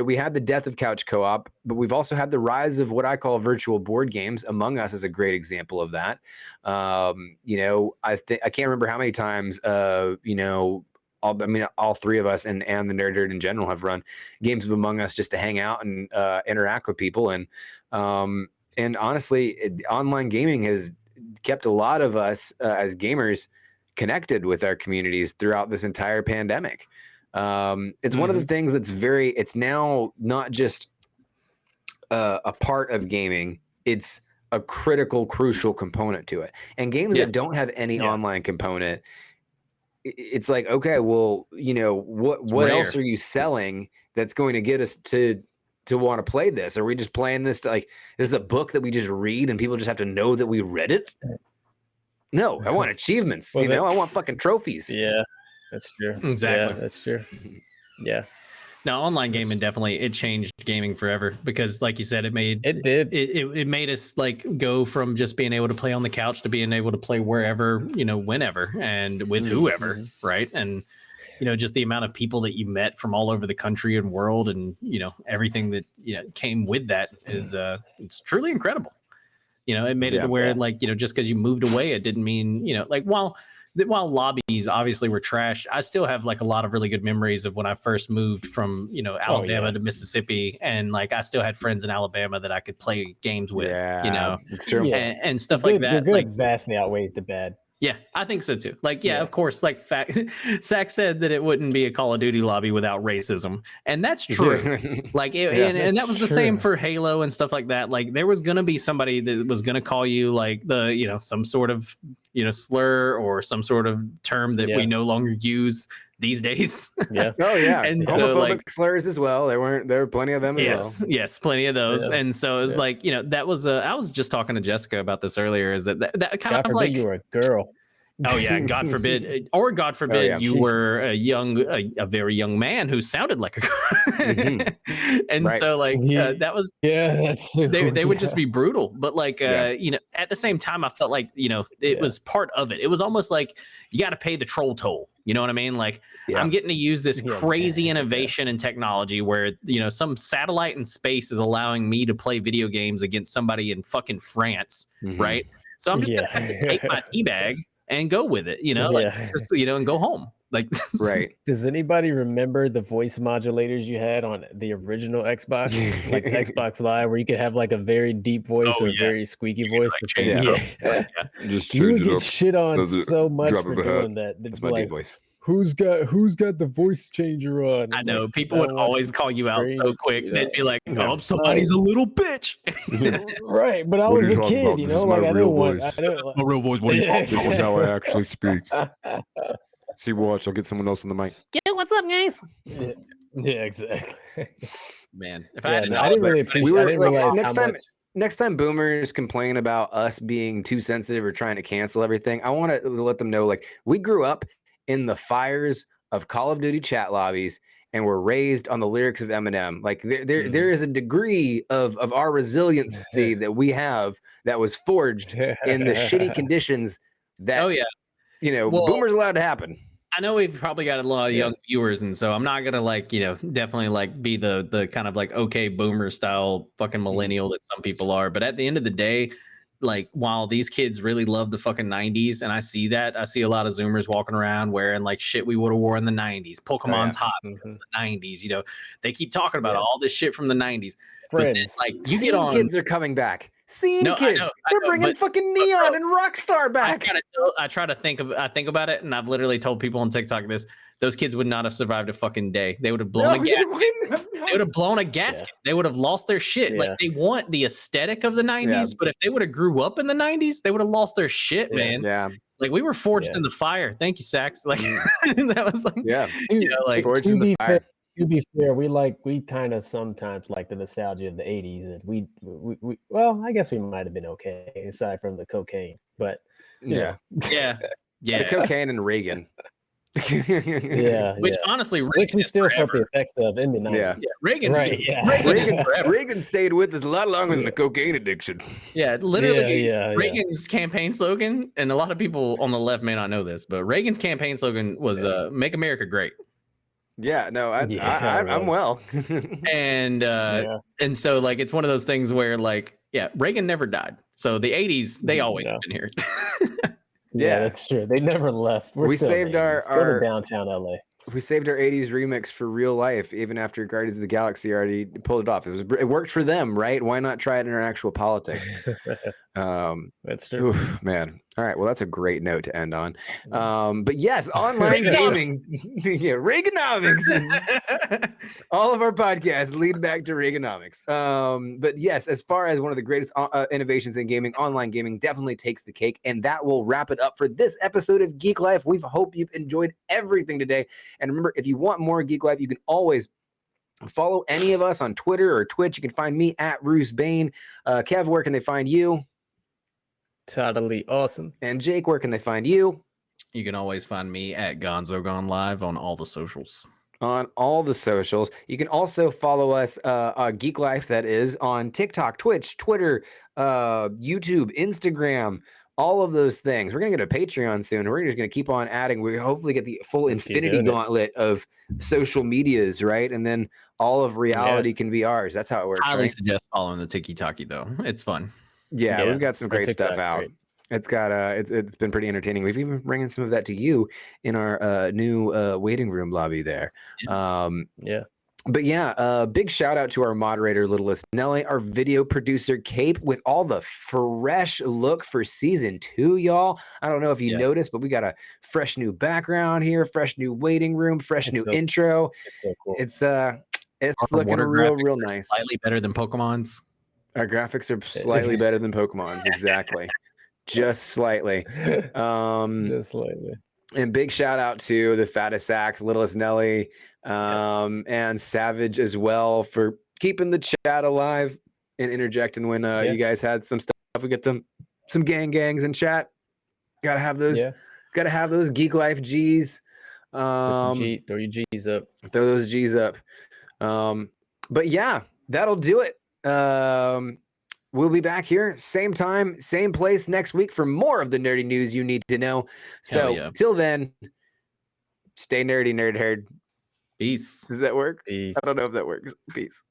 We had the death of couch co-op, but we've also had the rise of what I call virtual board games. Among Us is a great example of that. I can't remember how many times, all three of us and the Nerd Herd in general have run games of Among Us just to hang out and interact with people. And honestly, online gaming has kept a lot of us as gamers connected with our communities throughout this entire pandemic. It's one of the things that's it's now not just a part of gaming, it's a critical, crucial component to it. And games that don't have any online component, it's like, okay, well, what else are you selling that's going to get us to want to play this? Are we just playing this to, like, this is a book that we just read and people just have to know that we read it? No, I want achievements. I want fucking trophies. Yeah. That's true. Exactly. Yeah, that's true. Yeah. Now, online gaming it changed gaming forever because, like you said, it made us like go from just being able to play on the couch to being able to play wherever, whenever and with whoever, right? And just the amount of people that you met from all over the country and world, and everything that came with that is it's truly incredible. It made it to where just because you moved away, it didn't mean while while lobbies obviously were trash, I still have like a lot of really good memories of when I first moved from, Alabama to Mississippi, and like I still had friends in Alabama that I could play games with. It's true. Yeah. And stuff The like good, that. the good Like, vastly outweighs the bad. yeah, I think so too. Like, Yeah. of course, like Zach said that it wouldn't be a Call of Duty lobby without racism. And that's true. Like, and that was the same for Halo and stuff like that. Like, there was going to be somebody that was going to call you like some sort of, slur or some sort of term that we no longer use these days. Yeah. Oh yeah. And homophobic so like slurs as well. There were plenty of them as well. Yes, plenty of those. Yeah. And so it was like, that was I was just talking to Jessica about this earlier, is that kind God of forbid like you were a girl. Oh yeah, God forbid, or God forbid you were a very young man who sounded like a girl. And so like that was that's they would just be brutal. But like at the same time, I felt like it was part of it. It was almost like you got to pay the troll toll. You know what I mean? Like I'm getting to use this crazy innovation and technology where some satellite in space is allowing me to play video games against somebody in fucking France, right? So I'm just gonna have to take my tea bag and go with it, and go home. Like, right. Does anybody remember the voice modulators you had on the original Xbox, like Xbox Live, where you could have like a very deep voice or a very squeaky voice? Just you would change it get up. shit on so much drop for of a doing that. That's my deep voice. Who's got the voice changer on? I know people would always call you out so quick. They'd be like, "Oh, somebody's a little bitch." Right, but I was a kid, like I didn't want my real voice. What this is how I actually speak. See, watch. I'll get someone else on the mic. Yeah, what's up, guys? Yeah, exactly. Man, if I didn't really appreciate. I didn't realize how much. Next time boomers complain about us being too sensitive or trying to cancel everything, I want to let them know, like, we grew up in the fires of Call of Duty chat lobbies and were raised on the lyrics of Eminem. Like there is a degree of our resiliency that we have that was forged in the shitty conditions that, boomers allowed to happen. I know we've probably got a lot of young viewers, and so I'm not gonna definitely be the kind of like okay boomer style fucking millennial that some people are. But at the end of the day, like while these kids really love the fucking 90s, and I see a lot of Zoomers walking around wearing like shit we would have wore in the 90s. Pokemon's hot because of the 90s. They keep talking about all this shit from the 90s. But then, like you get on, kids are coming back. Kids, they're bringing fucking Neon and Rockstar back. I try to think about it, and I've literally told people on TikTok this: those kids would not have survived a fucking day. They would have blown a gasket. They would have blown a gasket. They would have lost their shit. Like they want the aesthetic of the 90s, but if they would have grew up in the 90s, they would have lost their shit, man. Yeah. Like we were forged in the fire. Thank you, Sax. Like that was like forged in the fire. To be fair, we kind of sometimes like the nostalgia of the 80s, and we well, I guess we might have been okay aside from the cocaine, but yeah. The cocaine and Reagan. Which honestly, which we still felt the effects of in the 90s. Yeah, Reagan, right? Reagan stayed with us a lot longer than the cocaine addiction. Yeah, literally. Reagan's campaign slogan, and a lot of people on the left may not know this, but Reagan's campaign slogan was "Make America Great." Yeah, no, I'm well. And so like it's one of those things where like Reagan never died. So the 80s, they always been here. Yeah, that's true. They never left. We saved our downtown LA. We saved our 80s remix for real life, even after Guardians of the Galaxy already pulled it off. It worked for them, right? Why not try it in our actual politics? That's true. Oof, man. All right. Well, that's a great note to end on. But yes, online gaming. Reaganomics. All of our podcasts lead back to Reaganomics. But yes, as far as one of the greatest innovations in gaming, online gaming definitely takes the cake. And that will wrap it up for this episode of Geek Life. We hope you've enjoyed everything today. And remember, if you want more Geek Life, you can always follow any of us on Twitter or Twitch. You can find me at Bruce Bain. Kev, where can they find you? Totally awesome. And Jake, where can they find you? You can always find me at Gonzo Gone Live on all the socials. On all the socials. You can also follow us, Geek Life, that is, on TikTok, Twitch, Twitter, YouTube, Instagram, all of those things. We're going to get a Patreon soon. We're just going to keep on adding. We hopefully get the full infinity gauntlet of social medias, right? And then all of reality can be ours. That's how it works. I highly suggest following the Tiki Taki, though. It's fun. Yeah, we've got some great stuff out. It's got it's been pretty entertaining. We've even bringing some of that to you in our new waiting room lobby there. Yeah. But yeah, big shout out to our moderator, Littlest Nelly, our video producer, Cape, with all the fresh look for season 2, y'all. I don't know if you noticed, but we got a fresh new background here, fresh new waiting room, fresh new intro. It's so cool. It's looking real nice. Slightly better than Pokemon's. Our graphics are slightly better than Pokemon's, exactly. Just slightly. Just slightly. And big shout out to the fattest Axe, Littlest Nelly, and Savage as well for keeping the chat alive and interjecting when you guys had some stuff. We get some gangs in chat. Gotta have those. Gotta have those Geek Life G's. Throw your G's up. Throw those G's up. But yeah, that'll do it. We'll be back here, same time, same place next week for more of the nerdy news you need to know. So till then, stay nerdy, nerd herd. Peace. Does that work? Peace. I don't know if that works. Peace.